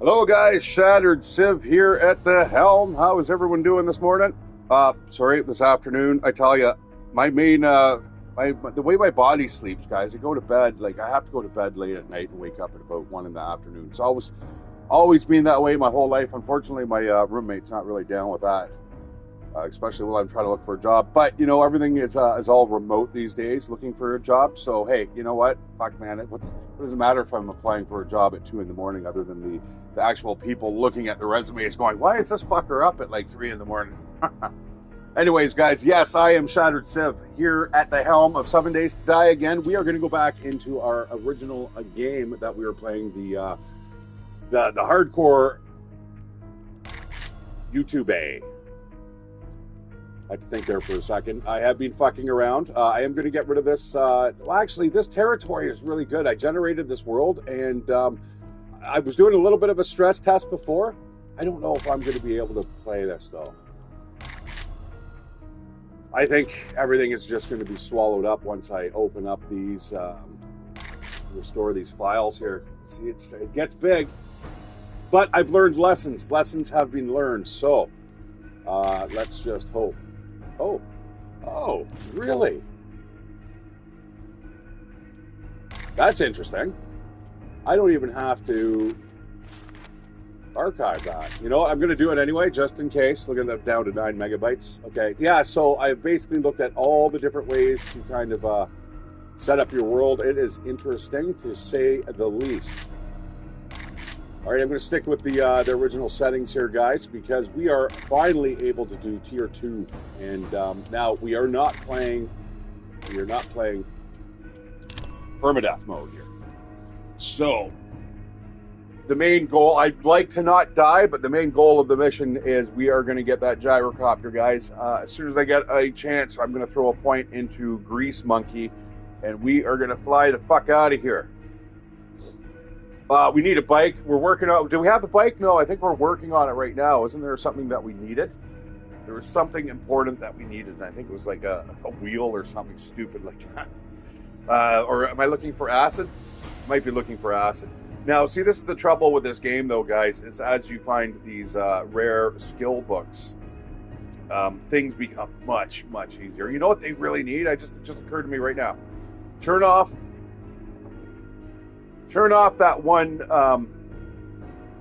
Hello guys, Shatteredciv here at the helm. How is everyone doing this morning? Sorry, this afternoon. I tell you, my main, the way my body sleeps, guys, I go to bed, like I have to go to bed late at night and wake up at about 1 in the afternoon. It's always been that way my whole life. Unfortunately, my roommate's not really down with that, especially while I'm trying to look for a job. But, you know, everything is all remote these days, looking for a job. So, hey, you know what? Fuck, man, what does it matter if I'm applying for a job at 2 in the morning other than the actual people looking at the resumes going, why is this fucker up at like 3 in the morning? Anyways, guys, yes, I am Shatteredciv here at the helm of 7 Days to Die again. We are going to go back into our original game that we were playing, the hardcore YouTube A. I had to think there for a second. I have been fucking around. I am going to get rid of this. Well, actually, this territory is really good. I generated this world, and I was doing a little bit of a stress test before. I don't know if I'm going to be able to play this, though. I think everything is just going to be swallowed up once I open up these, restore these files here. See, it gets big. But I've learned lessons. Lessons have been learned, so let's just hope. Oh, really? That's interesting. I don't even have to archive that. You know, I'm going to do it anyway, just in case. Look at that, down to 9 megabytes. Okay, yeah, so I've basically looked at all the different ways to kind of set up your world. It is interesting, to say the least. All right, I'm going to stick with the original settings here, guys, because we are finally able to do Tier 2. And now we are not playing permadeath mode here. So, the main goal, I'd like to not die, but the main goal of the mission is we are going to get that gyrocopter, guys. As soon as I get a chance, I'm going to throw a point into Grease Monkey, and we are going to fly the fuck out of here. We need a bike. We're working on... Do we have the bike? No, I think we're working on it right now. Isn't there something that we needed? There was something important that we needed, and I think it was like a wheel or something stupid like that. Or am I looking for acid? Might be looking for acid. Now, see, this is the trouble with this game, though, guys, is as you find these rare skill books, things become much, much easier. You know what they really need? It just occurred to me right now. Turn off that one,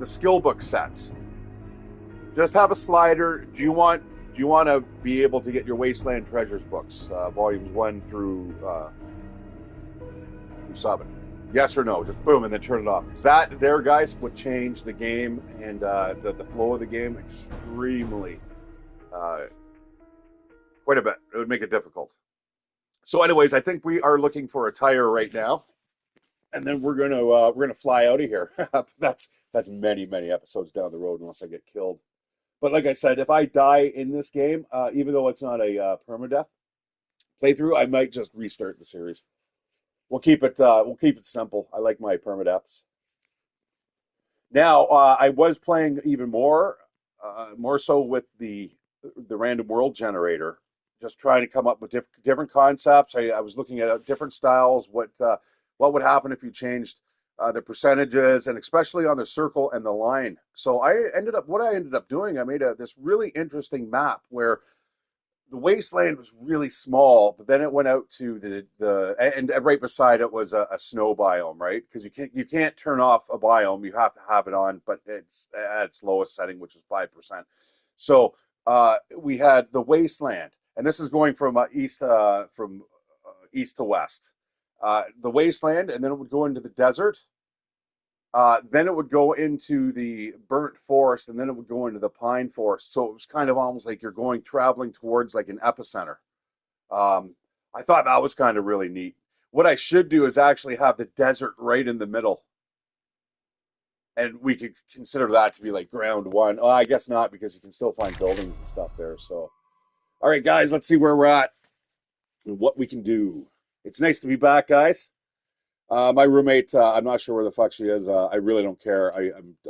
the skill book sets. Just have a slider. Do you want to be able to get your Wasteland Treasures books, volumes 1 through 7? Yes or no? Just boom, and then turn it off. Because that there, guys, would change the game and the flow of the game extremely, quite a bit. It would make it difficult. So, anyways, I think we are looking for a tire right now, and then we're gonna fly out of here. That's many episodes down the road unless I get killed. But like I said, if I die in this game, even though it's not a permadeath playthrough, I might just restart the series. We'll keep it simple. I like my permadeaths. Now, I was playing even more so with the random world generator, just trying to come up with different concepts. I was looking at different styles. What would happen if you changed the percentages, and especially on the circle and the line. So I ended up doing, I made this really interesting map where the wasteland was really small, but then it went out to and right beside it was a snow biome, right? Because you can't turn off a biome, you have to have it on, but it's at its lowest setting, which is 5%. So we had the wasteland, and this is going from east to west. The wasteland, and then it would go into the desert. Then it would go into the burnt forest, and then it would go into the pine forest. So it was kind of almost like you're traveling towards like an epicenter. I thought that was kind of really neat. What I should do is actually have the desert right in the middle. And we could consider that to be like ground one. Oh, I guess not, because you can still find buildings and stuff there. So, all right, guys, let's see where we're at and what we can do. It's nice to be back, guys. My roommate, I'm not sure where the fuck she is. I really don't care.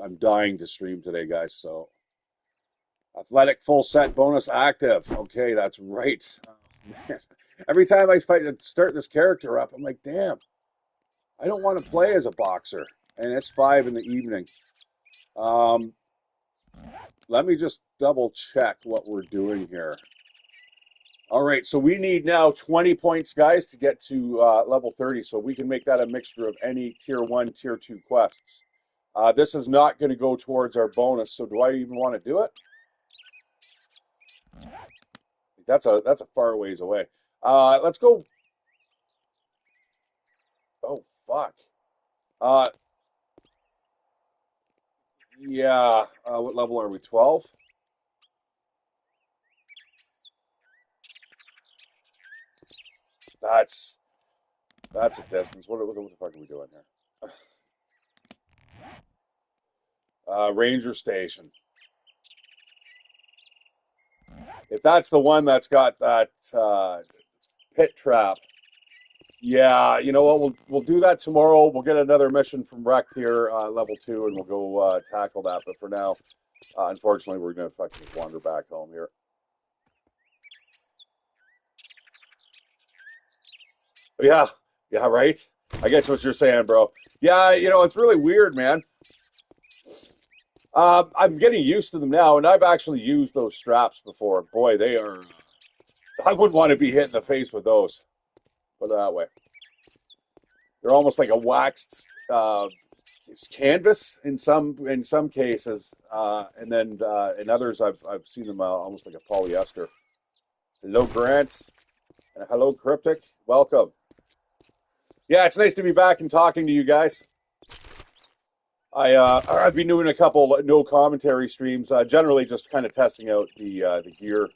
I'm dying to stream today, guys. So, athletic full set bonus active. Okay, that's right. Man. Every time I start this character up, I'm like, damn, I don't want to play as a boxer. And it's 5 in the evening. Let me just double check what we're doing here. All right, so we need now 20 points, guys, to get to level 30, so we can make that a mixture of any tier 1, tier 2 quests. This is not going to go towards our bonus, so do I even want to do it? That's a far ways away. Let's go. Oh, fuck. Uh, yeah, what level are we? 12? That's a distance. What the fuck are we doing here? Ranger Station. If that's the one that's got that pit trap, yeah, you know what? We'll do that tomorrow. We'll get another mission from Wrecked here, level 2, and we'll go tackle that. But for now, unfortunately, we're gonna fucking wander back home here. Yeah, yeah, right. I guess what you're saying, bro. Yeah, you know, it's really weird, man. I'm getting used to them now, and I've actually used those straps before. Boy, they are. I wouldn't want to be hit in the face with those. Put it that way. They're almost like a waxed canvas in some cases, and then in others I've seen them almost like a polyester. Hello, Grant, and hello, Cryptic. Welcome. Yeah, it's nice to be back and talking to you guys. I've been doing a couple no commentary streams, generally just kind of testing out the gear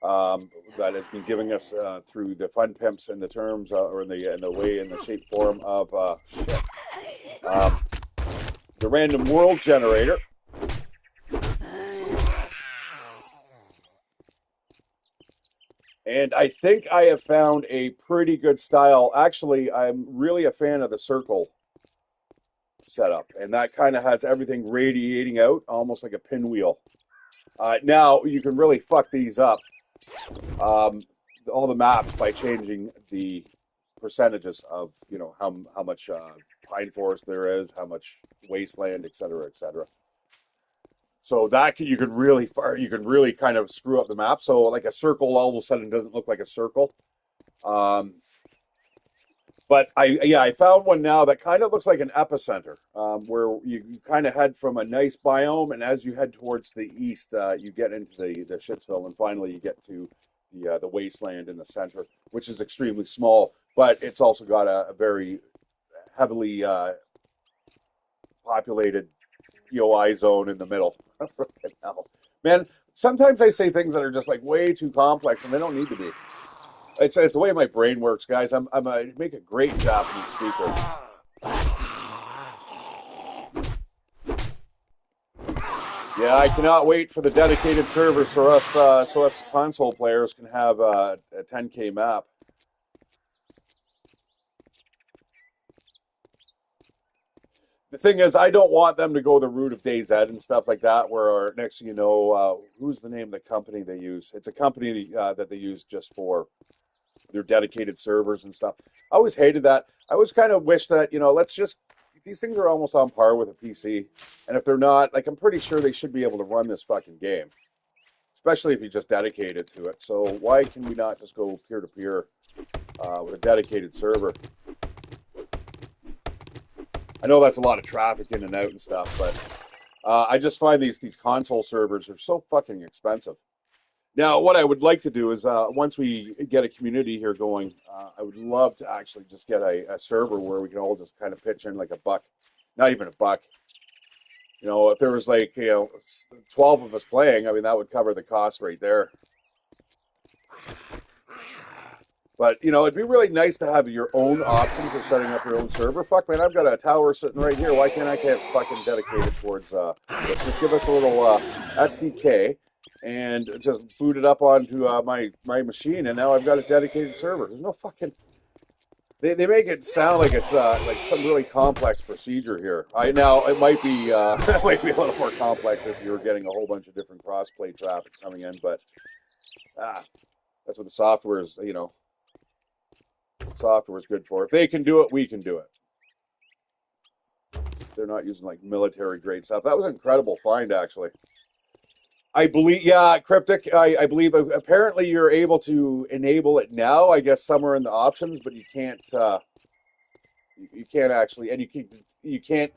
that has been giving us through the fun pimps and the terms or in the way in the shape form of um, the random world generator. And I think I have found a pretty good style. Actually, I'm really a fan of the circle setup, and that kind of has everything radiating out, almost like a pinwheel. Now you can really fuck these up, all the maps by changing the percentages of how much pine forest there is, how much wasteland, et cetera, et cetera. So that you can really kind of screw up the map. So like a circle all of a sudden doesn't look like a circle. Um, but I found one now that kind of looks like an epicenter, where you kind of head from a nice biome, and as you head towards the east, you get into the Shitsville, and finally you get to the wasteland in the center, which is extremely small, but it's also got a very heavily populated POI zone in the middle. Man, sometimes I say things that are just like way too complex, and they don't need to be. It's the way my brain works, guys. I make a great Japanese speaker. Yeah, I cannot wait for the dedicated servers for us, so us console players can have a 10K map. The thing is, I don't want them to go the route of DayZ and stuff like that, where next thing you know, who's the name of the company they use? It's a company that they use just for their dedicated servers and stuff. I always hated that. I always kind of wish that, let's just, these things are almost on par with a PC. And if they're not, like, I'm pretty sure they should be able to run this fucking game, especially if you just dedicate it to it. So why can we not just go peer to peer with a dedicated server? I know that's a lot of traffic in and out and stuff, but I just find these console servers are so fucking expensive. Now, what I would like to do is once we get a community here going, I would love to actually just get a server where we can all just kind of pitch in like a buck, not even a buck. If there was 12 of us playing, I mean, that would cover the cost right there. But, it'd be really nice to have your own option for setting up your own server. Fuck, man, I've got a tower sitting right here. Why can't I get fucking dedicated towards let's just give us a little SDK and just boot it up onto my machine, and now I've got a dedicated server. There's no fucking... They make it sound like it's like some really complex procedure here. Now it might be it might be a little more complex if you're getting a whole bunch of different crossplay traffic coming in, but that's what the software is. Software is good for. If they can do it, we can do it. they're not using like military grade stuff. That was an incredible find, actually. I believe, yeah, cryptic. I believe apparently you're able to enable it now. I guess somewhere in the options, but you can't. You can't actually, and you can't.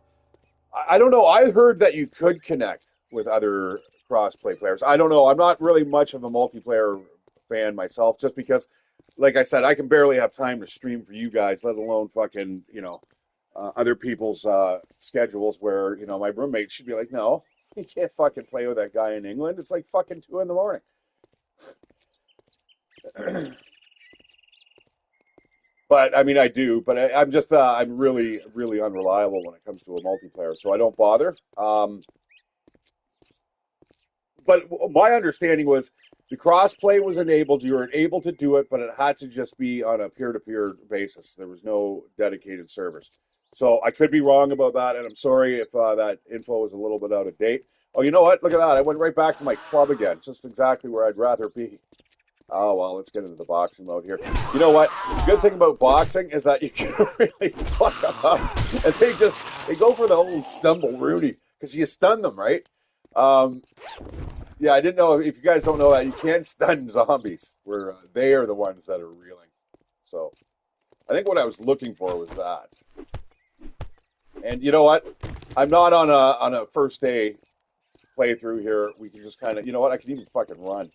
I don't know. I heard that you could connect with other crossplay players. I don't know. I'm not really much of a multiplayer fan myself, just because, like I said, I can barely have time to stream for you guys, let alone fucking, other people's schedules where, my roommate should be like, no, you can't fucking play with that guy in England. It's like fucking 2 in the morning. But I mean, I do, but I'm just, I'm really, really unreliable when it comes to a multiplayer, so I don't bother. But my understanding was the crossplay was enabled. You were able to do it, but it had to just be on a peer-to-peer basis. There was no dedicated servers. So I could be wrong about that, and I'm sorry if that info is a little bit out of date. Oh, you know what? Look at that. I went right back to my club again, just exactly where I'd rather be. Oh, well, let's get into the boxing mode here. You know what? The good thing about boxing is that you can really fuck them up. And they go for the old stumble Rooney because you stun them, right? Um, yeah, I didn't know. If you guys don't know that, you can stun zombies where they are the ones that are reeling. So I think what I was looking for was that. And you know what? I'm not on a first day playthrough here. We can just kind of, you know what? I can even fucking run.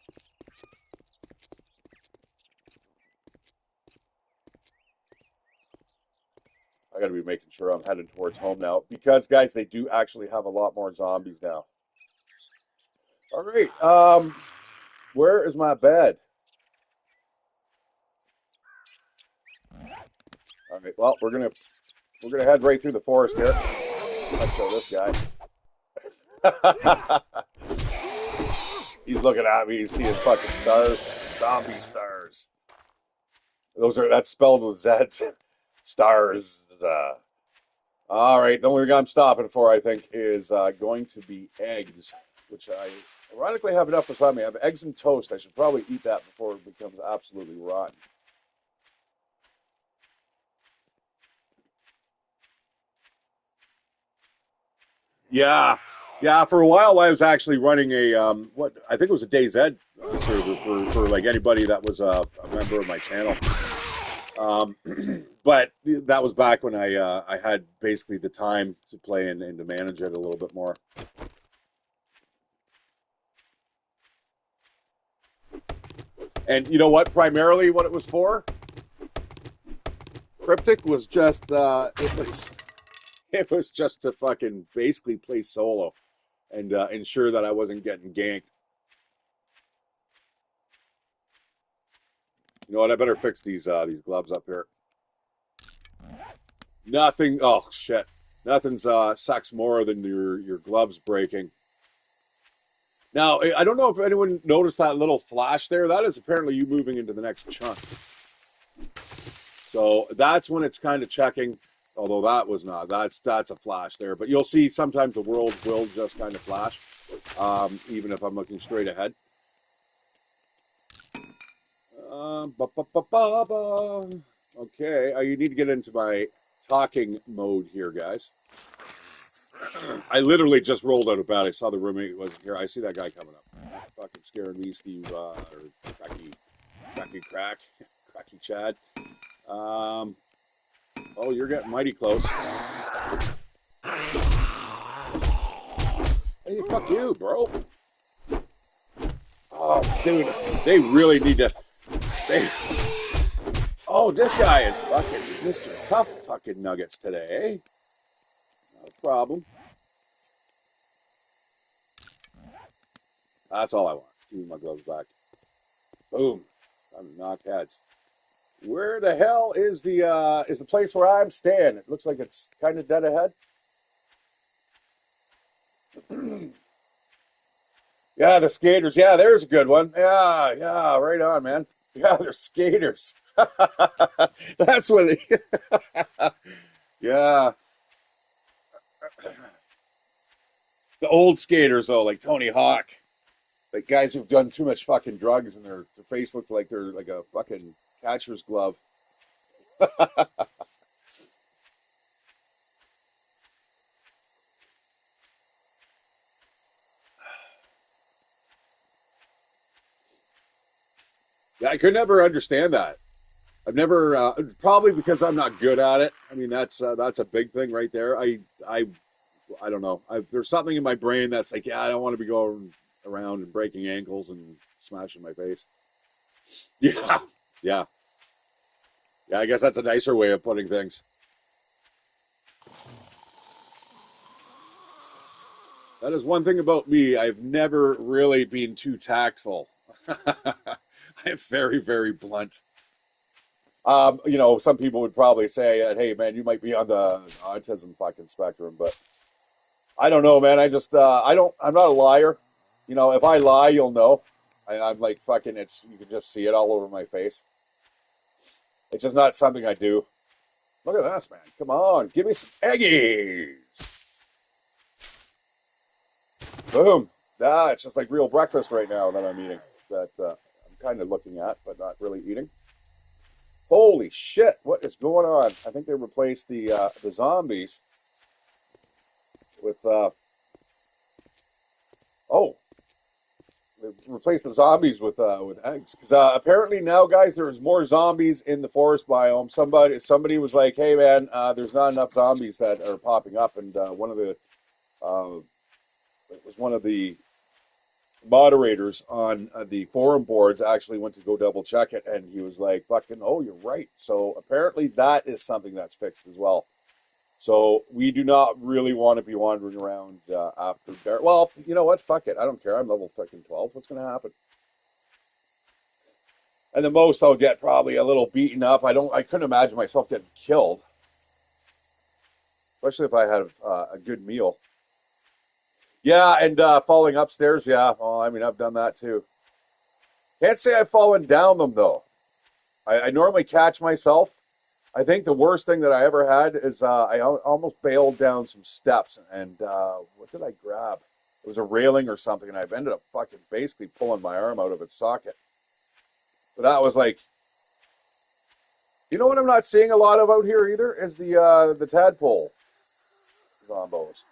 I got to be making sure I'm headed towards home now because, guys, they do actually have a lot more zombies now. All right. Where is my bed? All right. Well, we're gonna head right through the forest here. Let's show this guy. He's looking at me. He's seeing fucking stars, zombie stars. That's spelled with Z's. Stars. All right. The only thing I'm stopping for, I think, is going to be eggs, which I ironically have enough beside me. I have eggs and toast. I should probably eat that before it becomes absolutely rotten. Yeah, yeah. For a while, I was actually running a what I think it was a DayZ server for like anybody that was a member of my channel. Um, but that was back when I had basically the time to play and to manage it a little bit more. And you know what? Primarily, what it was for, Cryptic was just it was just to fucking basically play solo and ensure that I wasn't getting ganked. You know what? I better fix these gloves up here. Nothing. Oh shit! Nothing's sucks more than your gloves breaking. Now I don't know if anyone noticed that little flash there. That is apparently you moving into the next chunk. So that's when it's kind of checking. Although that was not. That's a flash there. But you'll see sometimes the world will just kind of flash, even if I'm looking straight ahead. Ba, ba, ba, ba, ba. Okay, you need to get into my talking mode here, guys. I literally just rolled out of bed. I saw the roommate wasn't here. I see that guy coming up. Fucking scaring me, Steve, or Cracky Chad. Oh, you're getting mighty close. Hey, fuck you, bro. Oh, dude, they really need to. They. Oh, this guy is fucking Mr. Tough fucking Nuggets today, eh? Not a problem. That's all I want. Give me my gloves back. Boom. Time to knock heads. Where the hell is the place where I'm staying? It looks like it's kind of dead ahead. Yeah, the skaters. Yeah, there's a good one. Yeah, yeah, right on, man. Yeah, they're skaters. That's what they, yeah. The old skaters though, like Tony Hawk. Like guys who've done too much fucking drugs and their face looks like they're like a fucking catcher's glove. I could never understand that. I've never, probably because I'm not good at it. I mean, that's a big thing right there. I, I don't know. There's something in my brain that's like, yeah, I don't want to be going around and breaking ankles and smashing my face. Yeah, yeah, yeah. I guess that's a nicer way of putting things. That is one thing about me. I've never really been too tactful. I'm very, very blunt. Some people would probably say, "Hey, man, you might be on the autism fucking spectrum," but I don't know, man. I just, I don't. I'm not a liar. If I lie, you'll know. I'm like fucking. It's you can just see it all over my face. It's just not something I do. Look at this, man. Come on, give me some eggies. Boom. It's just like real breakfast right now that I'm eating. That I'm kind of looking at, but not really eating. Holy shit! What is going on? I think they replaced the zombies with oh, they replaced the zombies with eggs because apparently now, guys, there's more zombies in the forest biome. Somebody was like, "Hey, man, there's not enough zombies that are popping up," and it was one of the moderators on the forum boards actually went to go double check it, and he was like, "Fucking, oh, you're right." So apparently that is something that's fixed as well. So we do not really want to be wandering around after dark. Well, you know what? Fuck it. I don't care. I'm level fucking 12. What's going to happen? And the most I'll get probably a little beaten up. I couldn't imagine myself getting killed, especially if I had a good meal. Yeah, and falling upstairs. Yeah, well, I mean, I've done that too. Can't say I've fallen down them though. I normally catch myself. I think the worst thing that I ever had is almost bailed down some steps, and what did I grab? It was a railing or something, and I've ended up fucking basically pulling my arm out of its socket. But that was like, you know what I'm not seeing a lot of out here either is the tadpole zombos.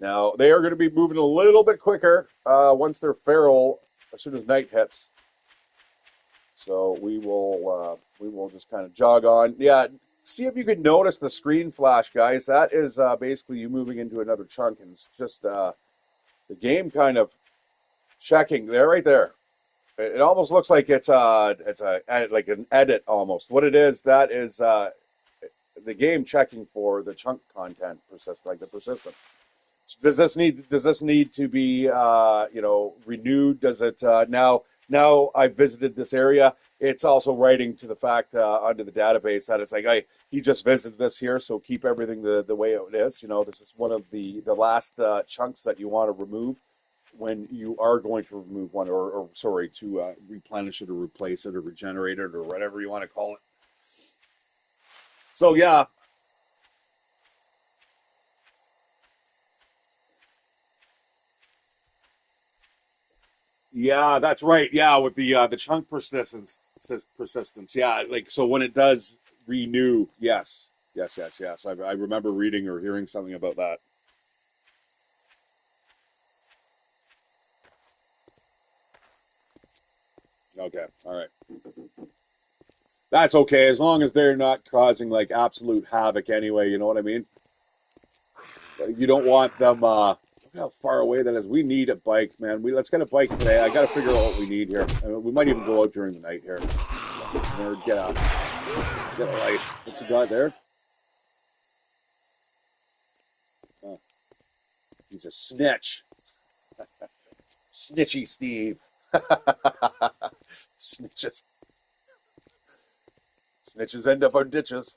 Now they are going to be moving a little bit quicker once they're feral as soon as night hits. So we will just kind of jog on. Yeah, see if you can notice the screen flash, guys. That is basically you moving into another chunk, and it's just the game kind of checking there, right there. It almost looks like it's like an edit almost. What it is, that is the game checking for the chunk content like the persistence. Does this need to be renewed? Does it now I've visited this area. It's also writing to the fact onto the database that it's like, hey, he just visited this here, so keep everything the way it is. This is one of the last chunks that you want to remove when you are going to remove one, or sorry, to replenish it or replace it or regenerate it or whatever you want to call it. So yeah, yeah, that's right. Yeah, with the chunk persistence. Yeah, like so when it does renew. Yes, yes, yes, yes. I remember reading or hearing something about that. Okay, all right. That's okay as long as they're not causing like absolute havoc anyway. You know what I mean? You don't want them. Look how far away that is. We need a bike, man. Let's get a bike today. I got to figure out what we need here. I mean, we might even go out during the night here. Or get a light. What's he got there? Oh, he's a snitch. Snitchy Steve. Snitches. Snitches end up on ditches.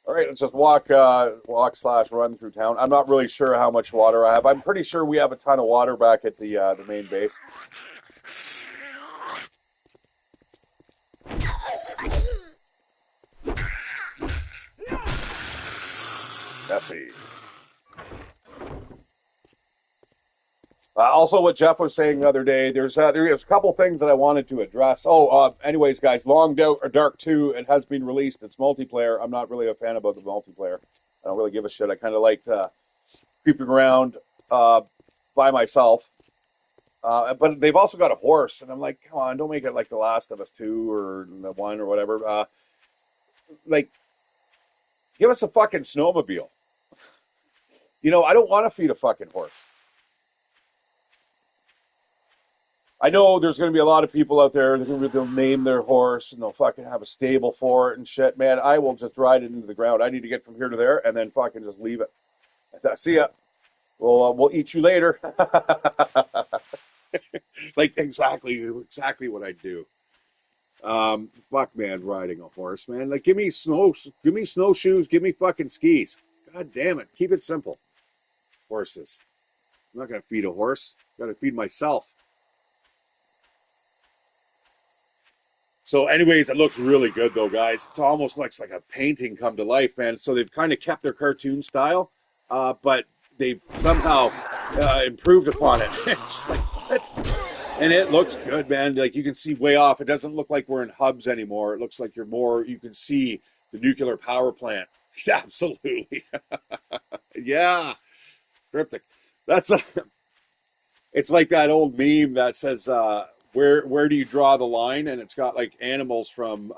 All right, let's just walk slash run through town. I'm not really sure how much water I have. I'm pretty sure we have a ton of water back at the main base. Messy. Also, what Jeff was saying the other day, there's a couple things that I wanted to address. Anyways, guys, Long Dark 2, it has been released. It's multiplayer. I'm not really a fan about the multiplayer. I don't really give a shit. I kind of like creeping around by myself. But they've also got a horse, and I'm like, come on, don't make it like The Last of Us 2 or the 1 or whatever. Like, give us a fucking snowmobile. I don't want to feed a fucking horse. I know there's going to be a lot of people out there they'll name their horse and they'll fucking have a stable for it and shit. Man, I will just ride it into the ground. I need to get from here to there and then fucking just leave it. See ya. We'll eat you later. Like exactly what I do. Fuck, man, riding a horse, man. Like, give me snowshoes, give me fucking skis. God damn it, keep it simple. Horses. I'm not gonna feed a horse. I'm gonna feed myself. So, anyways, it looks really good though, guys. It's almost looks like a painting come to life, man. So they've kind of kept their cartoon style, but they've somehow improved upon it. It's just like, what? And it looks good, man. Like, you can see way off. It doesn't look like we're in hubs anymore. It looks like you can see the nuclear power plant. Absolutely. Yeah. Cryptic. It's like that old meme that says, where do you draw the line? And it's got like animals from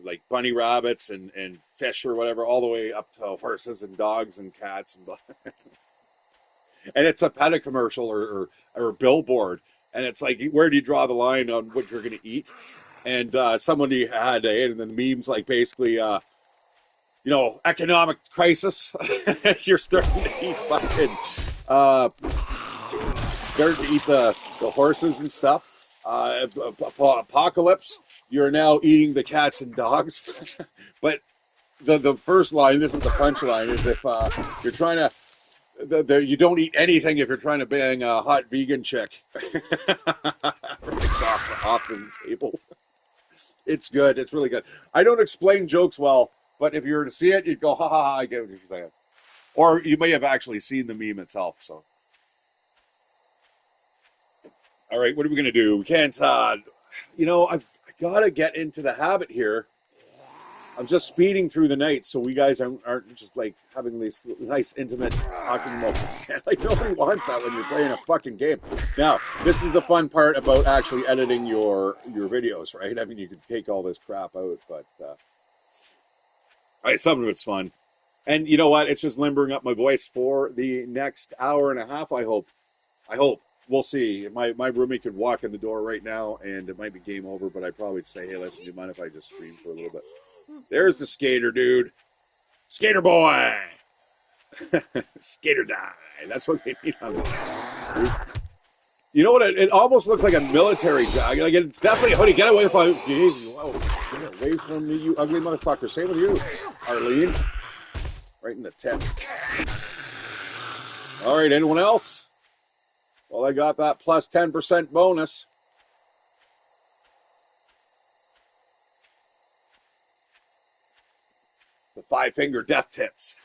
like bunny rabbits and fish or whatever, all the way up to horses and dogs and cats and and it's a pet commercial or a billboard, and it's like, where do you draw the line on what you're going to eat? And somebody had and then the memes like basically economic crisis. You're starting to eat fucking the horses and stuff. Apocalypse, you're now eating the cats and dogs. But the first line, this is the punchline, is if you're trying to you don't eat anything if you're trying to bang a hot vegan chick. off the table. It's good. It's really good. I don't explain jokes well, but if you were to see it, you'd go, ha ha ha, I get what you're saying. Or you may have actually seen the meme itself. So, all right, what are we going to do? We can't, I've got to get into the habit here. I'm just speeding through the night, so we guys aren't just like having this nice intimate talking moments. Like, nobody wants that when you're playing a fucking game. Now, this is the fun part about actually editing your videos, right? I mean, you can take all this crap out, but some of it's fun. And you know what? It's just limbering up my voice for the next hour and a half, I hope. We'll see. My roommate could walk in the door right now, and it might be game over, but I'd probably say, hey, listen, do you mind if I just stream for a little bit? There's the skater, dude. Skater boy. Skater die. That's what they need on this. You know what? It almost looks like a military job. Like, it's definitely a hoodie. Get away from me. Get away from me, you ugly motherfucker. Same with you, Arlene. Right in the tits. All right, anyone else? Well, I got that plus 10% bonus. The 5-finger death tits.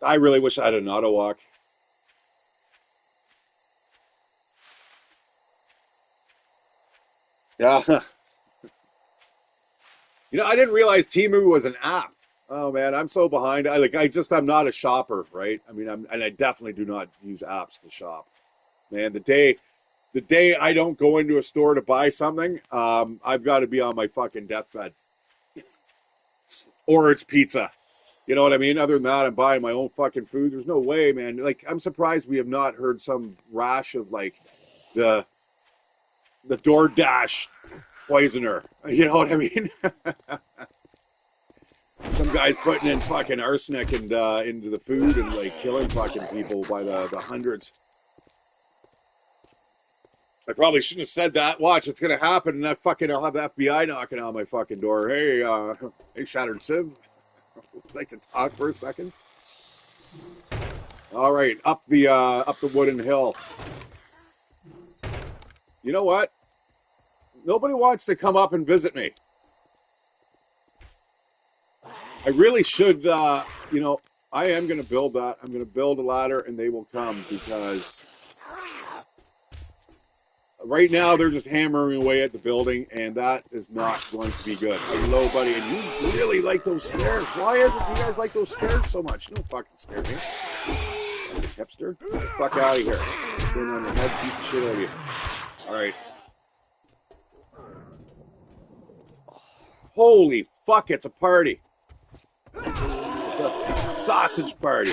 I really wish I had an auto walk. Yeah. I didn't realize Temu was an app. Oh man, I'm so behind. I'm not a shopper, right? I mean, I definitely do not use apps to shop. Man, the day I don't go into a store to buy something, I've got to be on my fucking deathbed. Or it's pizza. You know what I mean? Other than that, I'm buying my own fucking food. There's no way, man. Like, I'm surprised we have not heard some rash of like the DoorDash poisoner. You know what I mean? Some guys putting in fucking arsenic and into the food and like killing fucking people by the hundreds. I probably shouldn't have said that. Watch, it's gonna happen, and I'll have the FBI knocking on my fucking door. Hey, Shatteredciv, would like to talk for a second? All right, up the wooden hill. You know what? Nobody wants to come up and visit me. I really should, you know, I am going to build that. I'm going to build a ladder and they will come because right now they're just hammering away at the building and that is not going to be good. Hello, buddy. And you really like those stairs. Why is it you guys like those stairs so much? You don't fucking scare me. Hipster. Get the fuck out of here. Stand on your head, beat the shit out of you. All right. Holy fuck, it's a party. It's a sausage party.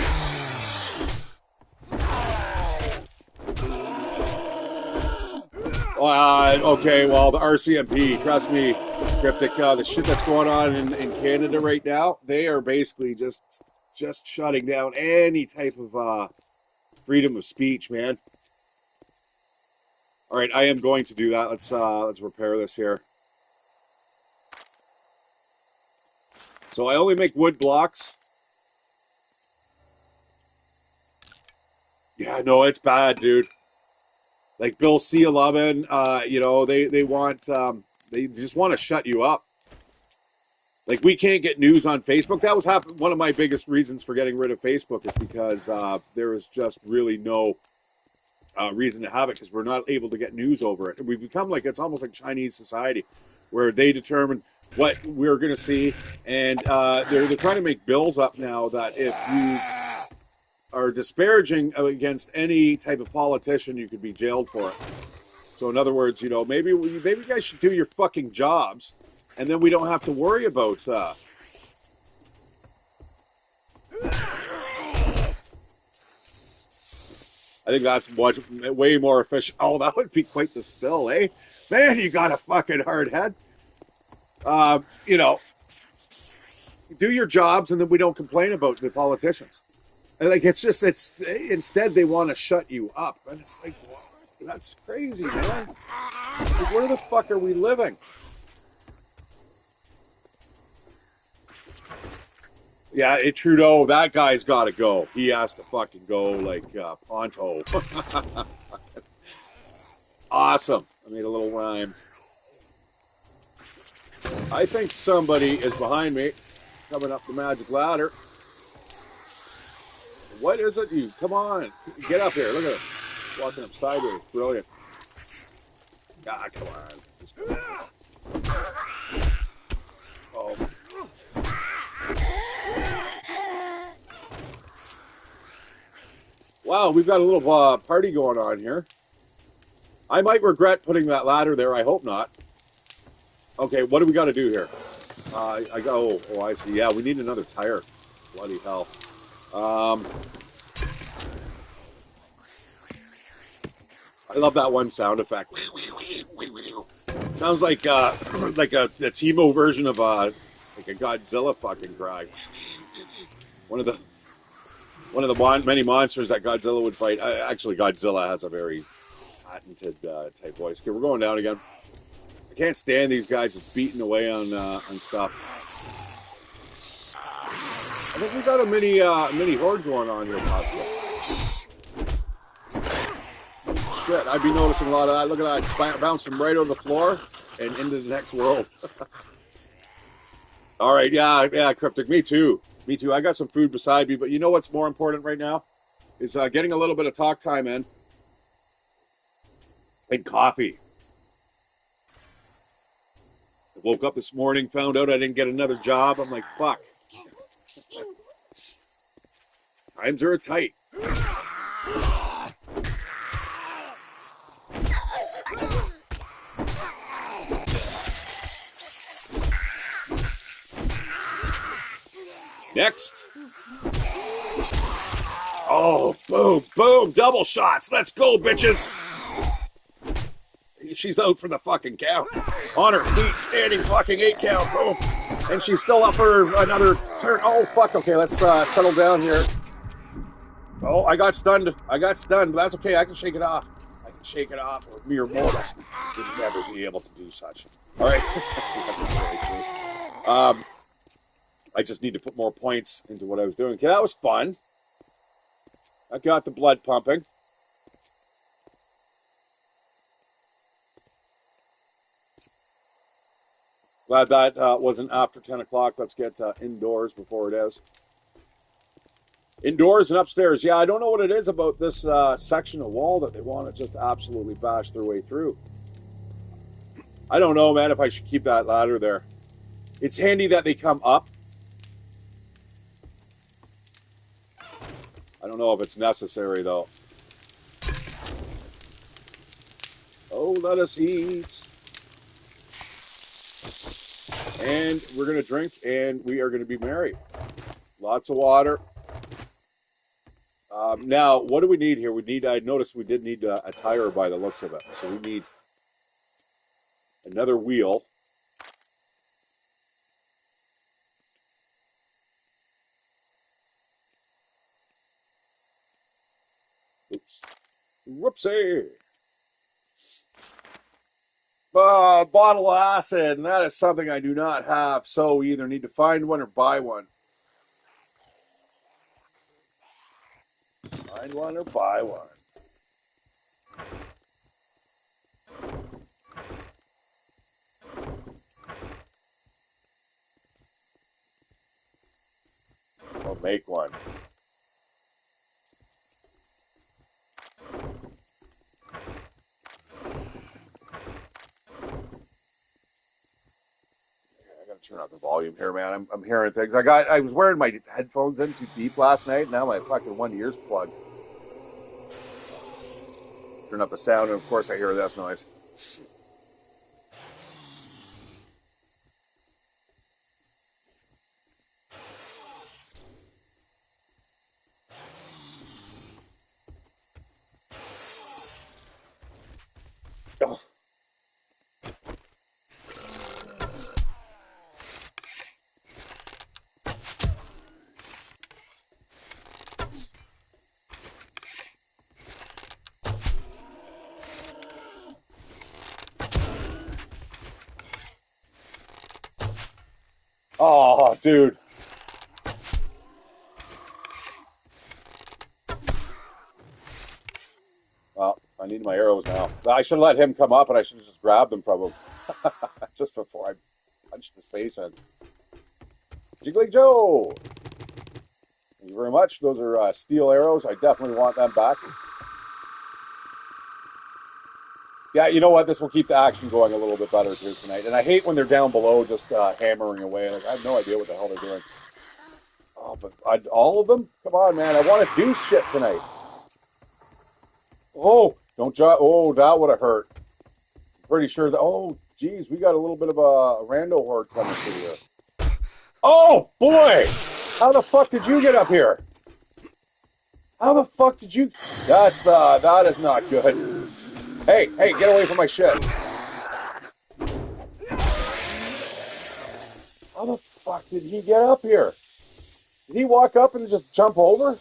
Okay, well, the RCMP, trust me, Cryptic, the shit that's going on in Canada right now, they are basically just shutting down any type of freedom of speech, man. All right, I am going to do that. Let's repair this here. So I only make wood blocks. Yeah, no, it's bad, dude. Like Bill C11, you know, they want they just want to shut you up. Like we can't get news on Facebook. That was one of my biggest reasons for getting rid of Facebook is because there is just really no reason to have it because we're not able to get news over it. And we've become like it's almost like Chinese society, where they determine what we're going to see, and they're trying to make bills up now that if you are disparaging against any type of politician, you could be jailed for it. So in other words, you know, maybe you guys should do your fucking jobs, and then we don't have to worry about. I think that's way more efficient. Oh, that would be quite the spill, eh? Man, you got a fucking hard head. You know, do your jobs, and then we don't complain about the politicians. And like it's instead they want to shut you up, and it's like what? That's crazy, man. Like, where the fuck are we living? Yeah, Trudeau, that guy's got to go. He has to fucking go like Ponto. Awesome. I made a little rhyme. I think somebody is behind me coming up the magic ladder. What is it? You come on. Get up here. Look at it. Walking up sideways. Brilliant. Ah, come on. Oh. Wow, we've got a little party going on here. I might regret putting that ladder there. I hope not. Okay, what do we got to do here? I go. Oh, I see. Yeah, we need another tire. Bloody hell. I love that one sound effect. Sounds like like a Timo version of like a Godzilla fucking cry. One of the many monsters that Godzilla would fight. Actually, Godzilla has a very patented type voice. Okay, we're going down again. I can't stand these guys just beating away on stuff. I think we got a mini horde going on here, possibly. Shit, I'd be noticing a lot of that. Look at that, bouncing right on the floor and into the next world. All right, yeah, Cryptic. Me too. I got some food beside me, but you know what's more important right now is getting a little bit of talk time in and coffee. I woke up this morning, found out I didn't get another job. I'm like, fuck. Times are tight. Next. Oh, boom, boom, double shots. Let's go, bitches. She's out for the fucking count. On her feet, standing fucking 8 count. Boom. And she's still up for another turn. Oh, fuck. Okay, let's settle down here. Oh, I got stunned. But that's okay. I can shake it off. Or mere mortals would never be able to do such. All right. I just need to put more points into what I was doing. Okay, that was fun. I got the blood pumping. Glad that wasn't after 10 o'clock. Let's get indoors before it is. Indoors and upstairs. Yeah, I don't know what it is about this section of wall that they want to just absolutely bash their way through. I don't know, man, if I should keep that ladder there. It's handy that they come up. I don't know if it's necessary, though. Oh, let us eat. And we're going to drink, and we are going to be merry. Lots of water. Now, what do we need here? I noticed we did need a tire by the looks of it. So we need another wheel. Oops. Whoopsie. Bottle of acid, and that is something I do not have. So we either need to find one or buy one. Find one or buy one. Or make one. Turn up the volume here, man. I'm hearing things. I was wearing my headphones in too deep last night. Now my fucking one ear's plugged. Turn up the sound, and of course I hear this noise. Oh. Oh, dude. Well, I need my arrows now. I should have let him come up, and I should have just grabbed them from him. Just before I punched his face in. Jiggly Joe! Thank you very much. Those are steel arrows. I definitely want them back. Yeah, you know what? This will keep the action going a little bit better too tonight. And I hate when they're down below just hammering away. Like, I have no idea what the hell they're doing. Oh, but all of them? Come on, man. I want to do shit tonight. Oh, don't jump. Oh, that would have hurt. I'm pretty sure that. Oh, geez, we got a little bit of a rando horde coming through here. Oh, boy. How the fuck did you get up here? How the fuck did you? That is not good. Hey, get away from my shit. How the fuck did he get up here? Did he walk up and just jump over?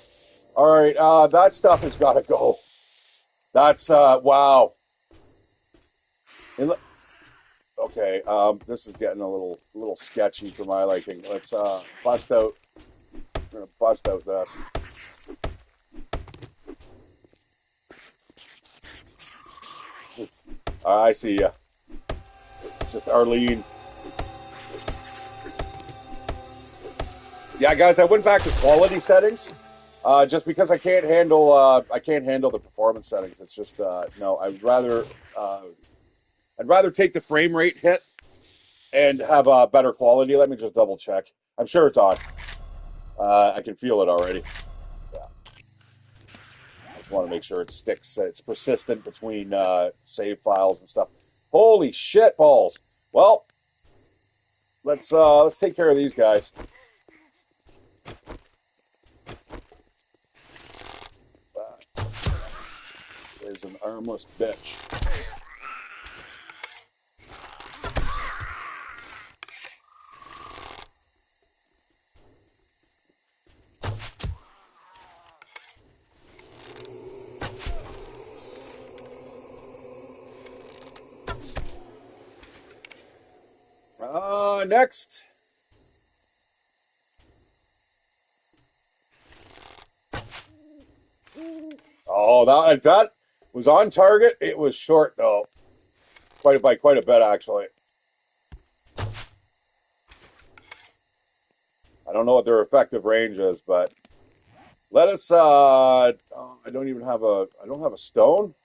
All right, that stuff has got to go. That's, wow. Okay, this is getting a little sketchy for my liking. Let's, bust out. I'm going to bust out this. I see ya. It's just Arlene. Yeah, guys, I went back to quality settings, just because I can't handle the performance settings. It's just no. I'd rather take the frame rate hit and have a better quality. Let me just double check. I'm sure it's on. I can feel it already. Yeah. I just want to make sure it sticks. It's persistent between save files and stuff. Holy shit balls! Well, let's take care of these guys. Is an armless bitch. Next. Oh, that was on target. It was short though, by quite a bit actually. don't know what their effective range is, but let us. I don't even have a. I don't have a stone.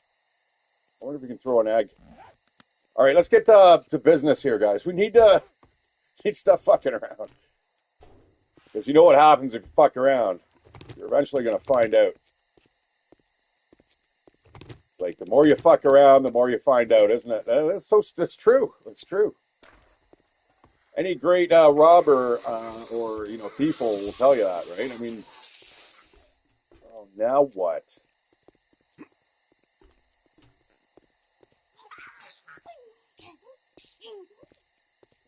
I wonder if we can throw an egg. All right, let's get to business here, guys. We need to stuff fucking around, because you know what happens if you fuck around. You're eventually gonna find out. It's like the more you fuck around, the more you find out, isn't it? It's true. It's true. Any great robber or thief will tell you that, right? I mean, oh, now what?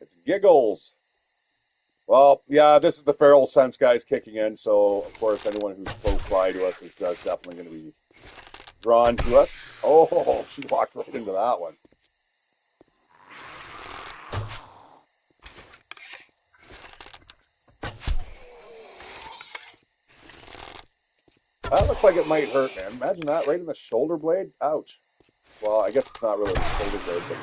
It's giggles. Well, yeah, this is the feral sense, guys, kicking in. So, of course, anyone who's close by to us is definitely going to be drawn to us. Oh, she walked right into that one. That looks like it might hurt, man. Imagine that right in the shoulder blade. Ouch. Well, I guess it's not really the shoulder blade, but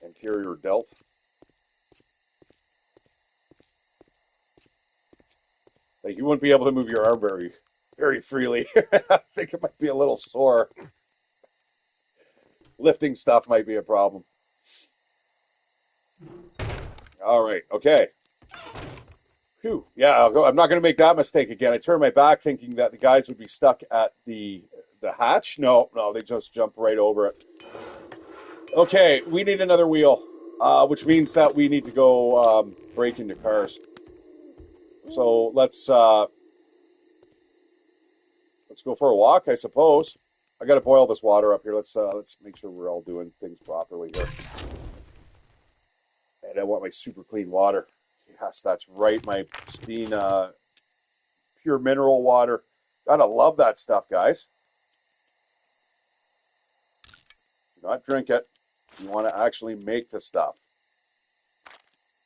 the anterior delt. Like, you wouldn't be able to move your arm very, very freely. I think it might be a little sore. Lifting stuff might be a problem. All right. Okay. Phew. Yeah, I'm not going to make that mistake again. I turned my back thinking that the guys would be stuck at the hatch. No, they just jumped right over it. Okay, we need another wheel, which means that we need to go break into cars. So let's go for a walk, I suppose. I got to boil this water up here. Let's make sure we're all doing things properly here. And I want my super clean water. Yes, that's right. My pristine, pure mineral water. Gotta love that stuff, guys. Do not drink it. You want to actually make the stuff.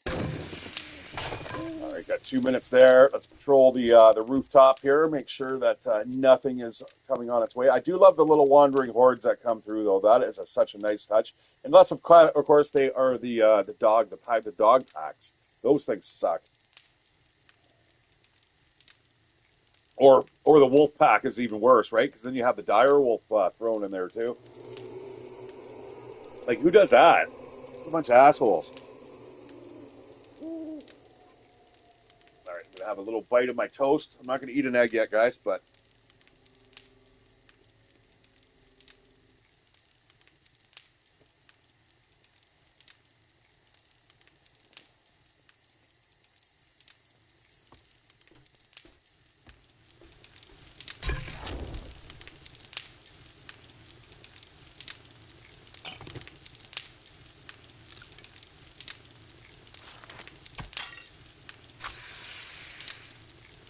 All right, got 2 minutes there. Let's patrol the rooftop here. Make sure that nothing is coming on its way. I do love the little wandering hordes that come through, though. That is such a nice touch. Unless, of course, they are the dog packs. Those things suck. Or the wolf pack is even worse, right? Because then you have the dire wolf thrown in there too. Like, who does that? A bunch of assholes. All right, I'm gonna have a little bite of my toast. I'm not gonna eat an egg yet, guys, but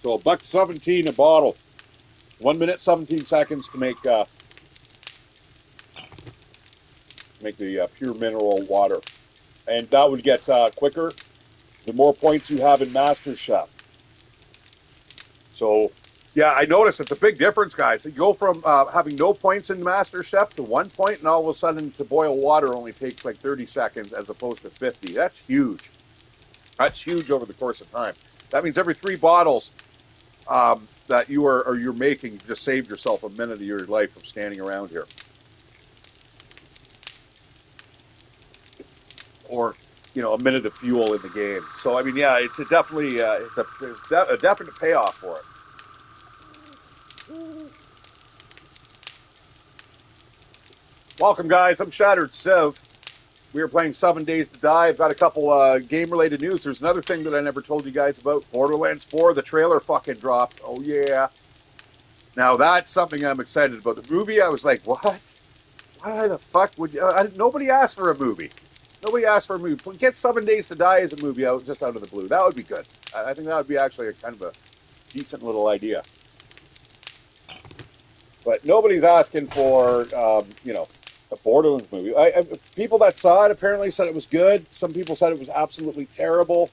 so $1.17 a bottle. 1 minute 17 seconds to make the pure mineral water, and that would get quicker the more points you have in Master Chef. So, yeah, I noticed it's a big difference, guys. You go from having no points in Master Chef to 1 point, and all of a sudden to boil water only takes like 30 seconds as opposed to 50. That's huge. That's huge over the course of time. That means every 3 bottles that you're making, you just saved yourself a minute of your life from standing around here. Or, a minute of fuel in the game. So, I mean, yeah, it's a definitely there's a definite payoff for it. Welcome, guys. I'm Shatteredciv. We are playing 7 Days to Die. I've got a couple game-related news. There's another thing that I never told you guys about. Borderlands 4, the trailer fucking dropped. Oh, yeah. Now, that's something I'm excited about. The movie, I was like, what? Why the fuck would you... nobody asked for a movie. Nobody asked for a movie. Get 7 Days to Die as a movie just out of the blue. That would be good. I think that would be actually a kind of a decent little idea. But nobody's asking for, a Borderlands movie. People that saw it apparently said it was good. Some people said it was absolutely terrible.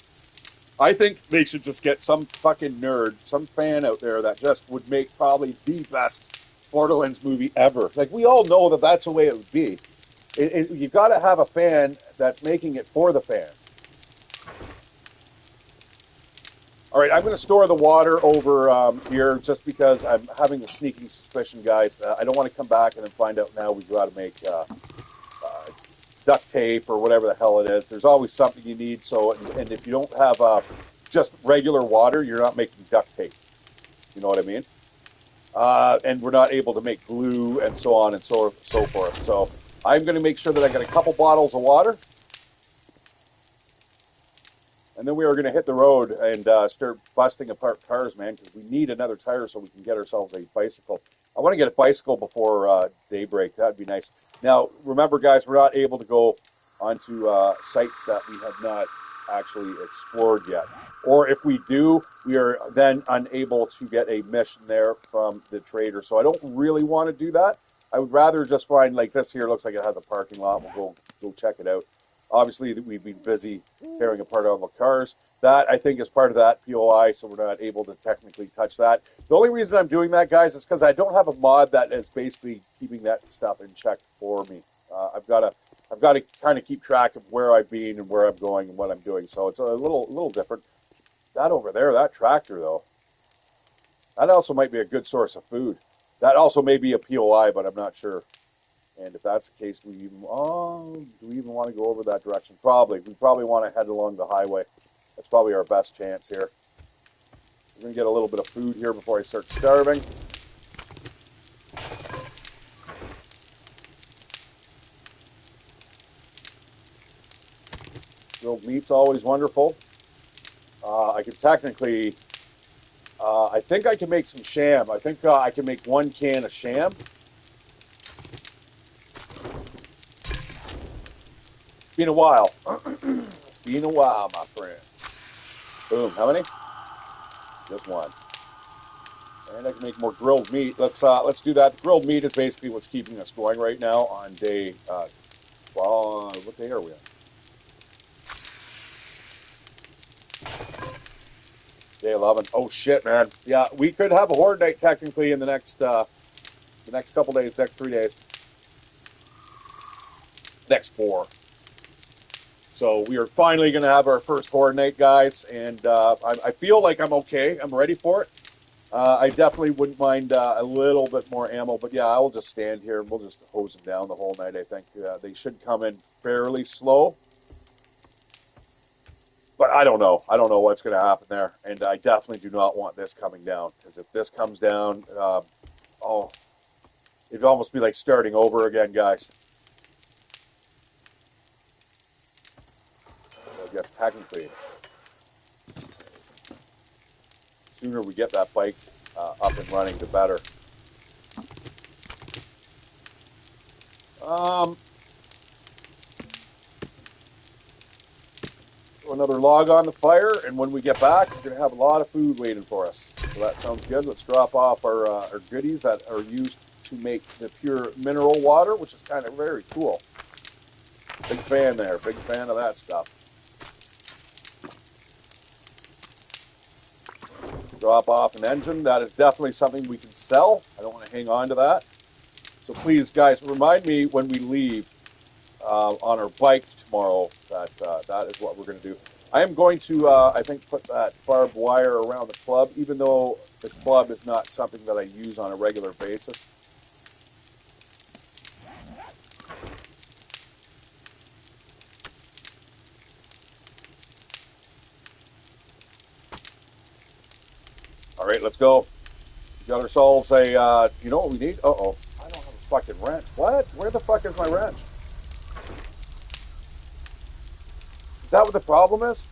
I think they should just get some fucking nerd, some fan out there that just would make probably the best Borderlands movie ever. Like, we all know that that's the way it would be. You've got to have a fan that's making it for the fans. All right, I'm going to store the water over here just because I'm having a sneaking suspicion, guys. I don't want to come back and then find out now we've got to make duct tape or whatever the hell it is. There's always something you need. So, and if you don't have just regular water, you're not making duct tape. You know what I mean? And we're not able to make glue and so on and so forth. So I'm going to make sure that I got a couple bottles of water, and then we are going to hit the road and start busting apart cars, man, because we need another tire so we can get ourselves a bicycle. I want to get a bicycle before daybreak. That'd be nice. Now, remember, guys, we're not able to go onto sites that we have not actually explored yet. Or if we do, we are then unable to get a mission there from the trader. So I don't really want to do that. I would rather just find, like this here, looks like it has a parking lot. We'll go check it out. Obviously, we've been busy tearing apart all the cars. That, I think, is part of that POI, so we're not able to technically touch that. The only reason I'm doing that, guys, is because I don't have a mod that is basically keeping that stuff in check for me. I've got to kind of keep track of where I've been and where I'm going and what I'm doing. So it's a little different. That over there, that tractor though, that also might be a good source of food. That also may be a POI, but I'm not sure. And if that's the case, do we even want to go over that direction? Probably. We probably want to head along the highway. That's probably our best chance here. We're going to get a little bit of food here before I start starving. Grilled meat's always wonderful. I could technically, I think I can make some sham. I think I can make 1 can of sham. It's been a while. It's been a while, my friends. Boom. How many? Just 1. And I can make more grilled meat. Let's do that. The grilled meat is basically what's keeping us going right now on day 12. What day are we on? Day 11. Oh shit, man. Yeah, we could have a horde night technically in the next couple days, next 3 days, next 4. So we are finally going to have our first horde night, guys, and I feel like I'm okay. I'm ready for it. I definitely wouldn't mind a little bit more ammo, but yeah, I will just stand here and we'll just hose them down the whole night. I think they should come in fairly slow. But I don't know. I don't know what's going to happen there, and I definitely do not want this coming down because if this comes down, it'd almost be like starting over again, guys. So I guess technically, the sooner we get that bike up and running, the better. Another log on the fire, and when we get back, we're going to have a lot of food waiting for us. So that sounds good. Let's drop off our goodies that are used to make the pure mineral water, which is kind of very cool. Big fan there. Big fan of that stuff. Drop off an engine. That is definitely something we can sell. I don't want to hang on to that. So please, guys, remind me when we leave on our bike tomorrow that that is what we're going to do. I am going to, I think, put that barbed wire around the club, even though the club is not something that I use on a regular basis. All right, let's go. We got ourselves a, you know what we need? Uh-oh. I don't have a fucking wrench. What? Where the fuck is my wrench? Is that what the problem is?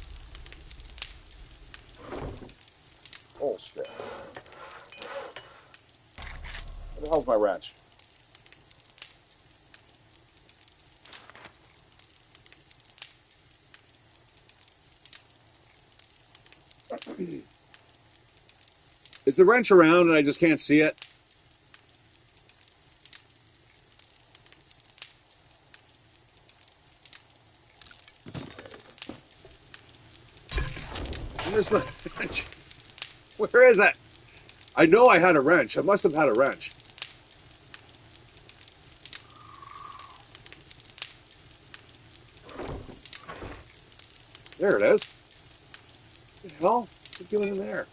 Oh, shit. Where the hell's my wrench? Is the wrench around and I just can't see it? Where's my wrench? Where is it? I know I had a wrench. I must have had a wrench. There it is. What the hell? What's it doing in there?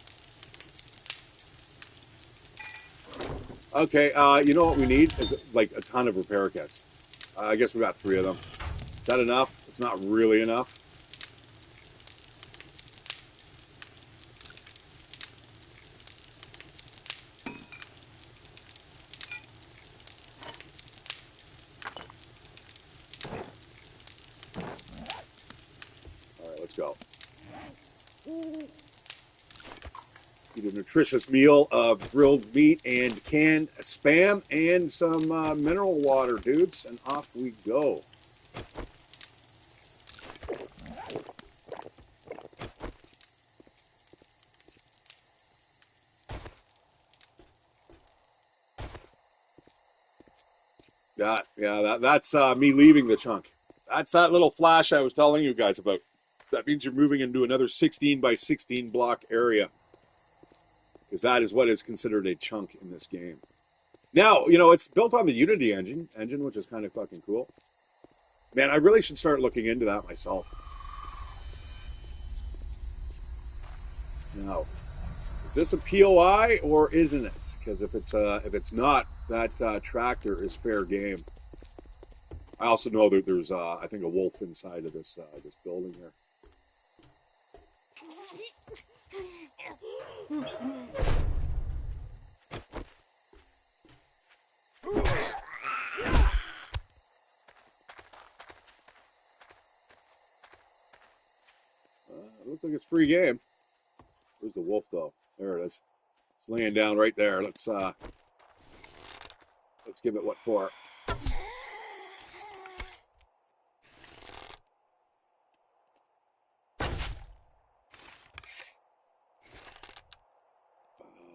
Okay, you know what we need is like a ton of repair kits. I guess we got 3 of them. Is that enough? It's not really enough. All right, let's go. Eat a nutritious meal of grilled meat and canned Spam and some mineral water, dudes, and off we go. That's me leaving the chunk. That's that little flash I was telling you guys about. That means you're moving into another 16 by 16 block area, because that is what is considered a chunk in this game. Now, you know, it's built on the Unity engine, which is kind of fucking cool. Man, I really should start looking into that myself. Now, is this a POI or isn't it? Because if it's not, that tractor is fair game. I also know that there's I think a wolf inside of this this building here. It looks like it's free game. Where's the wolf though? There it is. It's laying down right there. Let's give it what for.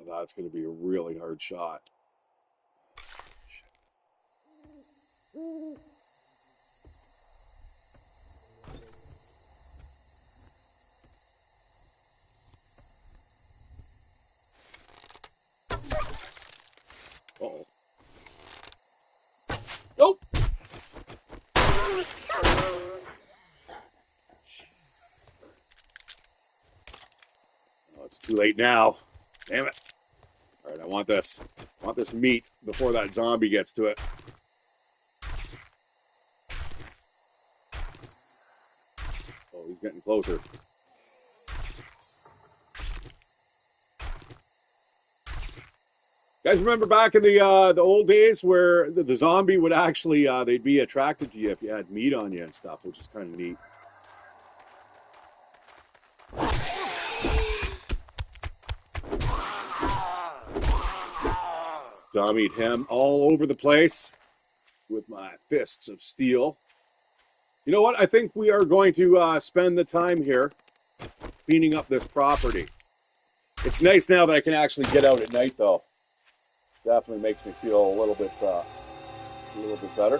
That's going to be a really hard shot. Uh-oh. Nope. Oh, it's too late now. Damn it. All right, I want this meat before that zombie gets to it. Oh, he's getting closer. You guys remember back in the old days where the zombie would actually they'd be attracted to you if you had meat on you and stuff, which is kind of neat. Zombied him all over the place with my fists of steel. You know what? I think we are going to spend the time here cleaning up this property. It's nice now that I can actually get out at night, though. Definitely makes me feel a little bit better. All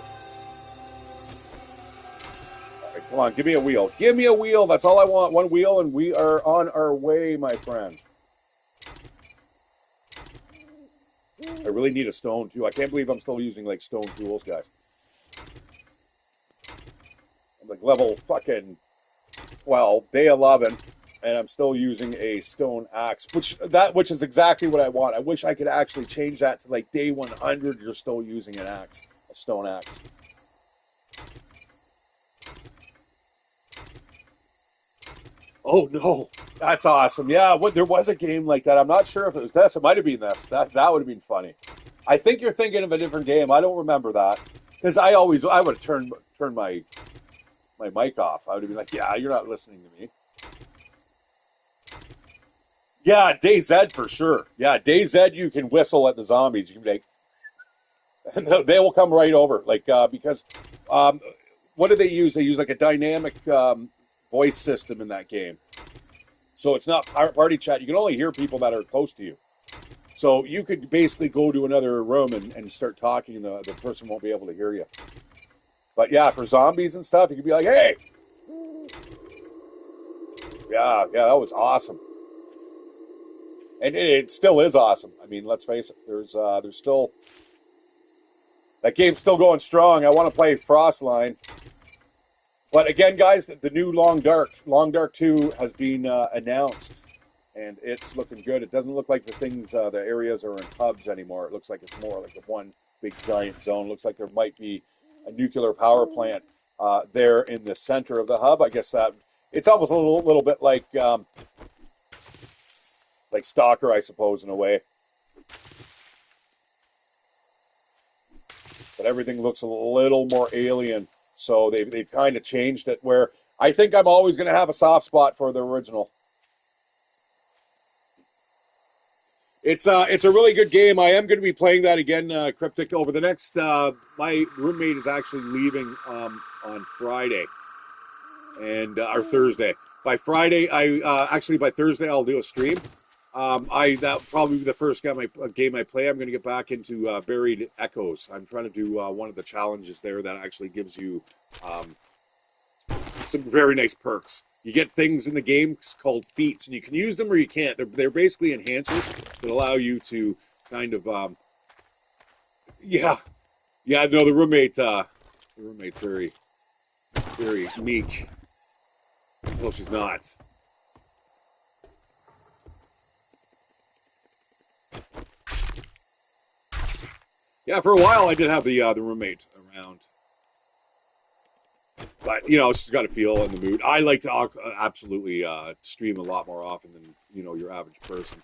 right, come on, give me a wheel. Give me a wheel. That's all I want. One wheel, and we are on our way, my friend. I really need a stone, too. I can't believe I'm still using, like, stone tools, guys. I'm, like, level fucking 12, day 11, and I'm still using a stone axe, which is exactly what I want. I wish I could actually change that to, like, day 100, you're still using an axe, a stone axe. Oh, no. That's awesome. Yeah, there was a game like that. I'm not sure if it was this. It might have been this. That would have been funny. I think you're thinking of a different game. I don't remember that. Because I would have turned my mic off. I would have been like, yeah, you're not listening to me. Yeah, DayZ for sure. Yeah, DayZ, you can whistle at the zombies. You can be like, and they will come right over. Like, because what do they use? They use like a dynamic voice system in that game. So it's not party chat. You can only hear people that are close to you. So you could basically go to another room and start talking, and the person won't be able to hear you. But yeah, for zombies and stuff, you could be like, hey! Yeah, that was awesome. And it still is awesome. I mean, let's face it, there's still... That game's still going strong. I want to play Frostline. But again, guys, the new Long Dark 2 has been announced. and it's looking good. It doesn't look like the things, the areas are in hubs anymore. It looks like it's more like a one big giant zone. Looks like there might be a nuclear power plant there in the center of the hub. I guess that it's almost a little bit like Stalker, I suppose, in a way. But everything looks a little more alien. So they've kind of changed it where I think I'm always going to have a soft spot for the original. It's a really good game. I am going to be playing that again, Cryptic, over the next. My roommate is actually leaving on Friday or Thursday. By Friday, by Thursday I'll do a stream. That probably be the first game I play. I'm going to get back into Buried Echoes. I'm trying to do one of the challenges there that actually gives you some very nice perks. You get things in the game called feats, and you can use them or you can't. They're basically enhancers that allow you to kind of no, the roommate's very very meek. Well, she's not. Yeah, for a while I did have the roommate around. But, she's got to feel in the mood. I like to absolutely stream a lot more often than, your average person.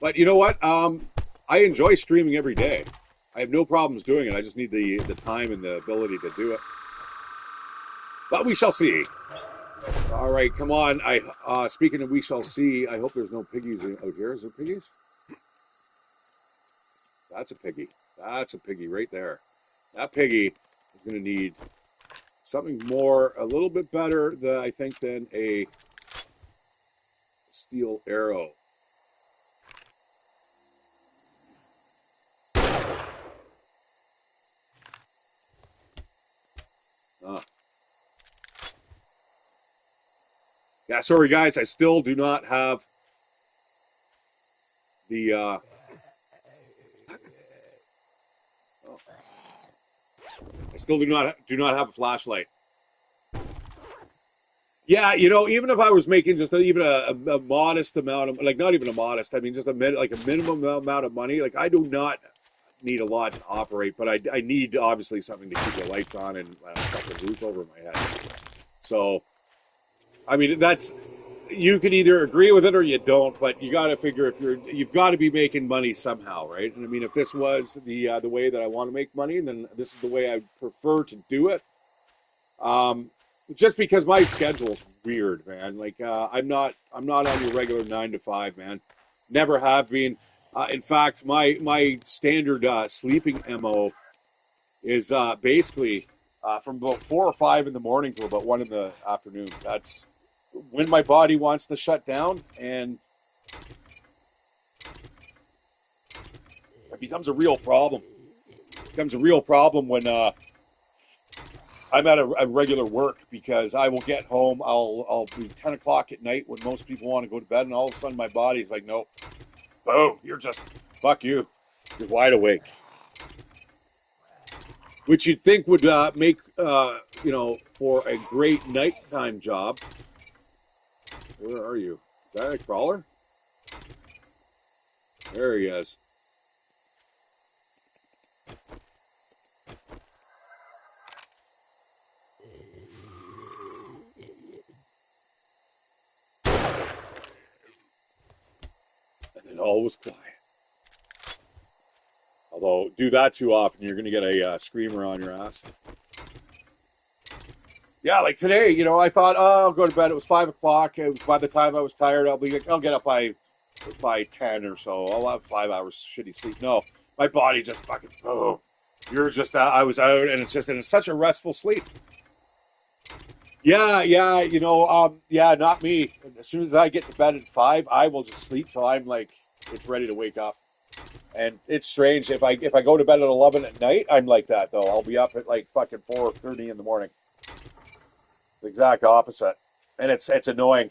But you know what? I enjoy streaming every day. I have no problems doing it. I just need the time and the ability to do it. But we shall see. All right, come on. Speaking of we shall see, I hope there's no piggies out here. Is there piggies? That's a piggy. That's a piggy right there. That piggy is going to need something more, a little bit better, I think, than a steel arrow. Yeah, sorry guys, I still do not have the I still do not have a flashlight. Yeah, even if I was making just even a modest amount of, like, not even a modest, I mean, just a minimum amount of money. Like, I do not need a lot to operate, but I need obviously something to keep the lights on and a roof over my head. So, I mean, you can either agree with it or you don't, but you got to figure you've got to be making money somehow, right? And I mean, if this was the way that I want to make money, then this is the way I prefer to do it. Just because my schedule's weird, man. Like, I'm not on your regular 9 to 5, man. Never have been. In fact, my standard sleeping MO is basically from about 4 or 5 in the morning to about 1 in the afternoon. That's when my body wants to shut down, and it becomes a real problem. It becomes a real problem when I'm at a regular work, because I will get home, I'll be 10 o'clock at night when most people want to go to bed, and all of a sudden my body's like, nope, boom, fuck you, you're wide awake. Which you'd think would make, for a great nighttime job. Where are you? Is that a crawler? There he is. And then all was quiet. Although, do that too often, you're going to get a screamer on your ass. Yeah, like today, I thought, I'll go to bed. It was 5 o'clock. By the time I was tired, I'll get up by 10 or so. I'll have 5 hours shitty sleep. No, my body just fucking, boom. You're just, I was out, and it's such a restful sleep. Yeah, not me. As soon as I get to bed at 5, I will just sleep till I'm like, it's ready to wake up. And it's strange. If I go to bed at 11 at night, I'm like that though. I'll be up at like fucking 4:30 in the morning. It's the exact opposite, and it's annoying.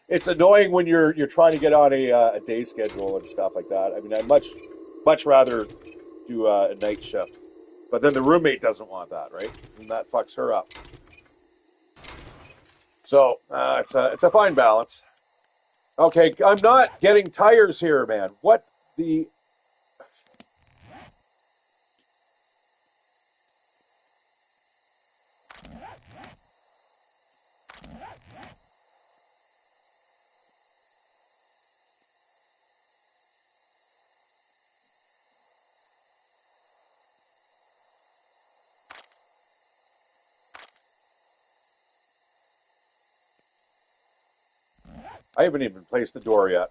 It's annoying when you're trying to get on a day schedule and stuff like that. I mean, I'd much rather do a night shift, but then the roommate doesn't want that, right? And that fucks her up. So it's a fine balance. Okay, I'm not getting tires here, man. What the? I haven't even placed the door yet.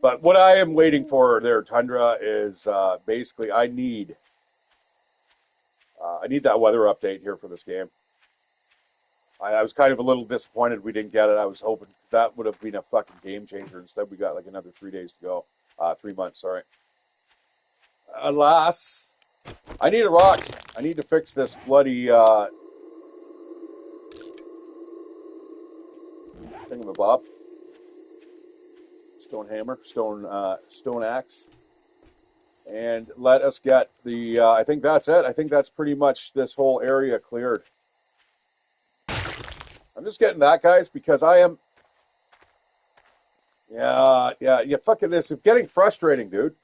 But what I am waiting for there, Tundra, is basically I need that weather update here for this game. I was kind of a little disappointed we didn't get it. I was hoping that would have been a fucking game changer. Instead, we got like another 3 days to go. 3 months, sorry. Alas, I need a rock. I need to fix this bloody thingamabob. Stone hammer, stone axe. And let us get the, I think that's it. I think that's pretty much this whole area cleared. I'm just getting that, guys, because I am, yeah, fucking this is getting frustrating, dude.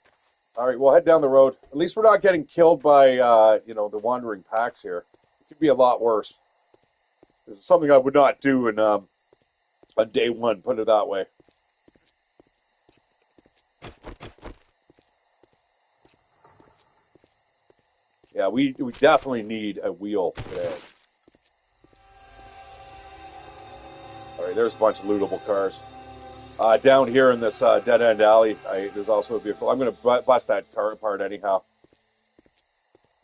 All right, we'll head down the road. At least we're not getting killed by, the wandering packs here. It could be a lot worse. This is something I would not do in, on day one, put it that way. Yeah, we definitely need a wheel today. All right, there's a bunch of lootable cars. Down here in this dead-end alley, there's also a vehicle. I'm going to bust that car apart anyhow.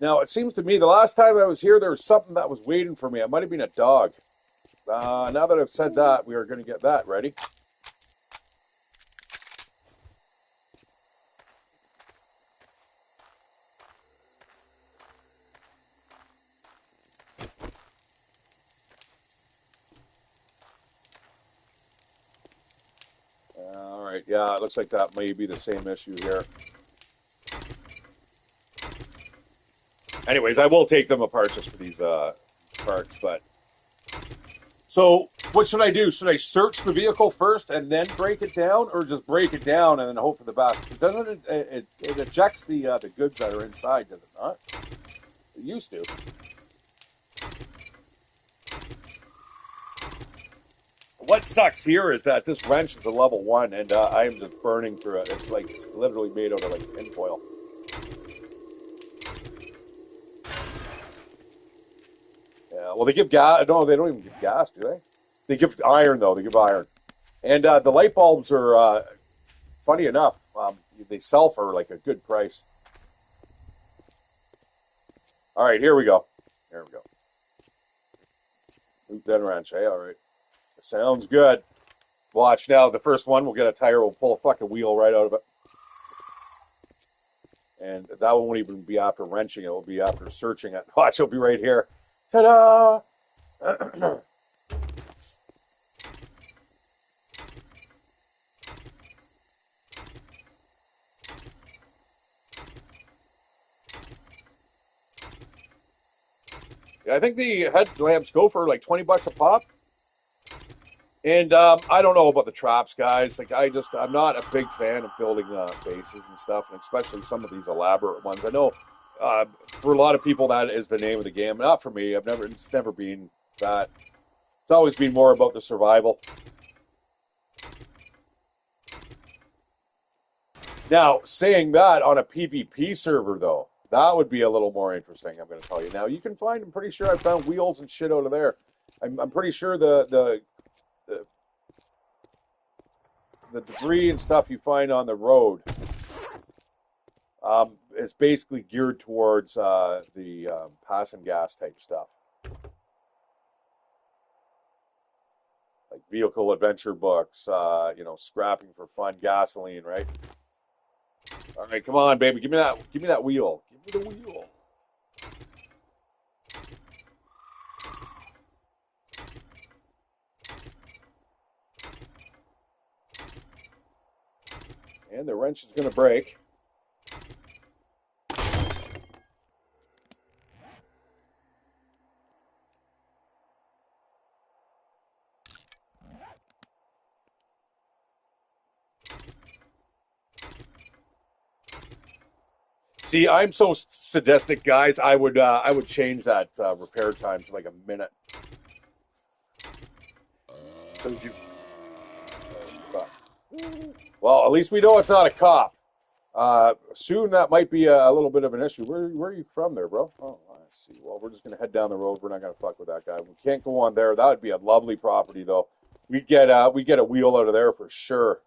Now, it seems to me the last time I was here, there was something that was waiting for me. It might have been a dog. Now that I've said that, we are going to get that ready. All right, yeah, it looks like that may be the same issue here. Anyways, I will take them apart just for these parts, but... So, what should I do? Should I search the vehicle first and then break it down, or just break it down and then hope for the best? Because doesn't it ejects the goods that are inside, does it not? It used to. What sucks here is that this wrench is a level 1, and I am just burning through it. It's like it's literally made out of like tinfoil. Yeah, well, they give gas. No, they don't even give gas, do they? They give iron, though. They give iron. And the light bulbs are, funny enough, they sell for like a good price. All right, here we go. Here we go. Loop that wrench, eh? All right. Sounds good. Watch now. The first one, we'll get a tire. We'll pull a fucking wheel right out of it. And that one won't even be after wrenching it. It will be after searching it. Watch, it'll be right here. Ta-da! I think the headlamps go for like 20 bucks a pop. And I don't know about the traps, guys. Like I'm not a big fan of building bases and stuff, and especially some of these elaborate ones. I know for a lot of people that is the name of the game. Not for me. It's never been that. It's always been more about the survival. Now, saying that on a PvP server, though, that would be a little more interesting, I'm going to tell you. Now, you can find, I'm pretty sure I found wheels and shit out of there. I'm pretty sure the debris and stuff you find on the road is basically geared towards the passing gas type stuff. Like vehicle adventure books, scrapping for fun, gasoline, right? All right, come on, baby, give me that wheel. Give me the wheel. And the wrench is going to break. See, I'm so sadistic, guys. I would change that repair time to like a minute. So you, well, at least we know it's not a cop. Soon that might be a little bit of an issue. Where are you from there, bro? Oh, I see. Well, we're just gonna head down the road. We're not gonna fuck with that guy. We can't go on there. That would be a lovely property, though. We'd get a wheel out of there for sure.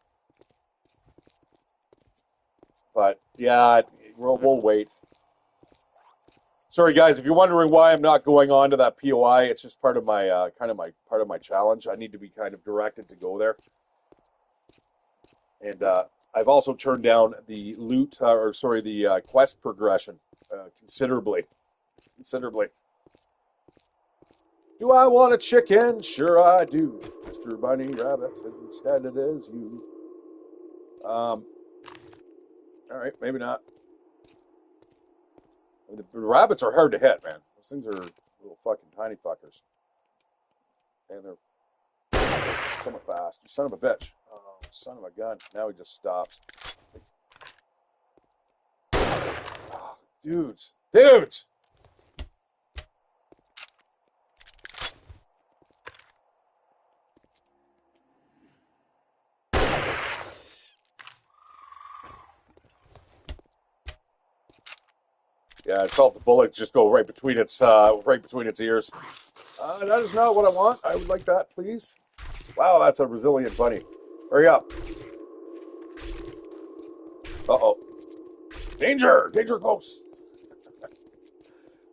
But yeah, we'll wait. Sorry, guys, if you're wondering why I'm not going on to that POI, it's just part of my part of my challenge. I need to be kind of directed to go there, and I've also turned down the loot, the quest progression considerably. Considerably. Do I want a chicken? Sure I do. Mr. Bunny Rabbit says instead it is you. All right, maybe not. The rabbits are hard to hit, man. Those things are little fucking tiny fuckers. And they're somewhat fast. You son of a bitch. Oh, son of a gun. Now he just stops. Oh, dudes. Dudes! Yeah, I felt the bullet just go right between its ears. That is not what I want. I would like that, please. Wow, that's a resilient bunny. Hurry up. Uh-oh. Danger! Danger close.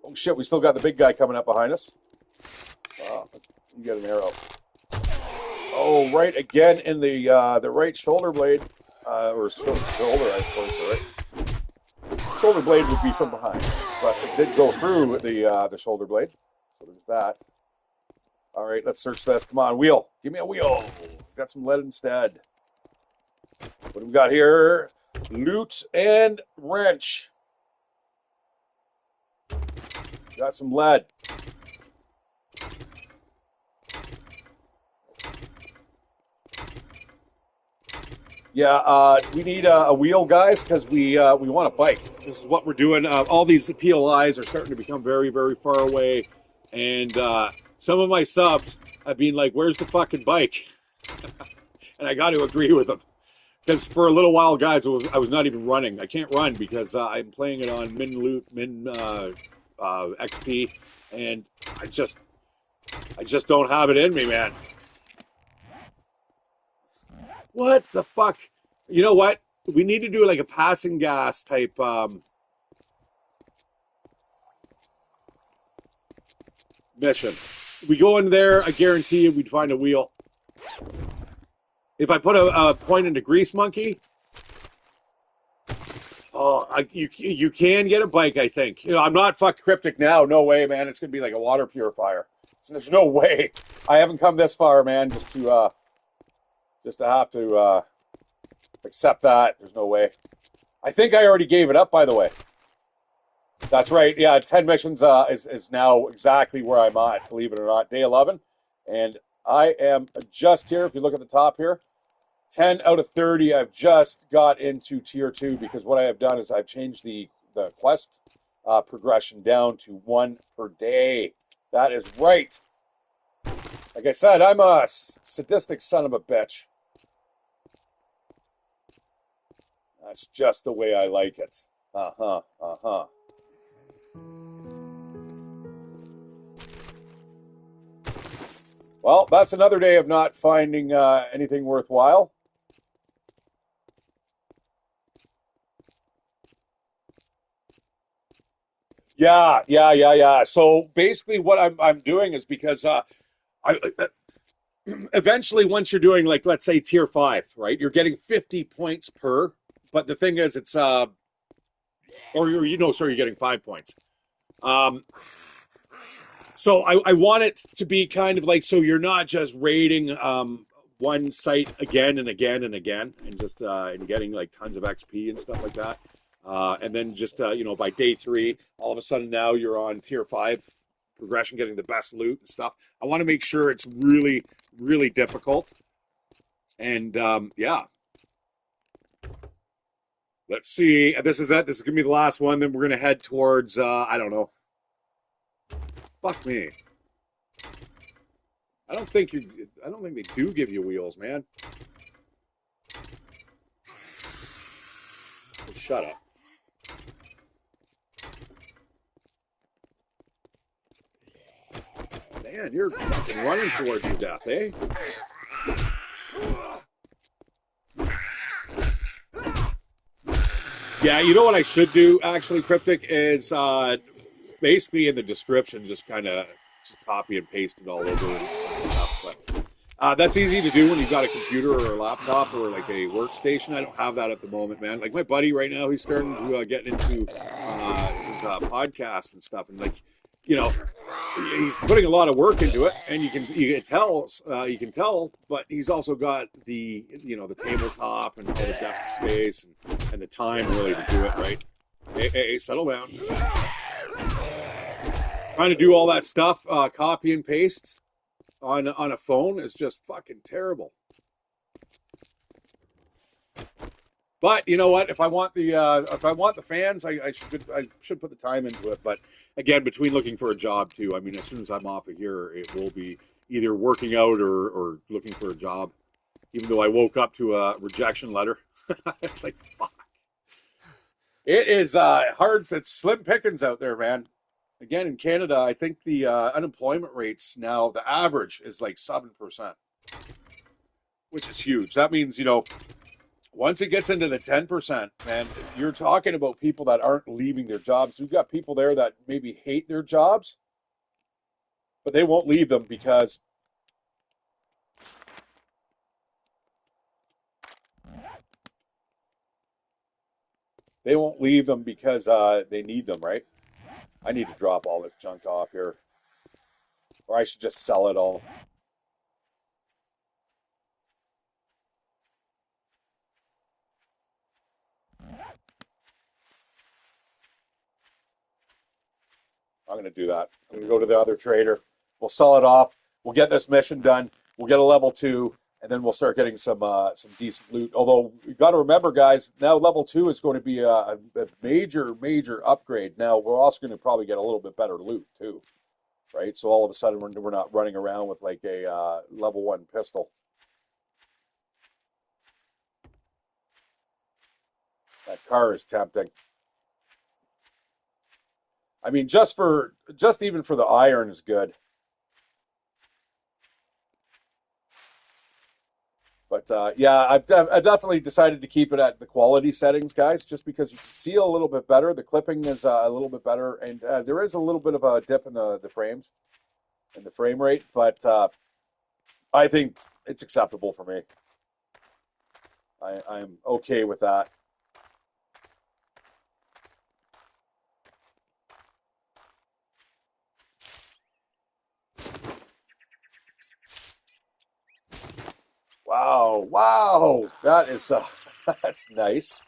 Oh shit, we still got the big guy coming up behind us. You got an arrow. Oh, right again in the right shoulder blade. Or shoulder, I suppose, right? Shoulder blade would be from behind, but it did go through the shoulder blade, so there's that. All right, let's search this. Come on, wheel. Give me a wheel. Got some lead instead. What do we got here? Loot and wrench. Got some lead. Yeah, we need a wheel, guys, because we want a bike. This is what we're doing. All these POIs are starting to become very, very far away, and some of my subs have been like, "Where's the fucking bike?" And I got to agree with them because for a little while, guys, I was not even running. I can't run because I'm playing it on min XP, and I just don't have it in me, man. What the fuck? You know what? We need to do like a passing gas type mission. We go in there, I guarantee you we'd find a wheel. If I put a point into Grease Monkey, you can get a bike, I think. You know, I'm not fuck cryptic now. No way, man. It's gonna be like a water purifier. There's no way. I haven't come this far, man, just to have to accept that. There's no way. I think I already gave it up, by the way. That's right. Yeah, 10 missions is now exactly where I'm at, believe it or not. Day 11. And I am just here. If you look at the top here, 10 out of 30, I've just got into tier 2 because what I have done is I've changed the quest progression down to 1 per day. That is right. Like I said, I'm a sadistic son of a bitch. That's just the way I like it. Uh-huh, uh-huh. Well, that's another day of not finding anything worthwhile. Yeah. So basically, what I'm doing is because I eventually, once you're doing like let's say tier 5, right? You're getting 50 points per. But the thing is, it's you're getting 5 points. So I want it to be kind of like so you're not just raiding one site again and again and again and just and getting like tons of XP and stuff like that. And then just by day 3, all of a sudden now you're on tier 5 progression, getting the best loot and stuff. I want to make sure it's really, really difficult. And yeah, Let's see. This is it. This is gonna be the last one. Then we're gonna head towards. I don't know. Fuck me. I don't think you. I don't think they do give you wheels, man. Oh, shut up. Man, you're fucking running towards your death, eh? Yeah, you know what I should do, actually, Cryptic, is basically in the description, just kind of copy and paste it all over and stuff. But that's easy to do when you've got a computer or a laptop or like a workstation. I don't have that at the moment, man. Like my buddy right now, he's starting to get into his podcast and stuff, and like, you know, he's putting a lot of work into it, and you can tell, but he's also got the the tabletop and all the desk space and the time really to do it right. Hey, settle down. Trying to do all that stuff, copy and paste on a phone is just fucking terrible. But you know what? If I want the fans, I should put the time into it. But again, between looking for a job too, I mean, as soon as I'm off of here, it will be either working out or looking for a job. Even though I woke up to a rejection letter, it's like fuck. It is hard. It's slim pickings out there, man. Again, in Canada, I think the unemployment rates now, the average is like 7%, which is huge. That means, once it gets into the 10%, man, you're talking about people that aren't leaving their jobs. We've got people there that maybe hate their jobs, but they won't leave them because they need them, right? I need to drop all this junk off here, or I should just sell it all. I'm going to do that. I'm going to go to the other trader. We'll sell it off. We'll get this mission done. We'll get a level 2, and then we'll start getting some decent loot. Although you got to remember, guys, now level 2 is going to be a major upgrade. Now we're also going to probably get a little bit better loot too, right? So all of a sudden we're not running around with like a level 1 pistol. That car is tempting. I mean, just even for the iron is good. But yeah, I've definitely decided to keep it at the quality settings, guys, just because you can see a little bit better. The clipping is a little bit better, and there is a little bit of a dip in the frames and the frame rate, but I think it's acceptable for me. I'm okay with that. Wow, that is that's nice.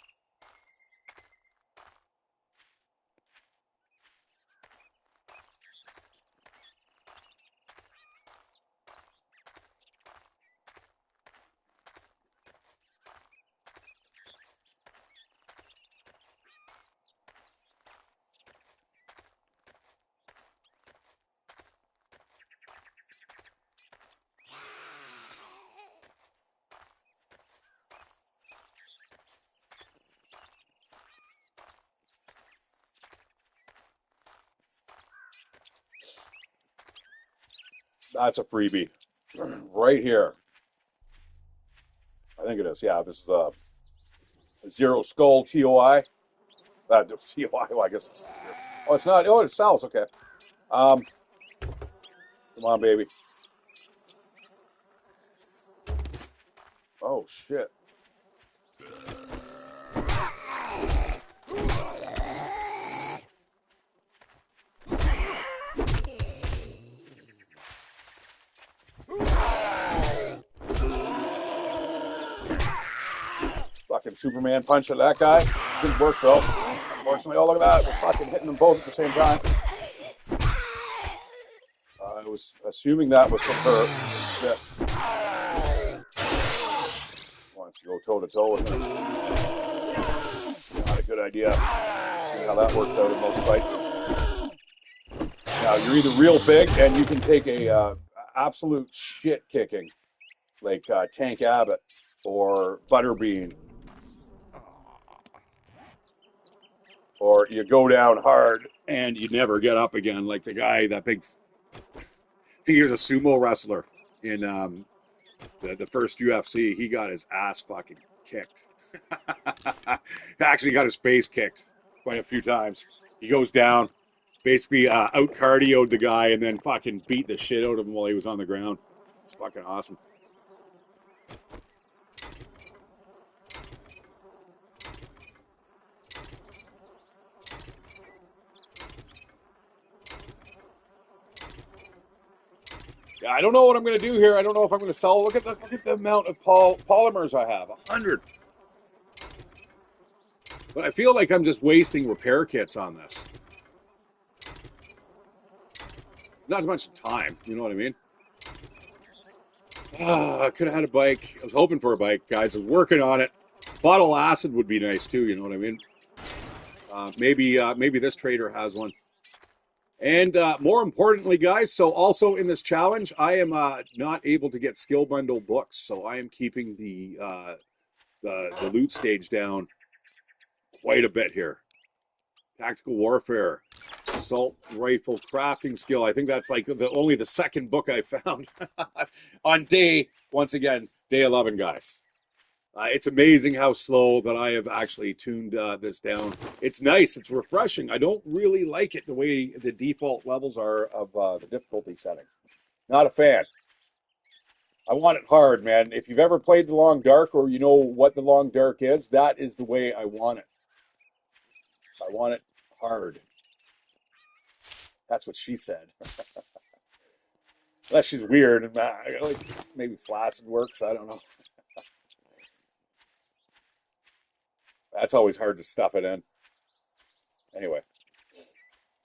That's a freebie right here. I think it is. Yeah, this is a Zero Skull TOI. TOI, well, I guess it's. Oh, it's not. Oh, it sells. Okay. Um, Come on, baby. Oh shit. Fucking Superman punch at that guy. Didn't work though. Unfortunately, oh look at that. We're fucking hitting them both at the same time. I was assuming that was from her. Shit. Wants to go toe to toe with me. good idea. See how that works out in most fights. Now, you're either real big and you can take a absolute shit kicking, like Tank Abbott or Butterbean, or you go down hard and you never get up again, like the guy, that big, he was a sumo wrestler in the first UFC. He got his ass fucking kicked. Actually got his face kicked quite a few times. He goes down, basically out cardioed the guy and then fucking beat the shit out of him while he was on the ground. It's fucking awesome. Yeah, I don't know what I'm going to do here. I don't know if I'm going to sell. Look at the amount of polymers I have. 100. But I feel like I'm just wasting repair kits on this. Not much time, you know what I mean? I could have had a bike. I was hoping for a bike, guys. I was working on it. Bottle acid would be nice too, you know what I mean? Maybe this trader has one. And more importantly, guys, so also in this challenge, I am not able to get skill bundle books, so I am keeping the loot stage down quite a bit here. Tactical warfare, assault rifle crafting skill. I think that's like only the second book I found on once again, day 11, guys. It's amazing how slow that I have actually tuned this down. It's nice. It's refreshing. I don't really like it the way the default levels are of the difficulty settings. Not a fan. I want it hard, man. If you've ever played The Long Dark or you know what The Long Dark is, that is the way I want it. I want it hard. That's what she said. Unless she's weird and like maybe flaccid works. I don't know. That's always hard to stuff it in. Anyway,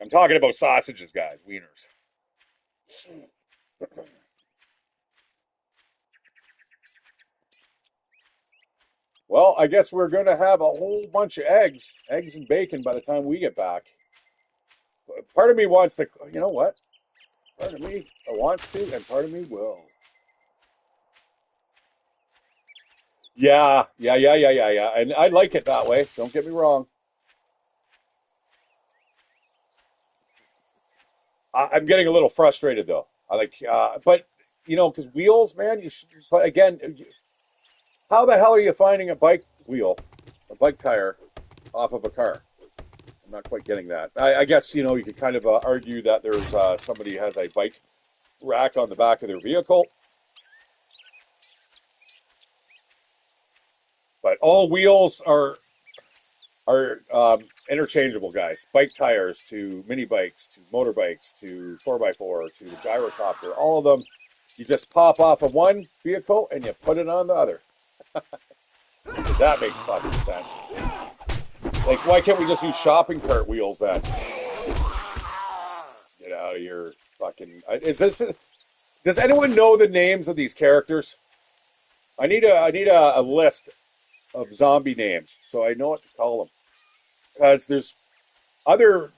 I'm talking about sausages, guys, wieners. Well, I guess we're going to have a whole bunch of eggs and bacon by the time we get back. Part of me wants to, you know what? Part of me wants to, and part of me will. Yeah. And I like it that way. Don't get me wrong. I'm getting a little frustrated though. But you know, because wheels, man. But again, how the hell are you finding a bike wheel, a bike tire, off of a car? I'm not quite getting that. I guess you know you could kind of argue that there's somebody has a bike rack on the back of their vehicle, but all wheels are interchangeable, guys. Bike tires to mini bikes to motorbikes to 4x4 to the gyrocopter, all of them. You just pop off of one vehicle and you put it on the other. That makes fucking sense. Like, why can't we just use shopping cart wheels then? Get out of your fucking. Does anyone know the names of these characters? I need a list of zombie names so I know what to call them. Because there's other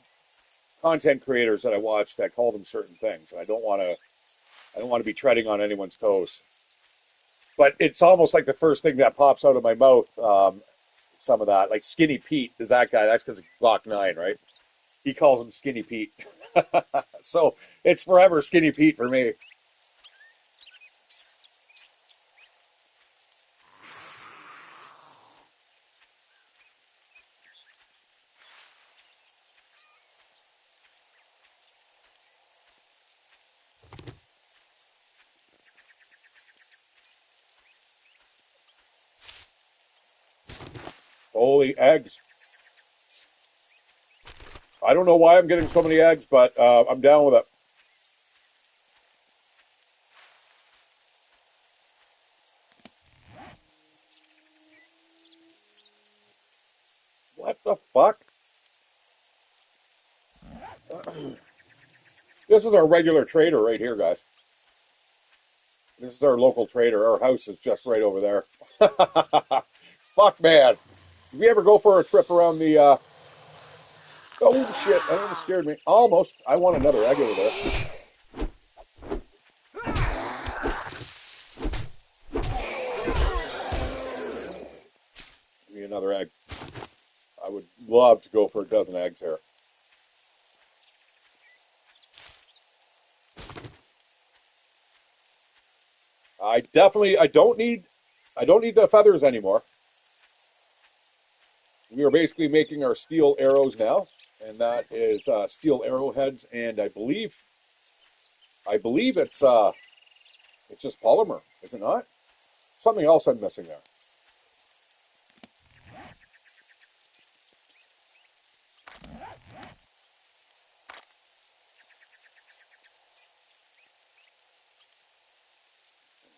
content creators that I watch that call them certain things, and I don't want to be treading on anyone's toes. But it's almost like the first thing that pops out of my mouth. Some of that, like Skinny Pete, is that guy? That's because of Glock 9, right? He calls him Skinny Pete. So it's forever Skinny Pete for me. Holy eggs. I don't know why I'm getting so many eggs, but I'm down with it. What the fuck? This is our regular trader right here, guys. This is our local trader. Our house is just right over there. Fuck, man. Did we ever go for a trip around the? Oh shit! That almost scared me. Almost. I want another egg over there. Give me another egg. I would love to go for a dozen eggs here. I don't need the feathers anymore. We are basically making our steel arrows now, and that is steel arrowheads, and I believe it's just polymer, is it not? Something else I'm missing there.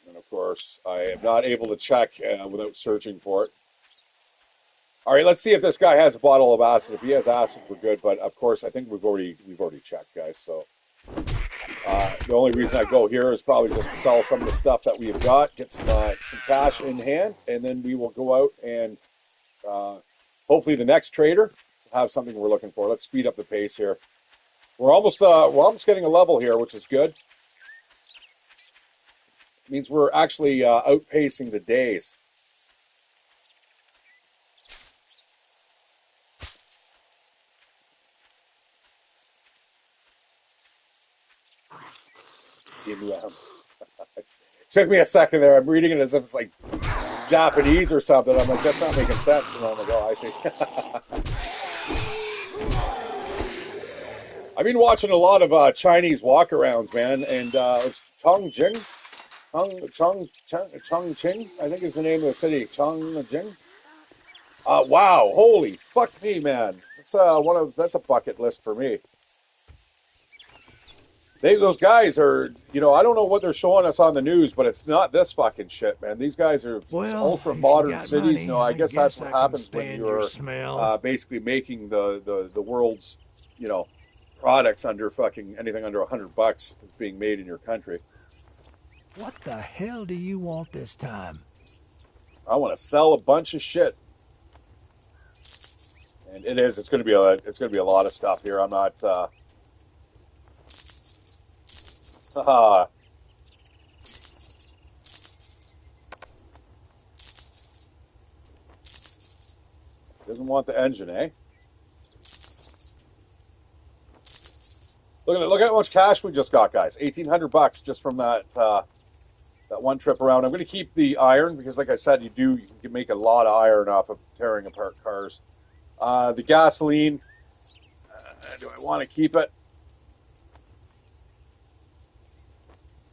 And of course, I am not able to check without searching for it. All right, let's see if this guy has a bottle of acid. If he has acid, we're good. But of course, I think we've already checked, guys. So the only reason I go here is probably just to sell some of the stuff that we have got, get some cash in hand, and then we will go out and hopefully the next trader will have something we're looking for. Let's speed up the pace here. We're almost getting a level here, which is good. It means we're actually outpacing the days. It took me a second there. I'm reading it as if it's like Japanese or something. I'm like, that's not making sense. And I'm like, oh, I see. I've been watching a lot of Chinese walkarounds, man, and it's Chongqing, Chongqing, I think is the name of the city. Chongqing. Wow, holy fuck me, man. That's a bucket list for me. Those guys are, I don't know what they're showing us on the news, but it's not this fucking shit, man. These guys are ultra modern cities. Money, I guess that's what happens when you're basically making the world's, products under fucking anything under $100 is being made in your country. What the hell do you want this time? I want to sell a bunch of shit, and it's going to be a lot of stuff here. I'm not. Doesn't want the engine, eh? Look at how much cash we just got, guys. $1,800 just from that one trip around. I'm going to keep the iron because, like I said, you can make a lot of iron off of tearing apart cars. The gasoline. Do I want to keep it?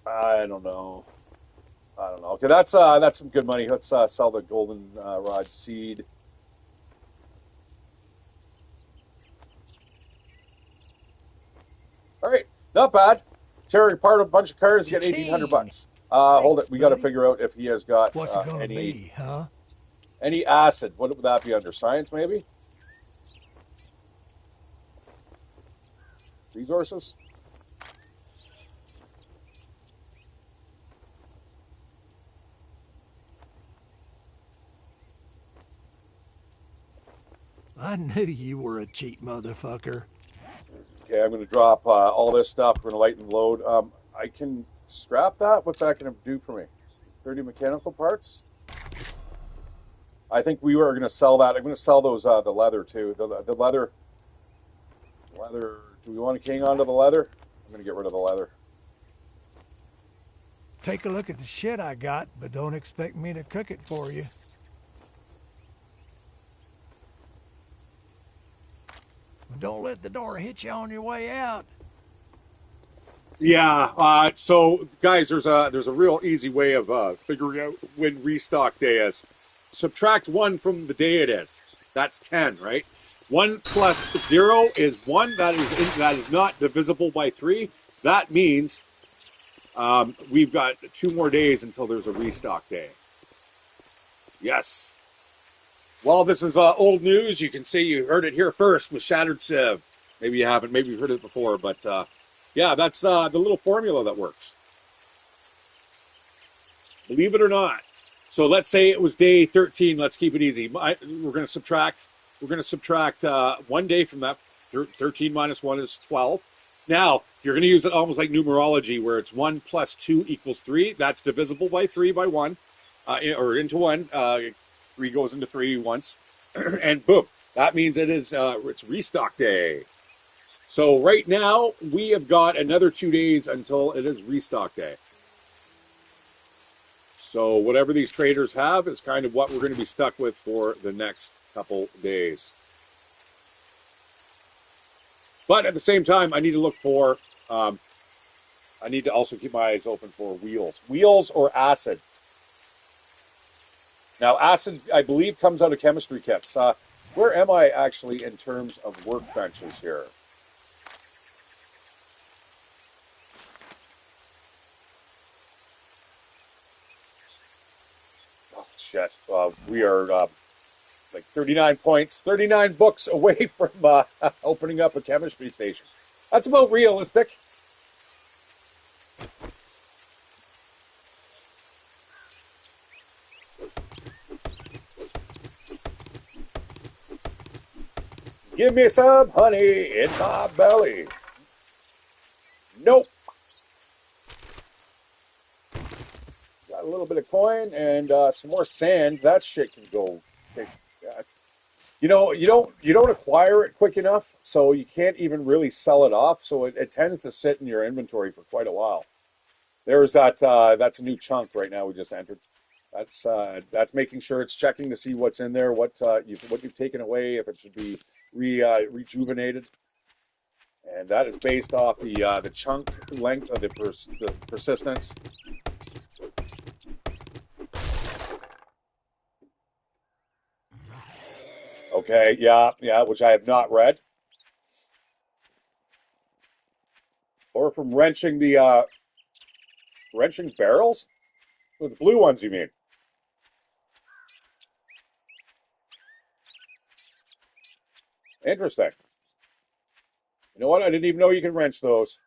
I don't know. Okay, that's some good money. Let's sell the goldenrod seed. All right, not bad. Tearing apart a bunch of cars, you get $1,800. Hold it. We got to figure out if he has got What's it gonna be, huh? Any acid. What would that be under? Science, maybe? Resources? I knew you were a cheap motherfucker. Okay, I'm going to drop all this stuff. We're going to lighten the load. I can scrap that. What's that going to do for me? 30 mechanical parts? I think we were going to sell that. I'm going to sell those the leather too. The leather. Do we want to hang on to the leather? I'm going to get rid of the leather. Take a look at the shit I got, but don't expect me to cook it for you. Don't let the door hit you on your way out. Yeah. So, guys, there's a real easy way of figuring out when restock day is. Subtract 1 from the day it is. That's 10, right? 1 plus 0 is 1. That is not divisible by 3. That means we've got 2 more days until there's a restock day. Yes. Well, this is old news. You can say you heard it here first with Shatteredciv. Maybe you haven't. Maybe you've heard it before. But, yeah, that's the little formula that works. Believe it or not. So let's say it was day 13. Let's keep it easy. We're going to subtract. We're going to subtract 1 day from that. 13 minus 1 is 12. Now you're going to use it almost like numerology, where it's 1 plus 2 equals 3. That's divisible by 3 by 1, or into 1. 3 goes into 3 once, and boom. That means it's restock day. So right now we have got another 2 days until it is restock day. So whatever these traders have is kind of what we're going to be stuck with for the next couple days. But at the same time, I need to look for, I need to also keep my eyes open for wheels. Wheels or acid. Now, acid, I believe, comes out of chemistry kits. Where am I actually in terms of workbenches here? Oh, shit. We are like 39 points, 39 books away from opening up a chemistry station. That's about realistic. Give me some honey in my belly. Nope. Got a little bit of coin and some more sand. That shit can go. You don't acquire it quick enough, so you can't even really sell it off. So it tends to sit in your inventory for quite a while. There's that. That's a new chunk right now. We just entered. That's making sure it's checking to see what's in there, what you've taken away, if it should be rejuvenated, and that is based off the chunk length of the persistence. Okay, yeah, which I have not read, or from wrenching barrels, with the blue ones, you mean? Interesting. You know what? I didn't even know you can wrench those.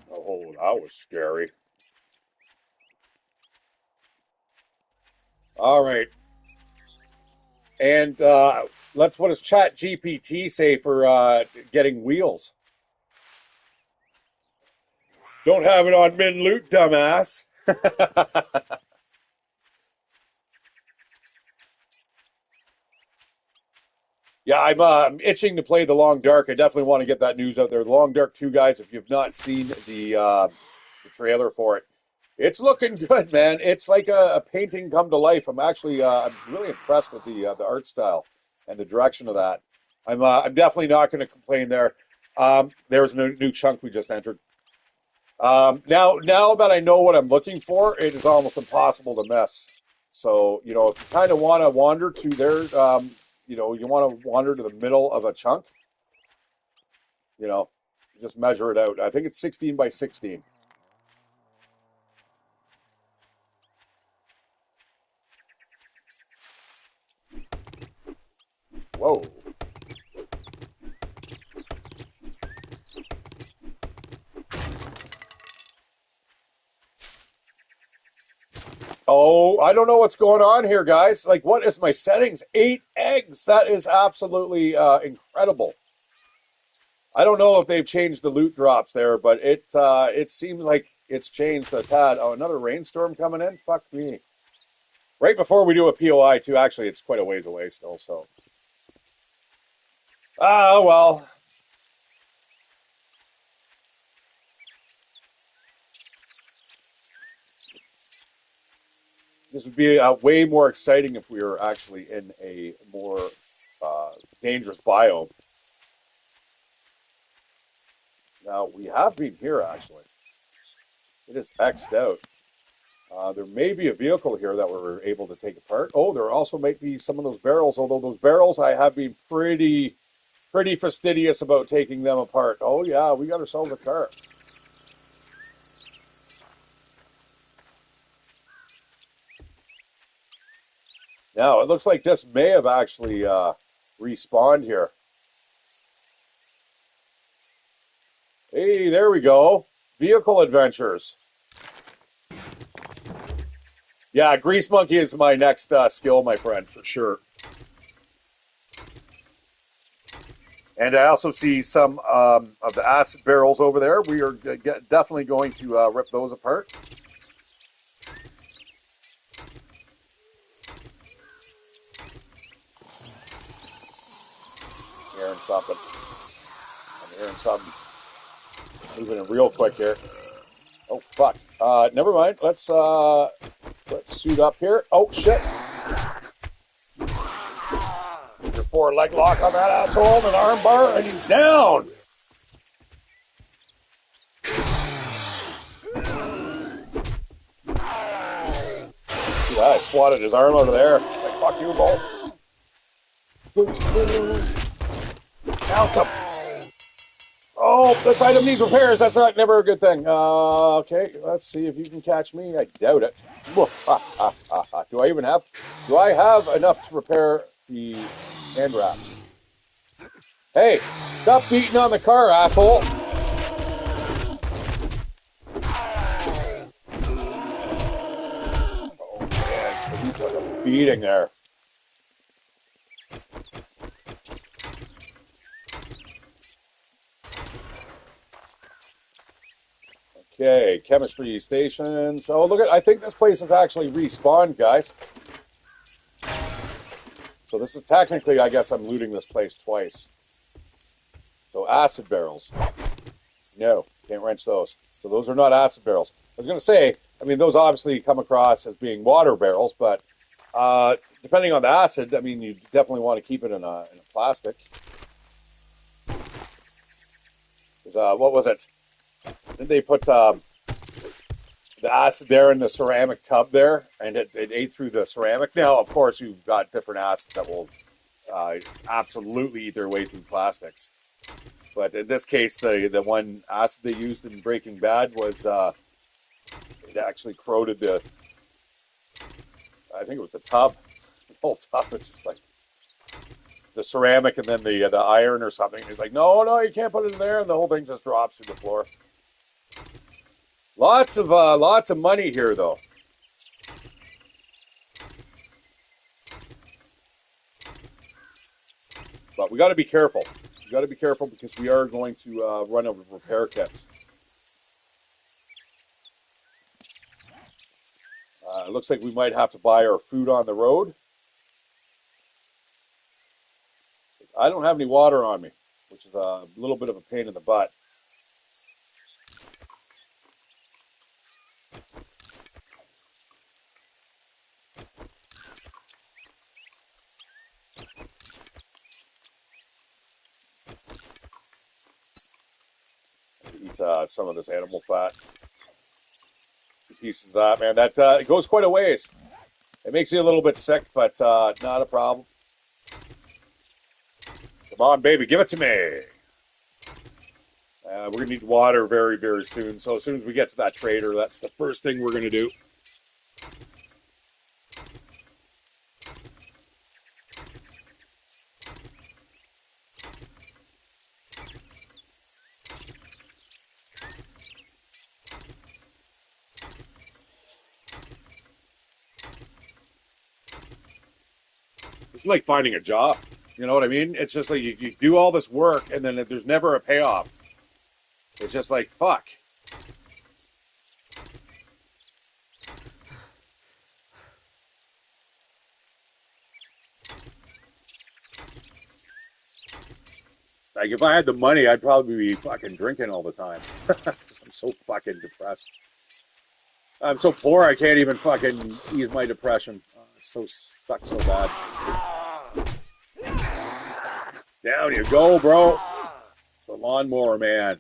Oh, that was scary. All right. And what does Chat GPT say for getting wheels? Don't have it on min loot, dumbass. Yeah, I'm itching to play the Long Dark. I definitely want to get that news out there. The Long Dark 2, guys, if you've not seen the trailer for it, it's looking good, man. It's like a painting come to life. I'm really impressed with the art style and the direction of that. I'm definitely not going to complain there. There's a new chunk we just entered. Now that I know what I'm looking for, it is almost impossible to miss. So, if you kind of want to wander to there, you want to wander to the middle of a chunk, you know, just measure it out. I think it's 16 by 16. Whoa. Oh, I don't know what's going on here, guys. Like, what is my settings? 8 eggs. That is absolutely incredible. I don't know if they've changed the loot drops there, but it seems like it's changed a tad. Oh, another rainstorm coming in? Fuck me. Right before we do a POI too. Actually, it's quite a ways away still. So, well, this would be way more exciting if we were actually in a more dangerous biome. Now we have been here actually. It is X'd out. There may be a vehicle here that we're able to take apart. Oh, there also might be some of those barrels. Although those barrels, I have been pretty fastidious about taking them apart. Oh yeah, we got ourselves a car. Now it looks like this may have actually respawned here. there we go. Vehicle adventures. Yeah, Grease Monkey is my next skill, my friend, for sure. And I also see some of the acid barrels over there. We are definitely going to rip those apart. I'm hearing something. I'm hearing something. Moving it real quick here. Oh fuck. Never mind. Let's suit up here. Oh shit. Your 4-leg lock on that asshole, and an arm bar, and he's down. Yeah, I swatted his arm out of there. Like, fuck you, Bolt. Bounce him. Oh, this item needs repairs. That's never a good thing. Okay, let's see if you can catch me. I doubt it. Do I even have? Do I have enough to repair the hand wraps? Hey, stop beating on the car, asshole. Oh man, he took a beating there. Okay, chemistry stations. Oh, look at, I think this place is actually respawned, guys. So this is technically, I guess I'm looting this place twice. So acid barrels. No, can't wrench those. So those are not acid barrels. I was going to say, I mean, those obviously come across as being water barrels, but depending on the acid, I mean, you definitely want to keep it in a plastic. What was it? Did they put the acid there in the ceramic tub there, and it ate through the ceramic? Now, of course, you've got different acids that will absolutely eat their way through plastics. But in this case, the one acid they used in Breaking Bad was it actually corroded the. I think it was the tub, the whole tub. It's just like the ceramic and then the iron or something. And he's like, no, you can't put it in there, and the whole thing just drops to the floor. Lots of money here, though. But we got to be careful. We got to be careful because we are going to run out of repair kits. It looks like we might have to buy our food on the road. I don't have any water on me, which is a little bit of a pain in the butt. Eat some of this animal fat. 2 pieces of that, man. That it goes quite a ways. It makes you a little bit sick, but not a problem. Come on, baby, give it to me. We're gonna need water very, very soon. So as soon as we get to that trader, that's the first thing we're gonna do. It's like finding a job. You know what I mean? It's just like you do all this work and then there's never a payoff. It's just like, fuck. Like, if I had the money, I'd probably be fucking drinking all the time. Because I'm so fucking depressed. I'm so poor, I can't even fucking ease my depression. It sucks so bad. Down you go, bro. It's the lawnmower man.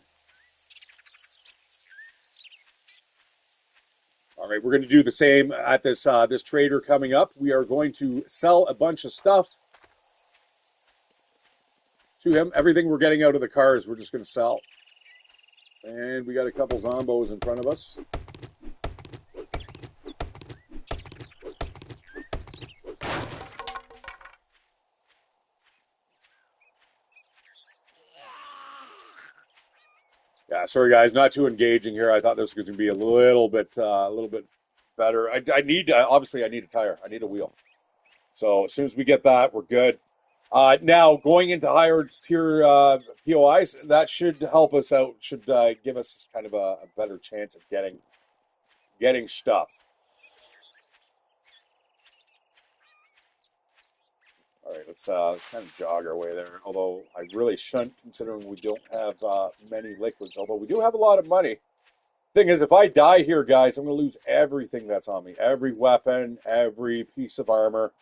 All right, we're going to do the same at this this trader coming up. We are going to sell a bunch of stuff to him. Everything we're getting out of the cars, we're just going to sell. And we got a couple zombos in front of us. Yeah, sorry guys, not too engaging here. I thought this was going to be a little bit better. I need obviously I need a tire. I need a wheel. So as soon as we get that, we're good. Now going into higher tier POIs, that should help us out. Should give us kind of a better chance of getting stuff. All right, let's kind of jog our way there. Although I really shouldn't, considering we don't have many liquids. Although we do have a lot of money. Thing is, if I die here, guys, I'm going to lose everything that's on me. Every weapon, every piece of armor.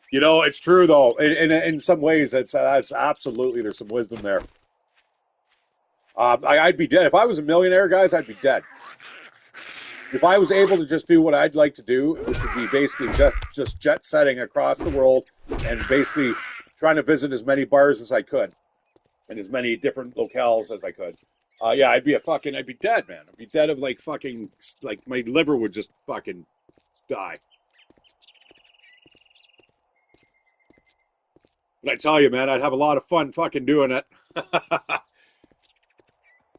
You know, it's true though. In some ways, it's absolutely there's some wisdom there. I'd be dead if I was a millionaire, guys. I'd be dead. If I was able to just do what I'd like to do, which would be basically just jet setting across the world and basically trying to visit as many bars as I could and as many different locales as I could. Yeah, I'd be dead, man. I'd be dead of like fucking, like my liver would just fucking die. But I tell you, man, I'd have a lot of fun fucking doing it.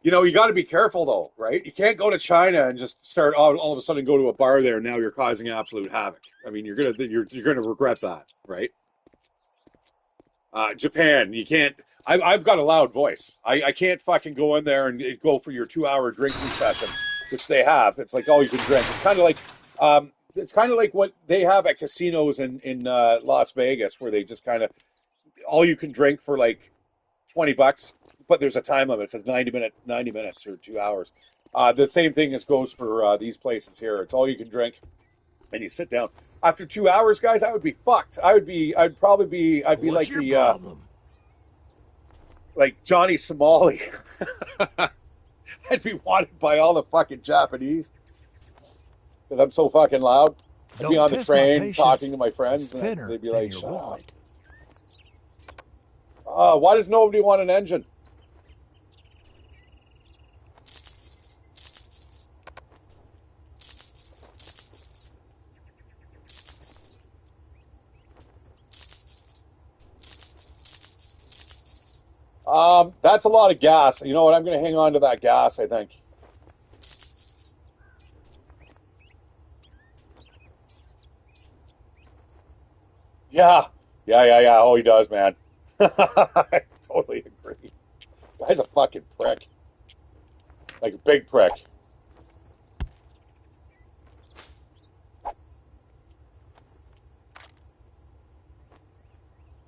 You know, you got to be careful though, right? You can't go to China and just start all of a sudden go to a bar there. And now you're causing absolute havoc. I mean, you're gonna regret that, right? Japan, you can't. I've got a loud voice. I can't fucking go in there and go for your 2 hour drinking session, which they have. It's like all you can drink. It's kind of like what they have at casinos in Las Vegas, where they just kind of all you can drink for like $20, but there's a time limit. It says 90 minutes or 2 hours. The same thing as goes for these places here. It's all you can drink, and you sit down. After 2 hours, guys, I would be fucked. I'd be What's like your the problem? like Johnny Somali. I'd be wanted by all the fucking Japanese because I'm so fucking loud. I'd be Don't on the test my train talking patience. to my It's friends, and thinner they'd be than like, your "Shut up." wallet. Why does nobody want an engine? That's a lot of gas. You know what? I'm going to hang on to that gas, I think. Yeah. Yeah. Oh, he does, man. I totally agree. Guy's a fucking prick. Like a big prick.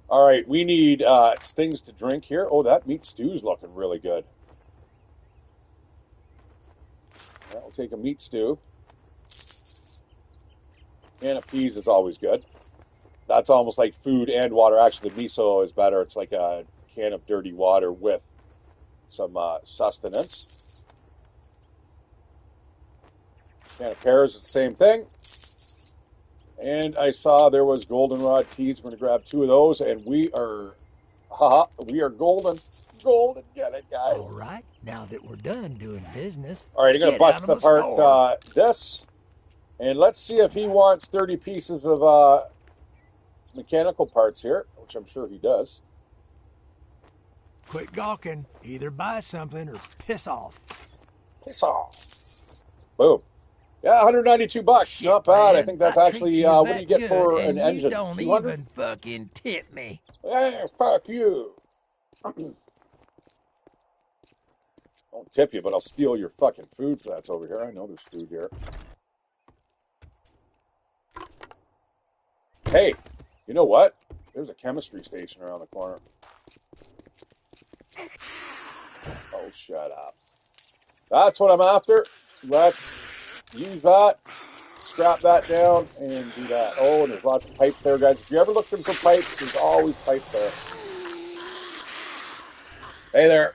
All right, we need things to drink here. Oh, that meat stew's looking really good. Yeah, we'll take a meat stew. Can of peas is always good. That's almost like food and water. Actually, the miso is better. It's like a can of dirty water with some sustenance. Can of pears is the same thing. And I saw there was goldenrod teas. We're gonna grab 2 of those, and we are golden, golden. Get it, All guys. right, now that we're done doing business, All right, I'm gonna get out bust of my apart store. this, and let's see if he wants 30 pieces of mechanical parts here, which I'm sure he does. Quit gawking. Either buy something or piss off. Piss off. Boom. Yeah, $192. Shit, Not bad. I man, think I that's treat actually you what do you that get good for an and you engine? don't 200? even fucking tip me. Yeah, fuck you. Won't tip you, but I'll steal your fucking food that's over here. I know there's food here. Hey, you know what? There's a chemistry station around the corner. Oh, shut up. That's what I'm after. Let's use that, strap that down, and do that. Oh, and there's lots of pipes there, guys. If you're ever looking for pipes, there's always pipes there. Hey there.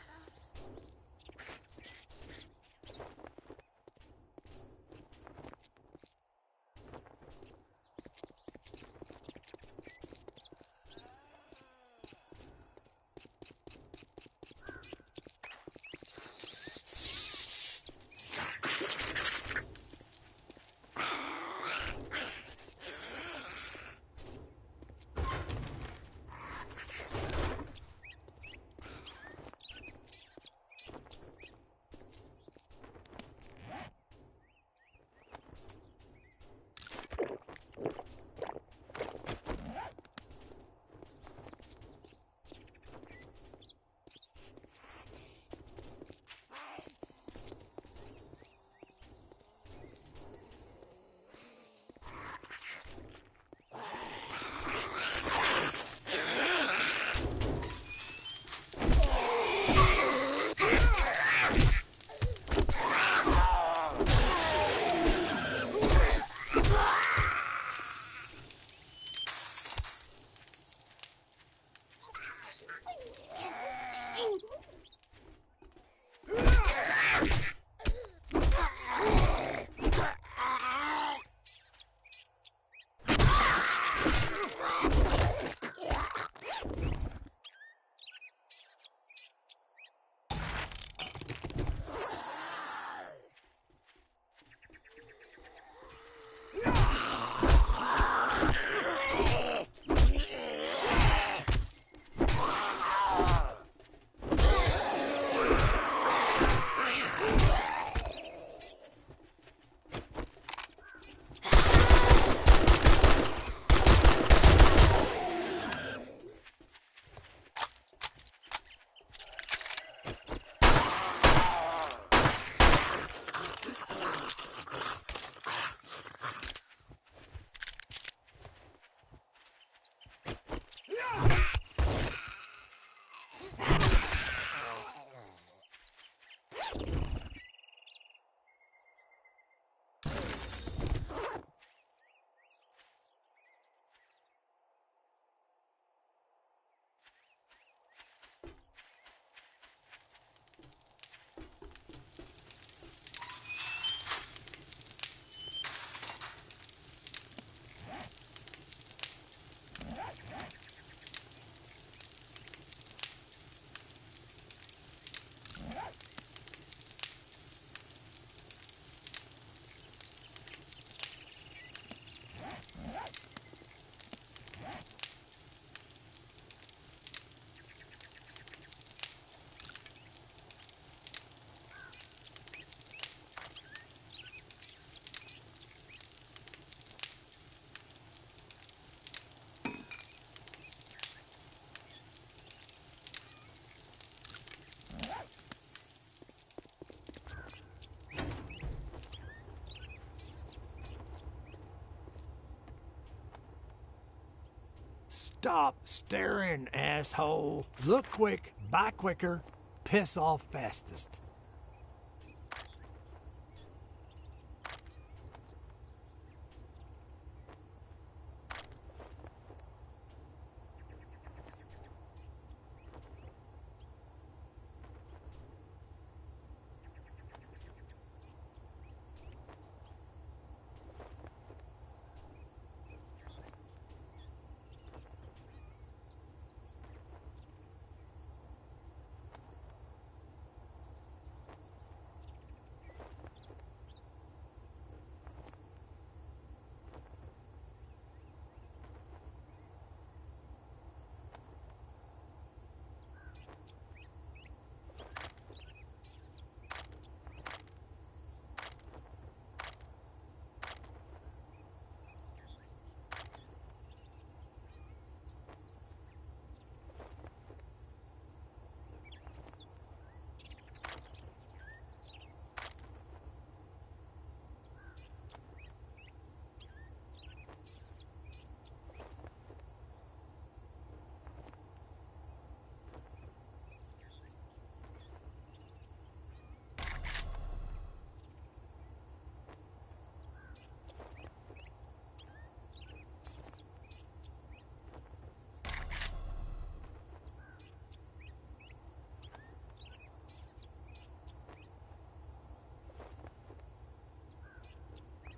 Stop staring, asshole. Look quick, buy quicker, piss off fastest.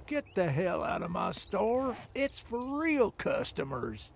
Get the hell out of my store. It's for real customers.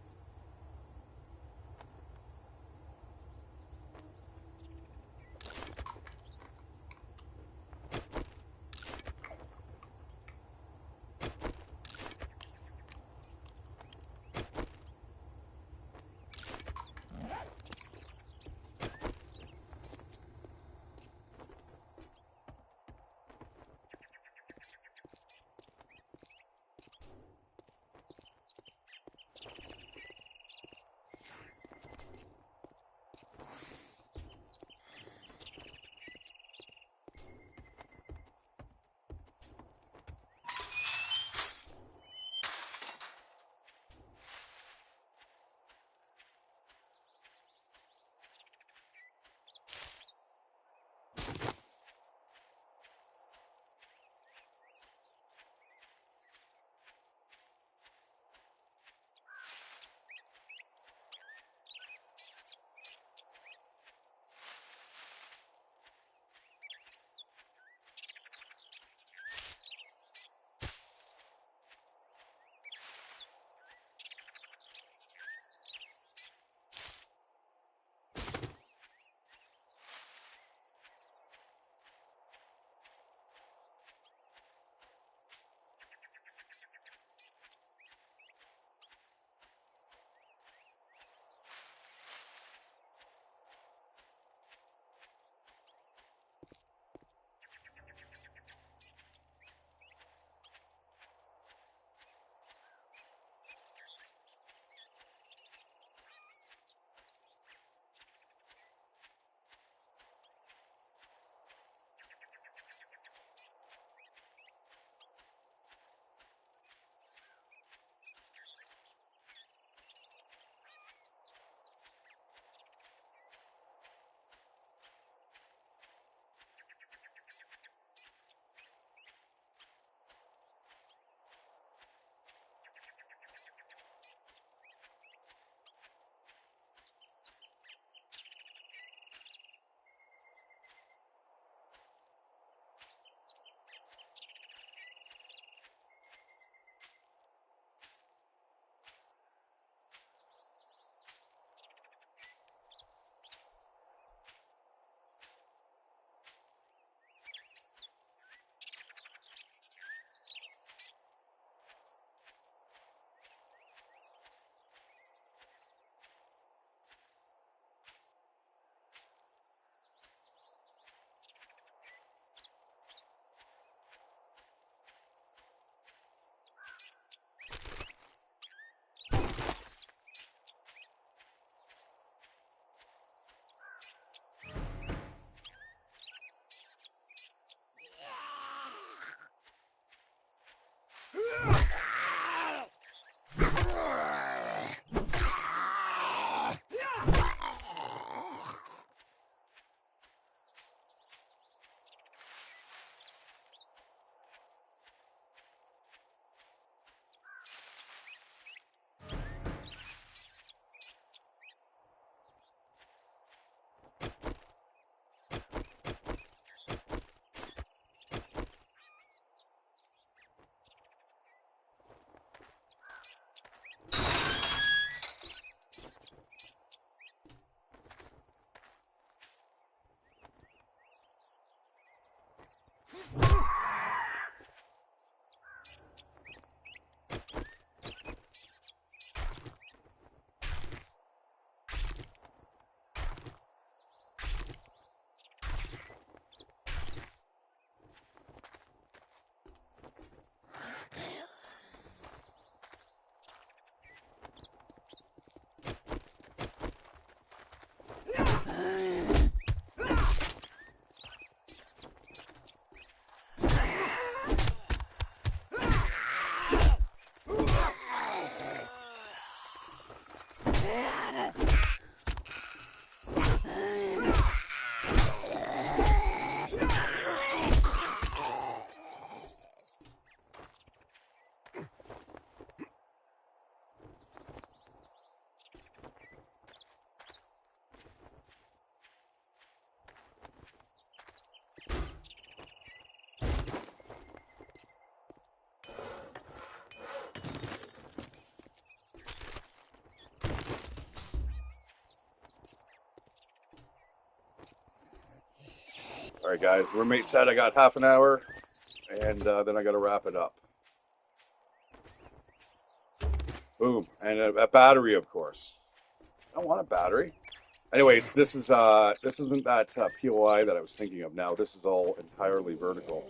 right, guys. Roommate said I got half an hour, and then I got to wrap it up. Boom, and a battery, of course. I don't want a battery. Anyways, this isn't that POI that I was thinking of. Now this is all entirely vertical,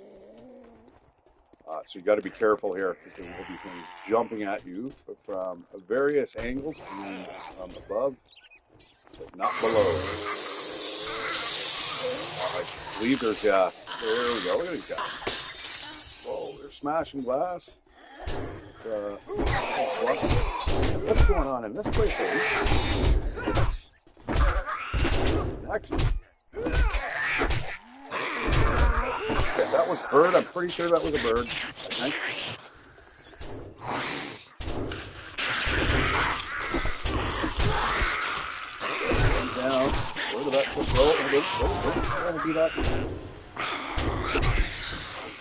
so you got to be careful here because there will be things jumping at you from various angles and from above, but not below. I believe there's there we go. Look at these guys. Whoa, they're smashing glass. It's what's going on in this place? What's next? Okay, that was bird. I'm pretty sure that was a bird. Okay. Down. Where did that go? Don't do that.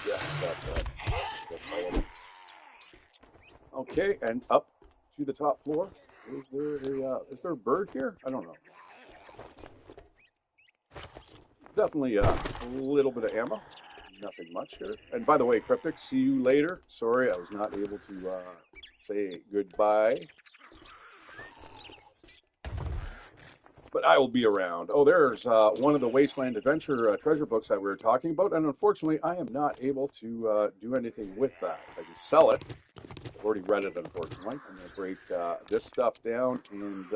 Yes, that's it. Okay, and up to the top floor. Is there a bird here? I don't know. Definitely a little bit of ammo. Nothing much here. And by the way, Cryptic, see you later. Sorry, I was not able to say goodbye. But I will be around. Oh, there's one of the Wasteland Adventure treasure books that we were talking about. And unfortunately, I am not able to do anything with that. I can sell it. I've already read it, unfortunately. I'm going to break this stuff down and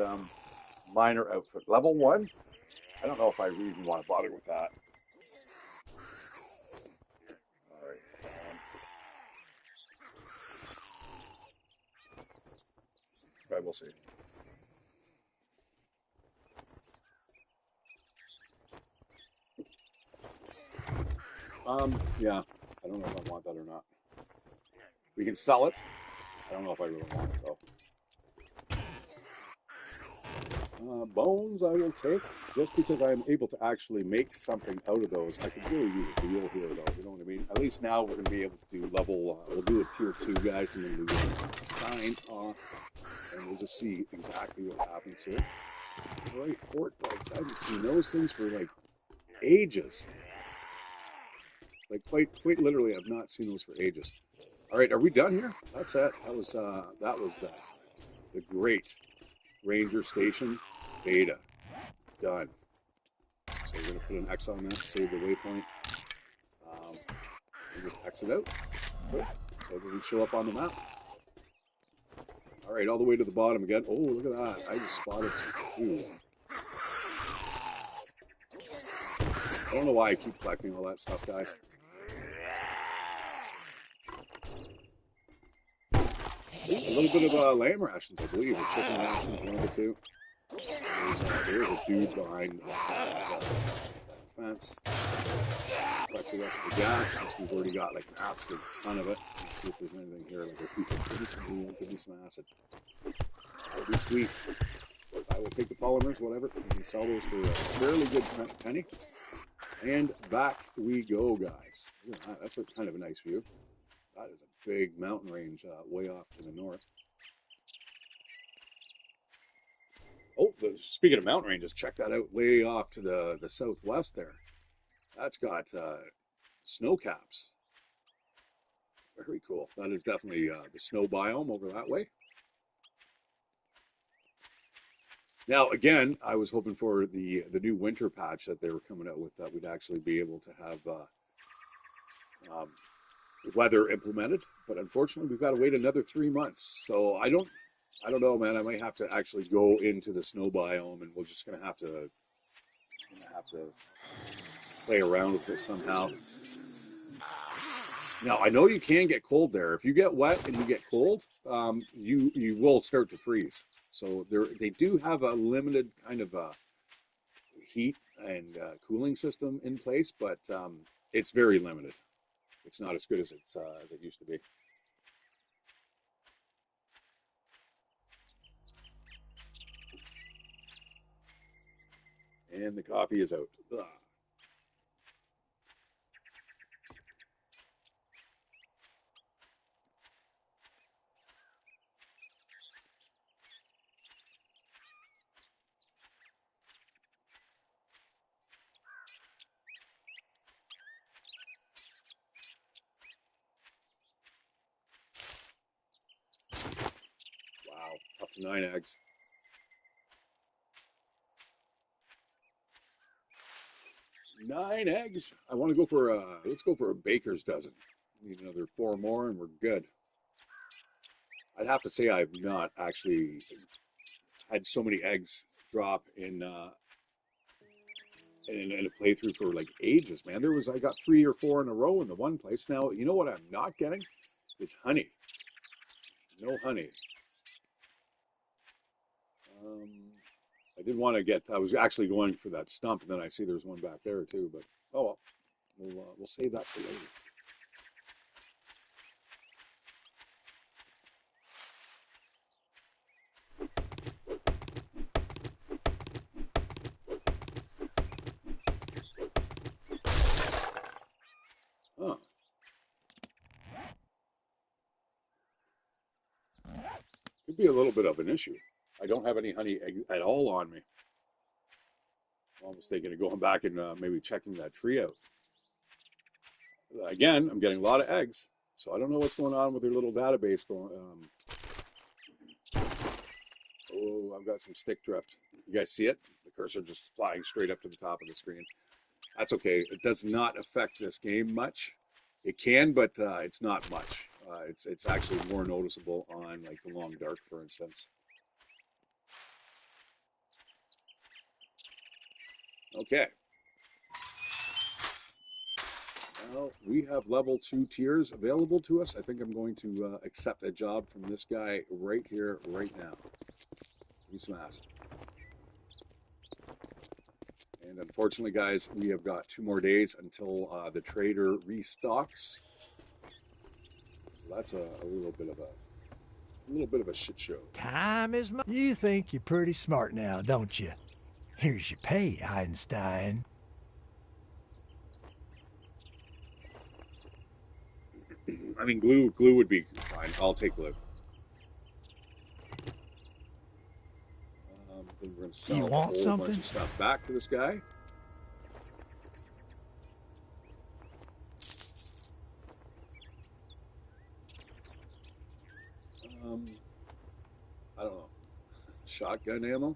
minor outfit. Level 1. I don't know if I even want to bother with that. All right. Okay, we'll see. Yeah. I don't know if I want that or not. We can sell it. I don't know if I really want it, though. Bones I will take, just because I'm able to actually make something out of those. I could really use a wheel here, though. You know what I mean? At least now we're going to be able to do level, we'll do a tier 2, guys, and then we will sign off, and we'll just see exactly what happens here. All right, fort lights. I haven't seen those things for, like, ages. Like, quite literally, I've not seen those for ages. All right, are we done here? That's it. That was the great Ranger Station beta. Done. So we're going to put an X on that, save the waypoint, and just exit out. Good. So it doesn't show up on the map. All right, all the way to the bottom again. Oh, look at that. I just spotted some food. I don't know why I keep collecting all that stuff, guys. Ooh, a little bit of lamb rations, I believe, or chicken rations, one of the two. There's a dude behind that fence. Collect the rest of the gas, since we've already got like an absolute ton of it. Let's see if there's anything here. Like, if people give me some acid. That would be sweet. I will take the polymers, whatever. We can sell those for a fairly good penny. And back we go, guys. Look at that. That's kind of a nice view. That is a big mountain range way off to the north. Oh, speaking of mountain ranges, check that out way off to the southwest there. That's got snow caps. Very cool. That is definitely the snow biome over that way. Now, again, I was hoping for the new winter patch that they were coming out with, that we'd actually be able to have weather implemented. But unfortunately, we've got to wait another 3 months. So I don't know, man. I might have to actually go into the snow biome, and we're just gonna have to play around with this somehow. Now, I know you can get cold there. If you get wet and you get cold, you will start to freeze. So they do have a limited kind of heat and cooling system in place, but it's very limited. It's not as good as it used to be. And the coffee is out. Ugh. 9 eggs. Nine eggs. I want to go for let's go for a baker's dozen. Need another 4 more and we're good. I'd have to say I've not actually had so many eggs drop in a playthrough for like ages, man. I got 3 or 4 in a row in the one place. Now, you know what I'm not getting is honey. No honey. I did want to get. I was actually going for that stump, and then I see there's one back there too. But oh well, we'll save that for later. Huh. Could be a little bit of an issue. I don't have any honey at all on me. I'm almost thinking of going back and maybe checking that tree out. Again, I'm getting a lot of eggs, so I don't know what's going on with their little database going. Oh, I've got some stick drift. You guys see it? The cursor just flying straight up to the top of the screen. That's okay. It does not affect this game much. It can, but it's not much. It's actually more noticeable on like the long dark, for instance. Okay. Well, we have level 2 tiers available to us. I think I'm going to accept a job from this guy right here, right now. Give me some acid. And unfortunately, guys, we have got 2 more days until the trader restocks. So that's a little bit of a shit show. Time is money. You think you're pretty smart now, don't you? Here's your pay, Einstein. I mean, glue would be fine. I'll take glue. Then we're going to sell You a want whole something? bunch of stuff back to this guy. I don't know. Shotgun ammo.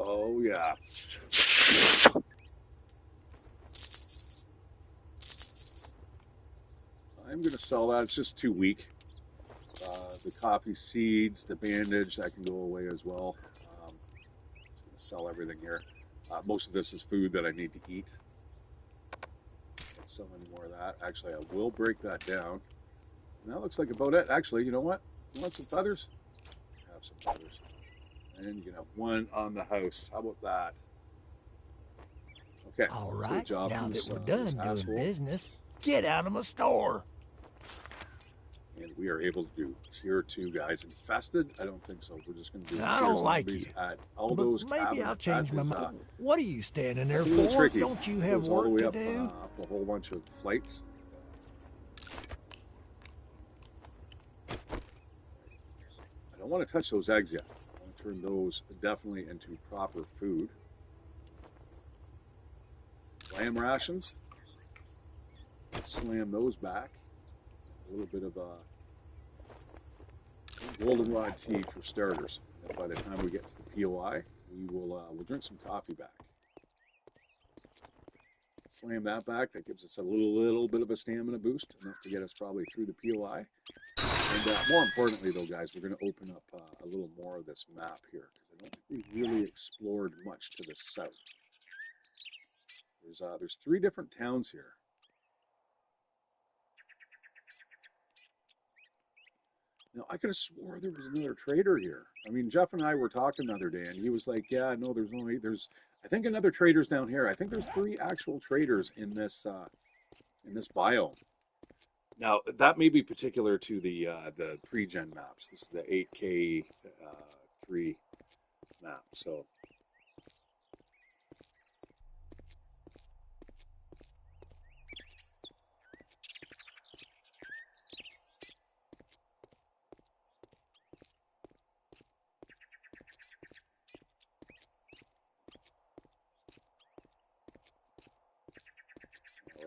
Oh yeah. I'm going to sell that. It's just too weak. The coffee seeds, the bandage, that can go away as well. I'm just going to sell everything here. Most of this is food that I need to eat. Can't sell any more of that. Actually, I will break that down. And that looks like about it. Actually, you know what? You want some feathers? Have some feathers. And you can have 1 on the house. How about that? Okay, All let's get a right, job now from that this we're done doing asshole. business, get out of my store. And we are able to do tier 2, guys. Infested? I don't think so. We're just going to do I tiers don't and like nobody's you, at but Aldo's maybe I'll cabinet. That change my is, mind. What are you standing there that's a little for? tricky. Don't you It have goes all the work way to up, do? up a whole bunch of flights. I don't want to touch those eggs yet. I want to turn those definitely into proper food. Lamb rations. Let's slam those back. A little bit of goldenrod tea for starters. And by the time we get to the POI, we'll drink some coffee back. Slam that back. That gives us a little bit of a stamina boost, enough to get us probably through the POI. And more importantly, though, guys, we're going to open up a little more of this map here, because I don't think we've really explored much to the south. There's 3 different towns here. Now, I could have swore there was another trader here. I mean, Jeff and I were talking the other day, and he was like, yeah, no, I think another trader's down here. I think there's 3 actual traders in this biome. Now, that may be particular to the pre-gen maps. This is the 8K 3 map, so.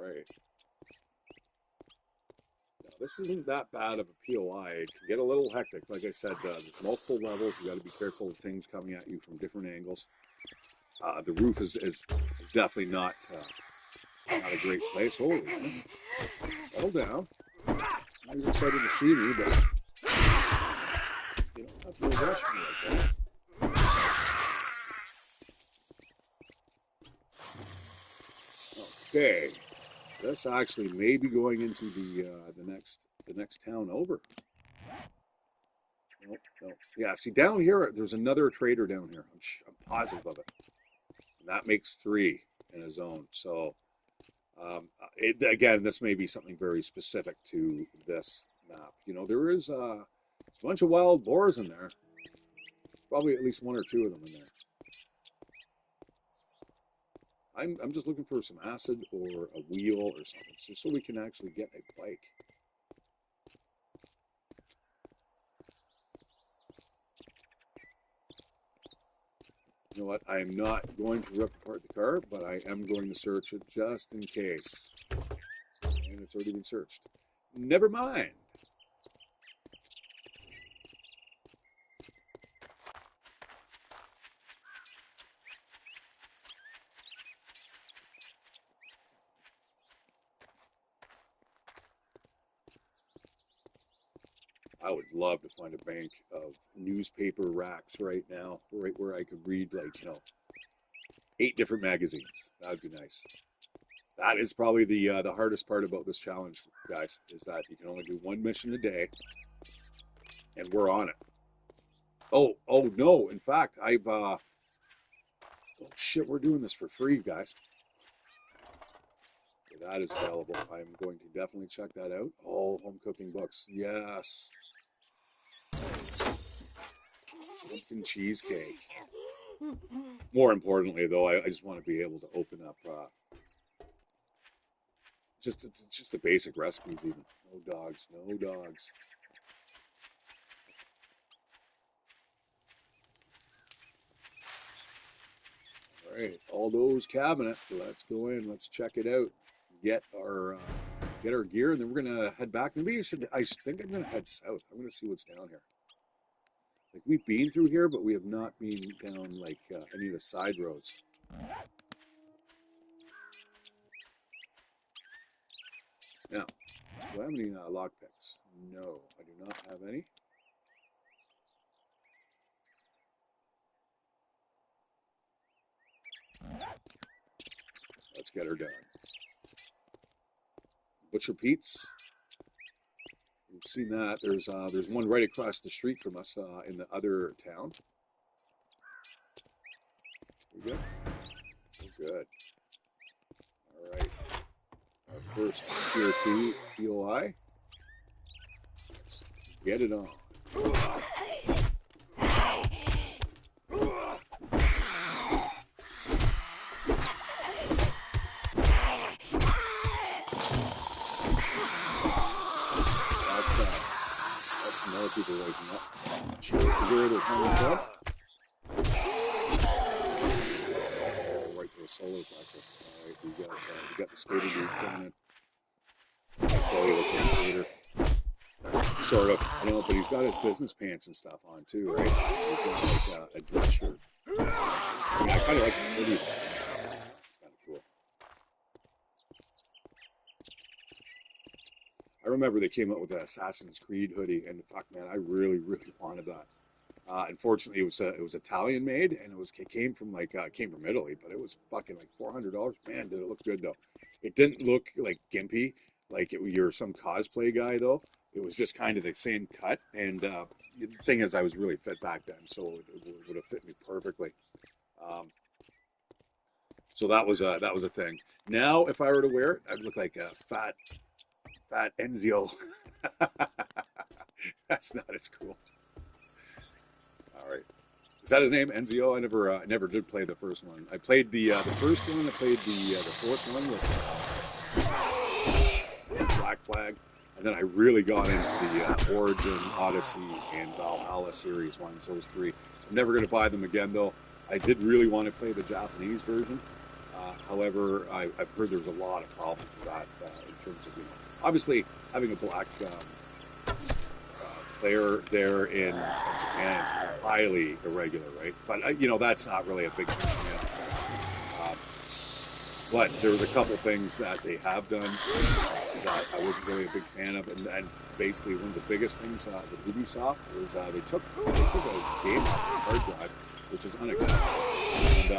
right. Now, this isn't that bad of a POI. It can get a little hectic. Like I said, there's multiple levels. You got to be careful of things coming at you from different angles. The roof is definitely not a great place. Holy man. Settle down. I know you're excited to see me, but you don't have to rush me like that. Okay. This actually may be going into the next town over. Nope, nope. Yeah, see down here, there's another trader down here. I'm positive of it. And that makes 3 in a zone. So again, this may be something very specific to this map. You know, there is a bunch of wild boars in there. Probably at least 1 or 2 of them in there. I'm just looking for some acid or a wheel or something, so we can actually get a bike. You know what? I am not going to rip apart the car, but I am going to search it just in case. And it's already been searched. Never mind. I would love to find a bank of newspaper racks right now, right where I could read, like, you know, 8 different magazines. That would be nice. That is probably the hardest part about this challenge, guys, is that you can only do 1 mission a day, and we're on it. Oh no! In fact, oh shit, we're doing this for free, guys. Okay, that is available. I'm going to definitely check that out. Oh, home cooking books, yes. Pumpkin cheesecake. More importantly, though, I just want to be able to open up just the basic recipes. Even no dogs, no dogs. All right, all those cabinet. Let's go in. Let's check it out. Get our gear, and then we're gonna head back. Maybe I think I'm gonna head south. I'm gonna see what's down here. Like we've been through here, but we have not been down like any of the side roads. Now, do I have any lockpicks? No, I do not have any. Let's get her done. Butcher Pete's. We've seen that. There's one right across the street from us in the other town. We good? We're good. All right. Our first tier 2 POI. Let's get it on. People waking up. Cheers to here, they're coming up. Oh, right to the solar plexus. All right, we got the skater dude coming in. That's why he looks like a skater. Sort of, I know, but he's got his business pants and stuff on too, right? He's got like a dress shirt. I mean, I kind of like the hoodie. It's kind of cool. I remember they came out with the Assassin's Creed hoodie, and fuck, man, I really, really wanted that. Unfortunately, it was Italian made, and it came from Italy, but it was fucking like $400. Man, did it look good though? It didn't look like gimpy, like you're some cosplay guy though. It was just kind of the same cut, and the thing is, I was really fit back then, so it would have fit me perfectly. So that was a thing. Now, if I were to wear it, I'd look like a fat Enzio. That's not as cool. All right. Is that his name, Enzio? I never did play the first one. I played the first one. I played the fourth one with Black Flag, and then I really got into the Origin, Odyssey, and Valhalla series ones. Those 3. I'm never going to buy them again, though. I did really want to play the Japanese version. However, I've heard there's a lot of problems with that in terms of, obviously having a black player there in Japan is highly irregular, right? But that's not really a big thing for me. But there was a couple things that they have done that I wasn't really a big fan of, and basically one of the biggest things with Ubisoft is they took a game off the hard drive, which is unacceptable. And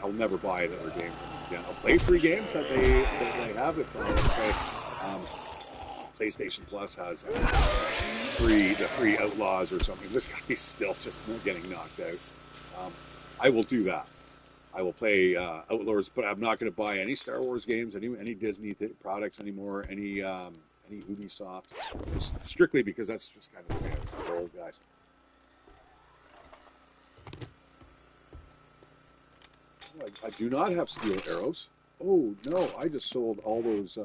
I'll never buy another game from them again. I'll play free games that they have. If let's say PlayStation Plus has the free Outlaws or something, this guy's still just getting knocked out. I will do that. I will play Outlaws, but I'm not going to buy any Star Wars games, any Disney products anymore, any Ubisoft, strictly because that's just kind of the way I roll, guys. I do not have steel arrows. Oh no, I just sold all those.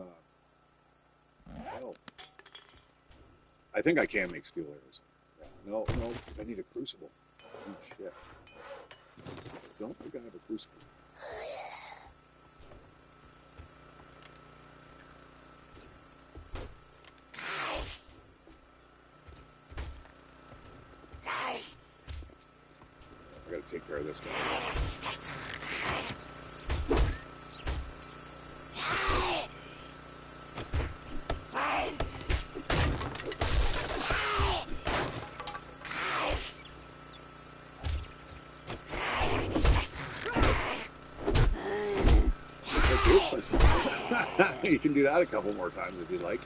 Oh, I think I can make steel arrows. Yeah, no, because I need a crucible. Oh shit. I don't think I have a crucible. I gotta take care of this guy. You can do that a couple more times if you'd like.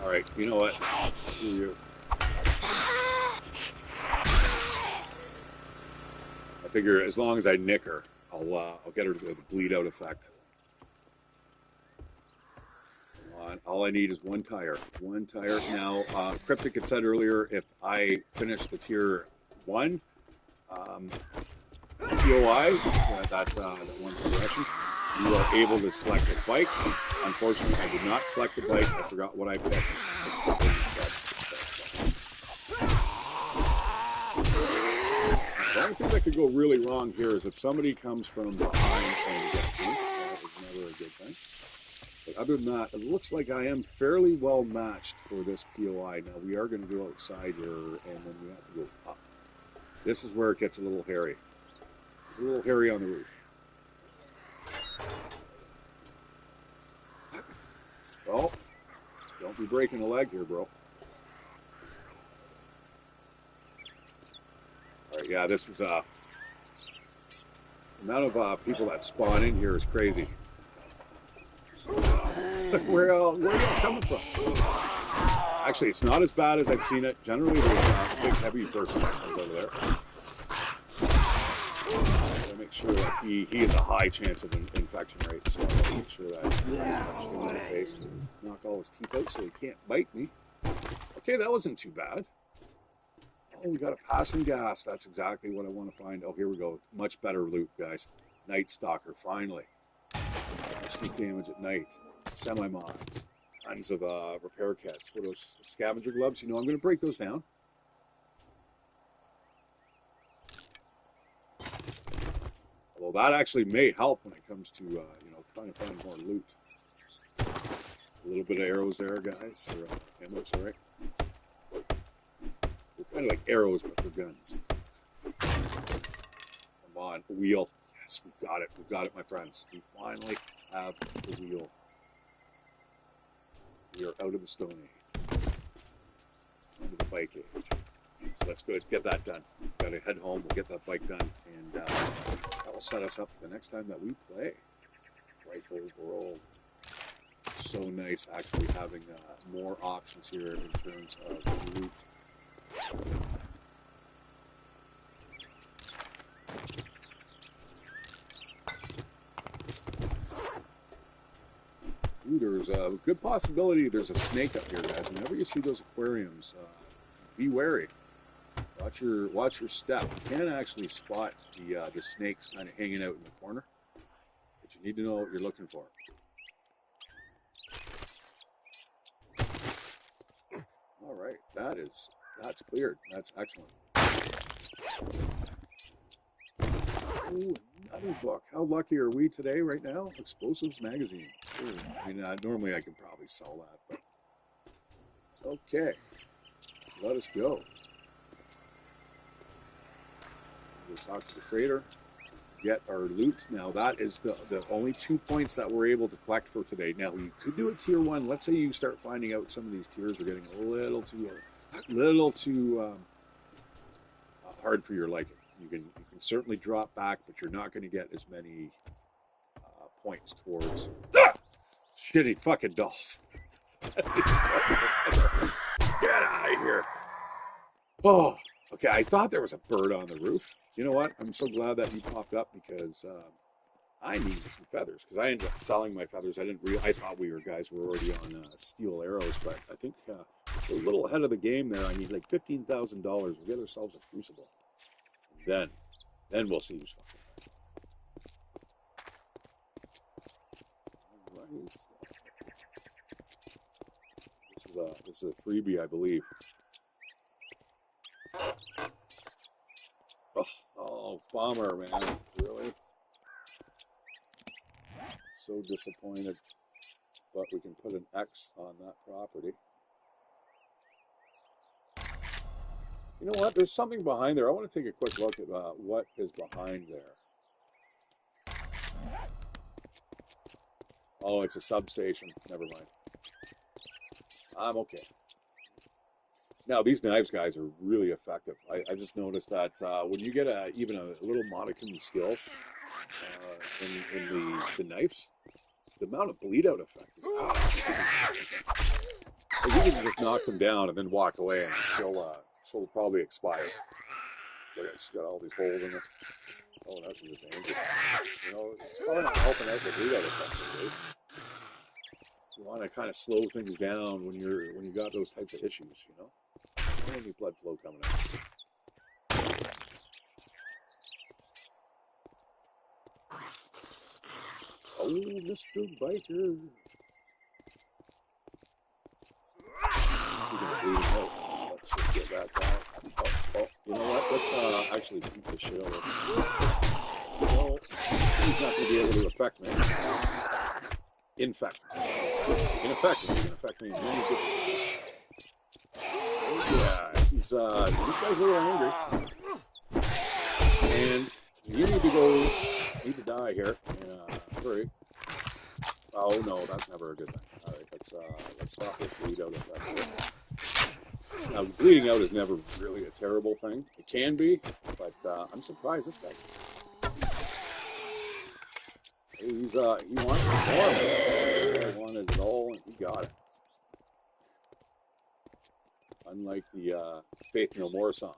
All right, you know what? Screw you. I figure as long as I nick her, I'll get her to the bleed out effect. All I need is one tire. One tire. Now, Cryptic had said earlier, if I finish the tier 1 POIs, that one progression, you are able to select a bike. Unfortunately, I did not select the bike. I forgot what I picked. Picked something instead. The only thing that could go really wrong here is if somebody comes from behind and gets me. That is never a good thing. But other than that, it looks like I am fairly well matched for this POI. Now, we are going to go outside here, and then we have to go up. This is where it gets a little hairy. It's a little hairy on the roof. Oh, don't be breaking a leg here, bro. All right, yeah, this is the amount of people that spawn in here is crazy. Where are y'all coming from? Actually, it's not as bad as I've seen it. Generally, there's a big heavy person over there. Gotta make sure that he has a high chance of infection rate, so I gotta make sure that I punch him in the face and knock all his teeth out so he can't bite me. Okay, that wasn't too bad. Oh, we got a passing gas. That's exactly what I want to find. Oh, here we go. Much better loot, guys. Night Stalker, finally. Sneak damage at night. Semi-mods. Tons of repair kits. What are those? Scavenger gloves? I'm going to break those down. Although that actually may help when it comes to, trying to find more loot. A little bit of arrows there, guys. Or ammo, sorry. They're kind of like arrows, but for guns. Come on, a wheel. Yes, we've got it. We've got it, my friends. We finally have the wheel. We are out of the Stone Age. Into the bike age. So that's good. Get that done. Got to head home. We'll get that bike done. And that will set us up for the next time that we play. Rifle World. It's so nice actually having more options here in terms of loot. Ooh, there's a good possibility there's a snake up here, guys. Whenever you see those aquariums, be wary. Watch your step. You can actually spot the snakes kind of hanging out in the corner, but you need to know what you're looking for. All right, that's cleared. That's excellent. Oh, another book. How lucky are we today, right now? Explosives magazine. Ooh, I mean, normally I could probably sell that, but okay. Let us go. We'll talk to the trader. Get our loot. Now that is the only 2 points that we're able to collect for today. Now you could do a tier 1. Let's say you start finding out some of these tiers are getting a little too hard for your liking. You can certainly drop back, but you're not going to get as many points towards shitty fucking dolls. Get out of here. Oh, okay. I thought there was a bird on the roof. You know what? I'm so glad that you popped up because I needed some feathers because I ended up selling my feathers. I thought we were already on steel arrows, but I think a little ahead of the game there. I need like $15,000. We'll get ourselves a crucible, and then we'll see who's fucking right. This is a freebie, I believe. Oh, bummer, man. Really? So disappointed. But we can put an X on that property. You know what? There's something behind there. I want to take a quick look at what is behind there. Oh, it's a substation. Never mind. I'm okay. Now, these knives, guys, are really effective. I just noticed that when you get even a little modicum of skill in the knives, the amount of bleed out effect is like you can just knock them down and then walk away, and she'll probably expire. Look at it, she's got all these holes in it. Oh, now she's just angry. You know, it's probably not helping out the bleed out effect, right? You want to kind of slow things down when you got those types of issues, you know. Any blood flow coming out. Oh, Mr. Biker. Let's just get that guy. Oh, you know what? Let's actually keep the shit over. No, he's not going to be able to affect me. Infect me. He can affect me. He can affect me in many different ways. Yeah, this guy's a little angry. And you need to die here. Hurry. Oh no, that's never a good thing. All right, let's stop this bleed out effect. Now, bleeding out is never really a terrible thing. It can be, but I'm surprised this guy's. He wants some more. He wanted it all, and he got it. Unlike the Faith No More song.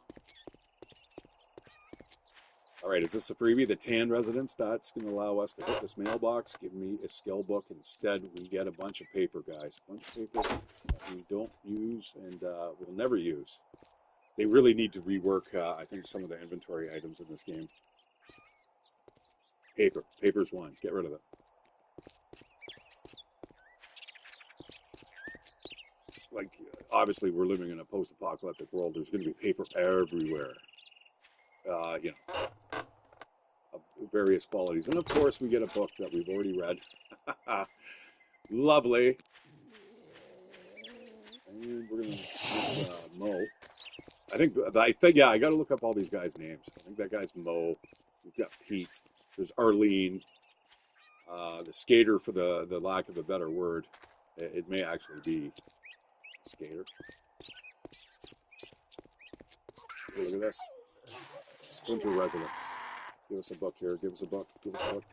All right, is this a freebie? The tan residence, that's going to allow us to hit this mailbox, give me a skill book. Instead, we get a bunch of paper, guys. A bunch of paper that we don't use and we'll never use. They really need to rework, I think, some of the inventory items in this game. Paper. Paper's one. Get rid of it. Like, obviously, we're living in a post-apocalyptic world. There's going to be paper everywhere. You know. Of various qualities. And of course, we get a book that we've already read. Lovely. And we're going to Mo. I think, yeah, I got to look up all these guys' names. I think that guy's Mo. We've got Pete. There's Arlene. The skater, for the lack of a better word. It may actually be a skater. Hey, look at this. Splinter Residence. Give us a book here. Give us a book. Give us a book.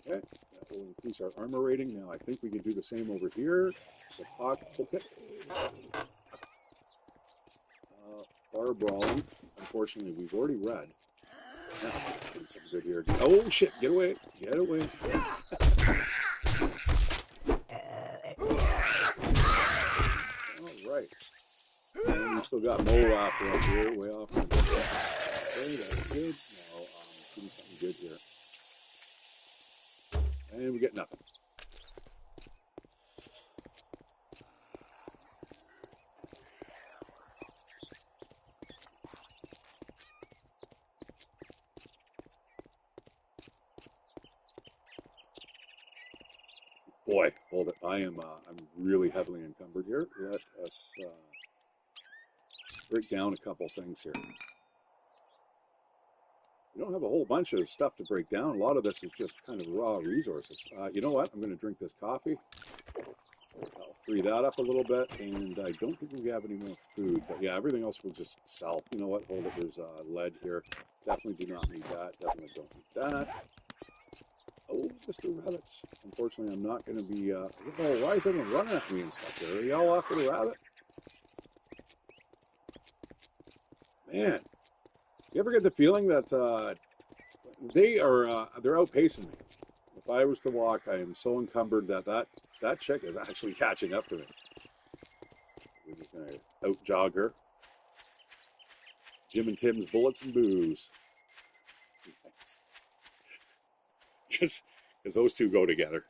Okay. That will increase our armor rating. Now, I think we can do the same over here. The pocket. Bar brawling. Unfortunately, we've already read. Now, getting something good here. Oh, shit. Get away. Get away. All right. And we still got Mo after us here, way off. Okay, that's good. Now, give me something good here. And we get nothing. Hold it. I'm really heavily encumbered here. Let us let's break down a couple things here. We don't have a whole bunch of stuff to break down. A lot of this is just kind of raw resources. You know what? I'm going to drink this coffee. I'll free that up a little bit, and I don't think we have any more food. But yeah, everything else we'll just sell. You know what? Hold it. There's lead here. Definitely do not need that. Definitely don't need that. Oh, Mr. Rabbit. Unfortunately, I'm not going to be... oh, why is everyone running at me and stuff there? Are y'all after the rabbit? Man, you ever get the feeling that they're outpacing me? If I was to walk, I am so encumbered that chick is actually catching up to me. We're just going to out-jog her. Jim and Tim's bullets and booze. Because those two go together.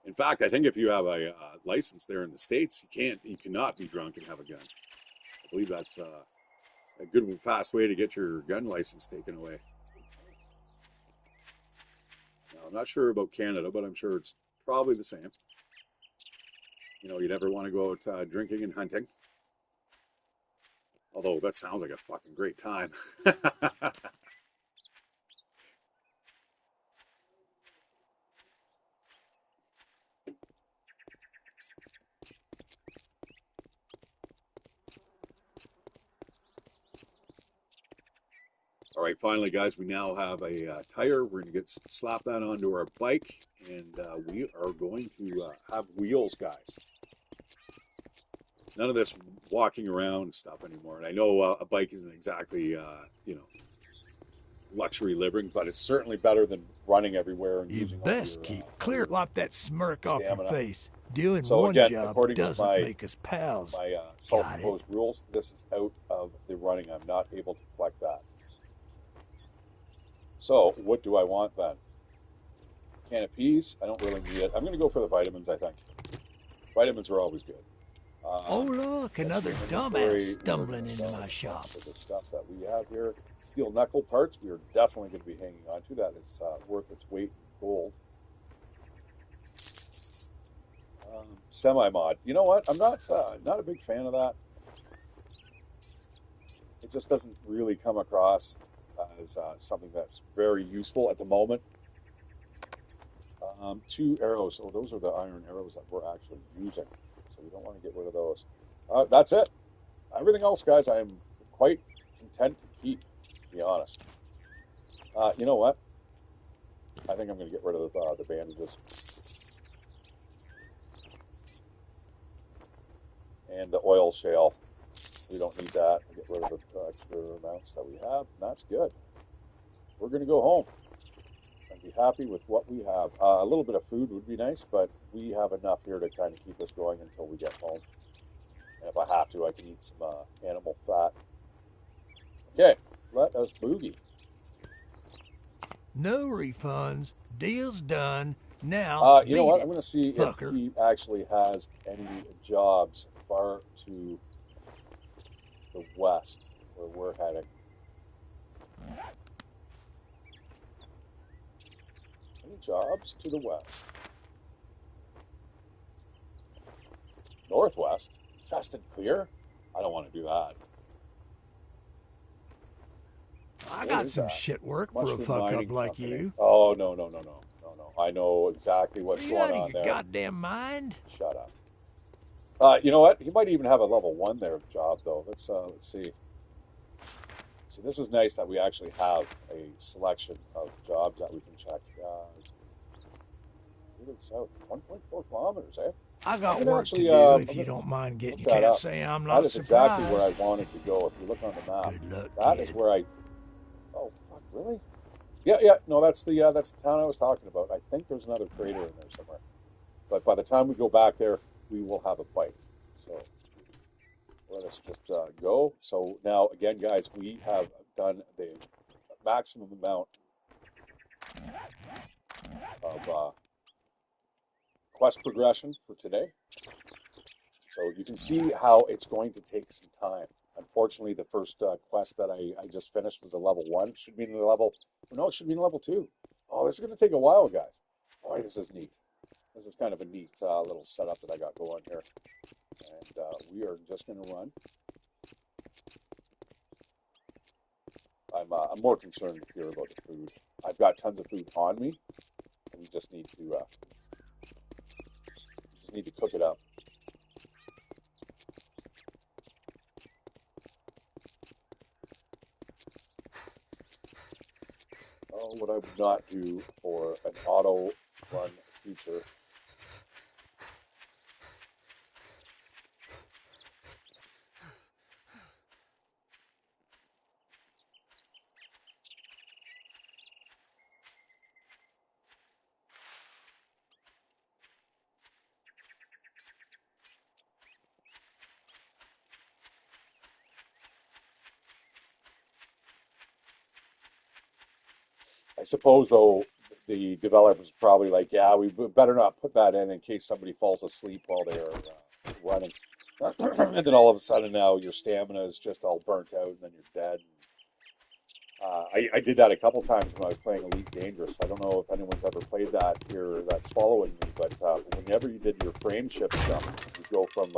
In fact, I think if you have a license there in the States, you cannot be drunk and have a gun. I believe that's a good and fast way to get your gun license taken away. Now, I'm not sure about Canada, but I'm sure it's probably the same. You know, you never want to go out drinking and hunting. Although that sounds like a fucking great time. All right, finally, guys, we now have a tire. We're going to slap that onto our bike, and we are going to have wheels, guys. None of this walking around stuff anymore. And I know a bike isn't exactly, luxury living, but it's certainly better than running everywhere and You using all best keep clear. your Wipe that smirk off your stamina. face. Doing So one again, job according to doesn't make us pals. my Got it? self-imposed rules, this is out of the running. I'm not able to collect that. So what do I want then? Can of peas? I don't really need it. I'm going to go for the vitamins, I think. Vitamins are always good. Oh, look, another dumbass stumbling into my shop. For the stuff that we have here. Steel knuckle parts, we are definitely going to be hanging on to. That is worth its weight in gold. Semi-mod. You know what? I'm not a big fan of that. It just doesn't really come across as something that's very useful at the moment. 2 arrows. Oh, those are the iron arrows that we're actually using. So we don't want to get rid of those. That's it. Everything else, guys, I am quite content to keep, to be honest. You know what? I think I'm going to get rid of the bandages. And the oil shale. We don't need that. We'll get rid of the extra amounts that we have. And that's good. We're going to go home and be happy with what we have. A little bit of food would be nice, but we have enough here to kind of keep us going until we get home. And if I have to, I can eat some animal fat. Okay, let us boogie. No refunds. Deal's done. Now, you know what? I'm going to see fucker. if he actually has any jobs far to the west where we're heading. Any jobs to the west? Northwest? Fast and clear? I don't want to do that. I got some shit work for a fuck up like you. Oh, no. I know exactly what's going on there. Are you out of your goddamn mind? Shut up. You know what? He might even have a level 1 there job, though. Let's see. See, this is nice that we actually have a selection of jobs that we can check. Moving south, 1.4 kilometers, eh? I got work to do if you don't mind getting. You can't say I'm not surprised. That is exactly where I wanted to go. If you look on the map, good luck, that kid. is where I. Oh fuck! Really? Yeah. No, that's the town I was talking about. I think there's another trader in there somewhere. But by the time we go back there, we will have a fight. So let us just go. So now, again, guys, we have done the maximum amount of quest progression for today. So you can see how it's going to take some time. Unfortunately, the first quest that I just finished was a level 1. It should be in the level... No, it should be in level 2. Oh, this is going to take a while, guys. Boy, this is neat. This is kind of a neat little setup that I got going here. And we are just going to run. I'm more concerned here about the food. I've got tons of food on me. And we just need to cook it up. Oh, what I would not do for an auto run feature. I suppose, though, the developers probably like, yeah, we better not put that in case somebody falls asleep while they're running. And then all of a sudden now your stamina is just all burnt out and then you're dead. I did that a couple times when I was playing Elite Dangerous. I don't know if anyone's ever played that here that's following me, but whenever you did your frame shift jump, you go from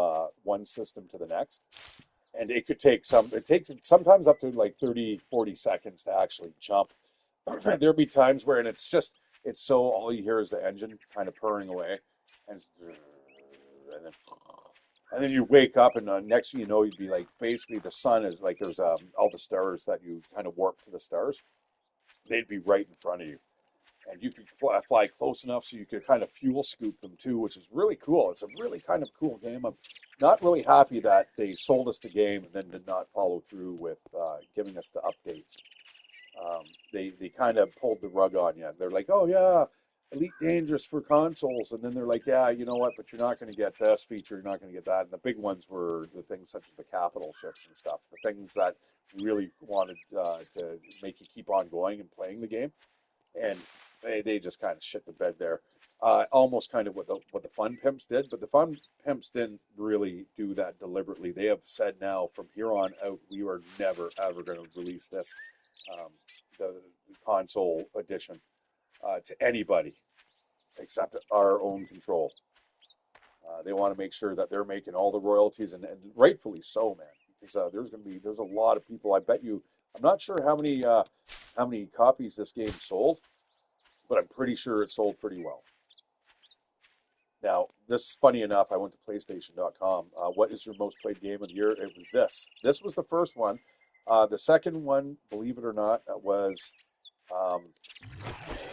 one system to the next. And it takes sometimes up to like 30, 40 seconds to actually jump. There'll be times where, and it's so all you hear is the engine kind of purring away, and then and then you wake up, and next thing you know, you'd be like basically the sun is like there's all the stars that you kind of warp to the stars. They'd be right in front of you, and you could fly close enough so you could kind of fuel scoop them too, which is really cool. It's a really kind of cool game. I'm not really happy that they sold us the game and then did not follow through with giving us the updates. They kind of pulled the rug on you. They're like, oh yeah, Elite Dangerous for consoles, and then they're like, yeah, you know what? But you're not going to get this feature. You're not going to get that. And the big ones were the things such as the capital ships and stuff. The things that really wanted to make you keep on going and playing the game. And they just kind of shit the bed there. Almost kind of what the Fun Pimps did, but the Fun Pimps didn't really do that deliberately. They have said now from here on out, we are never ever going to release this um, the console edition to anybody except our own control. They want to make sure that they're making all the royalties, and rightfully so, man. Because there's a lot of people. I bet you. I'm not sure how many copies this game sold, but I'm pretty sure it sold pretty well. Now, this is funny enough. I went to PlayStation.com. What is your most played game of the year? It was this. This was the first one. The second one, believe it or not, was um,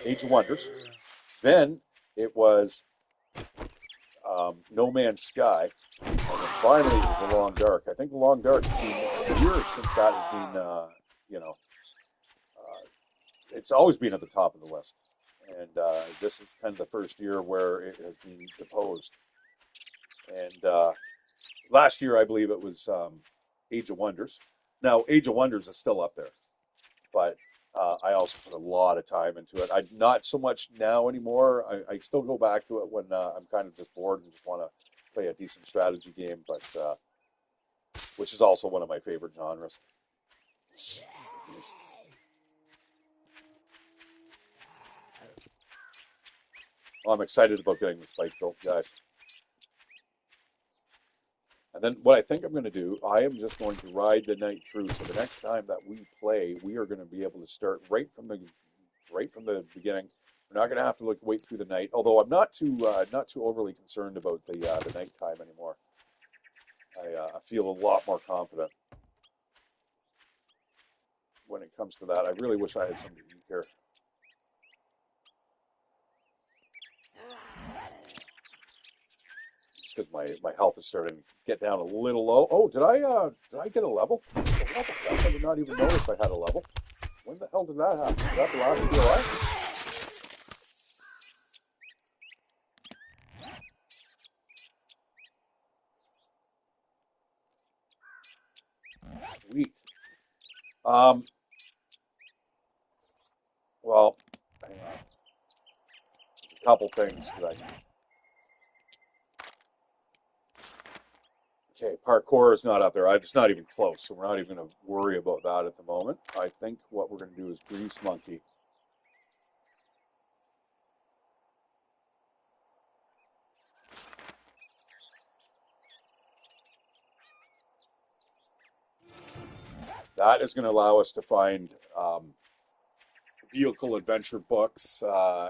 Age of Wonders. Then it was No Man's Sky. And then finally it was The Long Dark. I think The Long Dark has been years since that has been, you know, uh, it's always been at the top of the list. And this is kind of the first year where it has been deposed. And last year, I believe it was Age of Wonders. Now, Age of Wonders is still up there, but I also put a lot of time into it. I not so much now anymore. I still go back to it when I'm kind of just bored and just want to play a decent strategy game, but which is also one of my favorite genres. Well, I'm excited about getting this bike built, guys. And then what I think I'm going to do, I am just going to ride the night through. So the next time that we play, we are going to be able to start right from the beginning. We're not going to have to wait through the night. Although I'm not too overly concerned about the nighttime anymore. I feel a lot more confident when it comes to that. I really wish I had something to eat here. Just because my health is starting to get down a little low. Oh, did I get a level? I did not even notice I had a level. When the hell did that happen? Was that the last POI? Sweet. Um, well, hang on. A couple things that I Okay, parkour is not up there. It's not even close, so we're not even going to worry about that at the moment. I think what we're going to do is Grease Monkey. That is going to allow us to find vehicle adventure books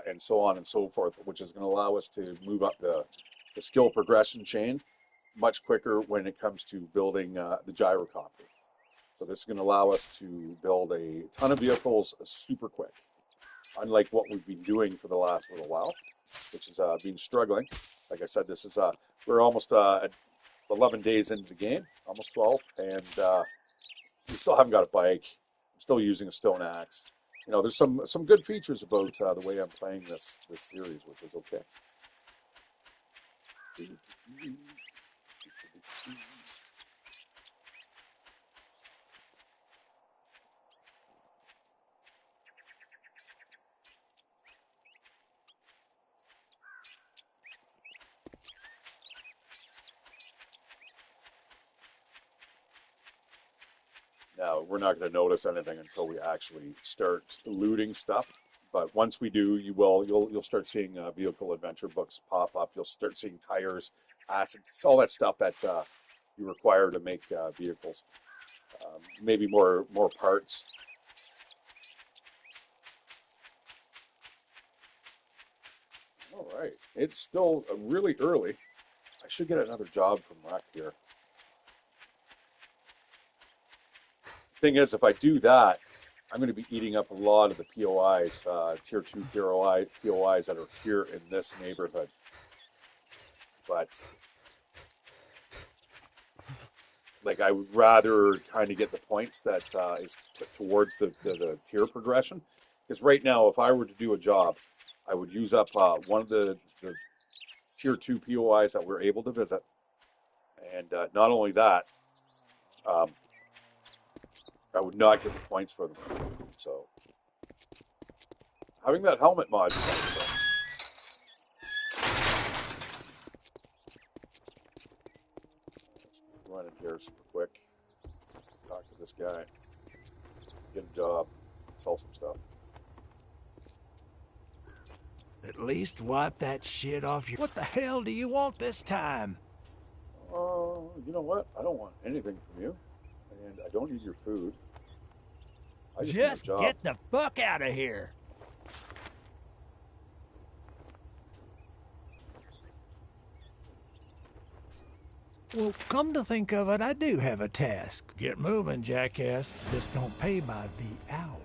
and so on and so forth, which is going to allow us to move up the skill progression chain much quicker when it comes to building the gyrocopter. So this is going to allow us to build a ton of vehicles super quick, unlike what we've been doing for the last little while, which has been struggling. Like I said, this is we're almost at 11 days into the game, almost 12, and we still haven't got a bike. I'm still using a stone axe. You know, there's some good features about the way I'm playing this series, which is okay. Now, we're not going to notice anything until we actually start looting stuff. But once we do, you'll start seeing vehicle adventure books pop up. You'll start seeing tires, acids, all that stuff that you require to make vehicles. Maybe more parts. All right, it's still really early. I should get another job from Rec here. Thing is, if I do that, I'm going to be eating up a lot of the POIs, tier 2 POIs that are here in this neighborhood. But like, I would rather kind of get the points that is towards the tier progression. Because right now, if I were to do a job, I would use up one of the tier 2 POIs that we're able to visit. And not only that, I would not get the points for them. So having that helmet mod is nice. Let's run in here super quick. Talk to this guy. Get a job. Sell some stuff. At least wipe that shit off your... What the hell do you want this time? Oh, you know what? I don't want anything from you. And I don't need your food. I just need a job. Get the fuck out of here. Well, come to think of it, I do have a task. Get moving, jackass. This don't pay by the hour.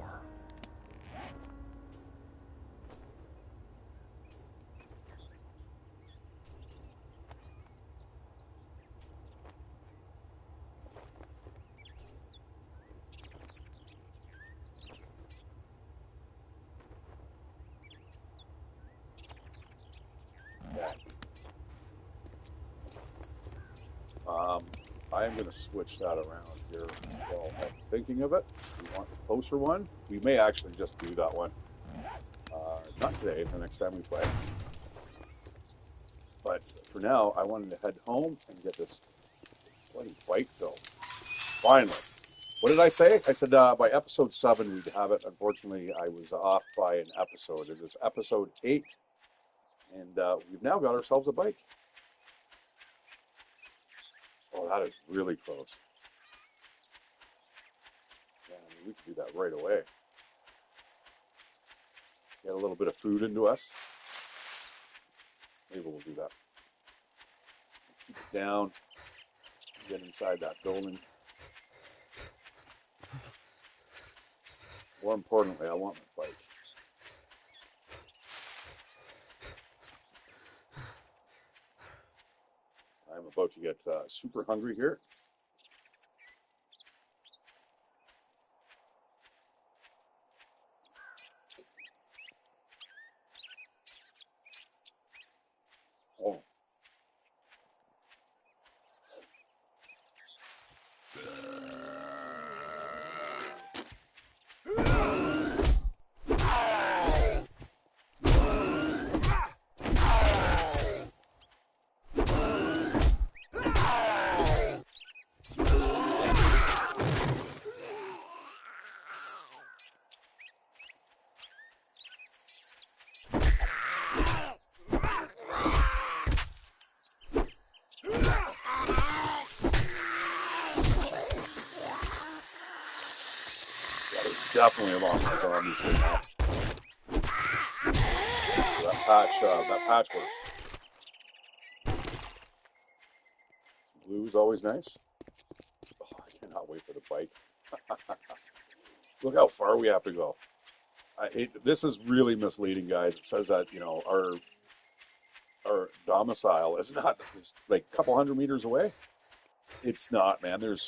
I am going to switch that around here while I'm thinking of it. We want the closer one. We may actually just do that one. Not today, the next time we play. But for now, I wanted to head home and get this bloody bike built. Finally. What did I say? I said by episode 7 we'd have it. Unfortunately, I was off by an episode. It is episode 8. And we've now got ourselves a bike. Oh, that is really close. Yeah, I mean, we could do that right away. Get a little bit of food into us. Maybe we'll do that. Keep it down. Get inside that building. More importantly, I want my bike. I'm about to get super hungry here. Oh. definitely a long time on these right now. That patchwork. Blue's always nice. Oh, I cannot wait for the bike. Look how far we have to go. This is really misleading, guys. It says that our domicile is not is like a couple hundred meters away. It's not, man. Their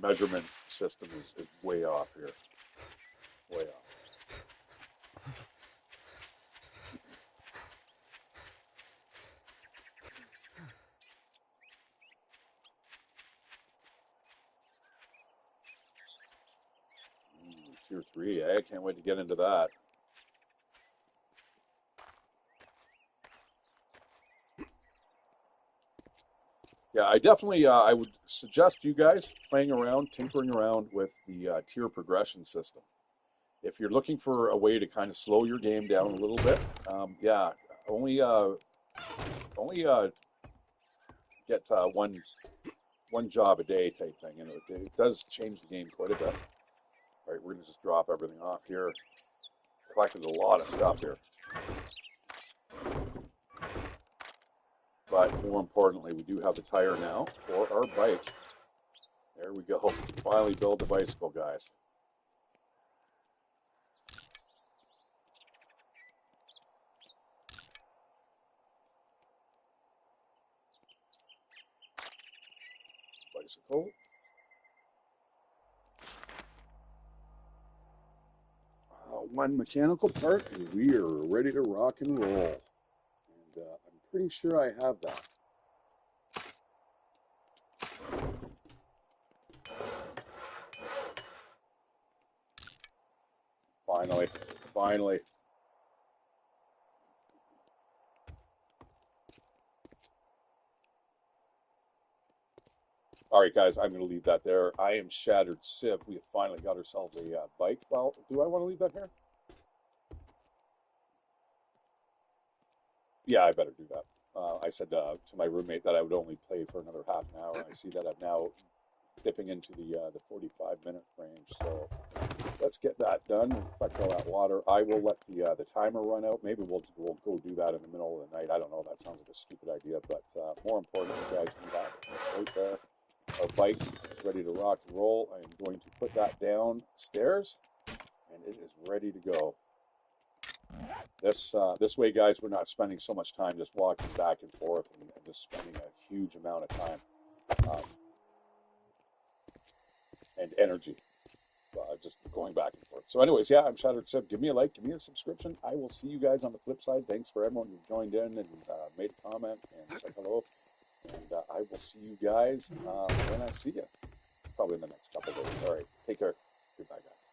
measurement system is way off here. Way off. Tier 3, I can't wait to get into that. Yeah, I definitely I would suggest you guys playing around, tinkering around with the tier progression system. If you're looking for a way to kind of slow your game down a little bit, yeah, only get one job a day type thing, and it does change the game quite a bit. All right, we're gonna just drop everything off here. Collected a lot of stuff here, but more importantly, we do have the tire now for our bike. There we go. Finally build the bicycle, guys. Bicycle. One mechanical part, and we are ready to rock and roll. And I'm pretty sure I have that. Finally, finally. All right, guys, I'm going to leave that there. I am Shatteredciv. We have finally got ourselves a bike. Well, do I want to leave that here? Yeah, I better do that. I said to my roommate that I would only play for another half an hour. I see that I'm now dipping into the 45-minute range. So let's get that done. Collect all that water. I will let the timer run out. Maybe we'll go do that in the middle of the night. I don't know. That sounds like a stupid idea, but more importantly, guys, come back right there. Our bike is ready to rock and roll. I am going to put that downstairs, and it is ready to go. This way, guys, we're not spending so much time just walking back and forth and just spending a huge amount of time and energy just going back and forth. So anyways, yeah, I'm Shatteredciv. Give me a like, give me a subscription. I will see you guys on the flip side. Thanks for everyone who joined in and made a comment and said hello. And I will see you guys when I see you, probably in the next couple of days. All right, take care. Goodbye, guys.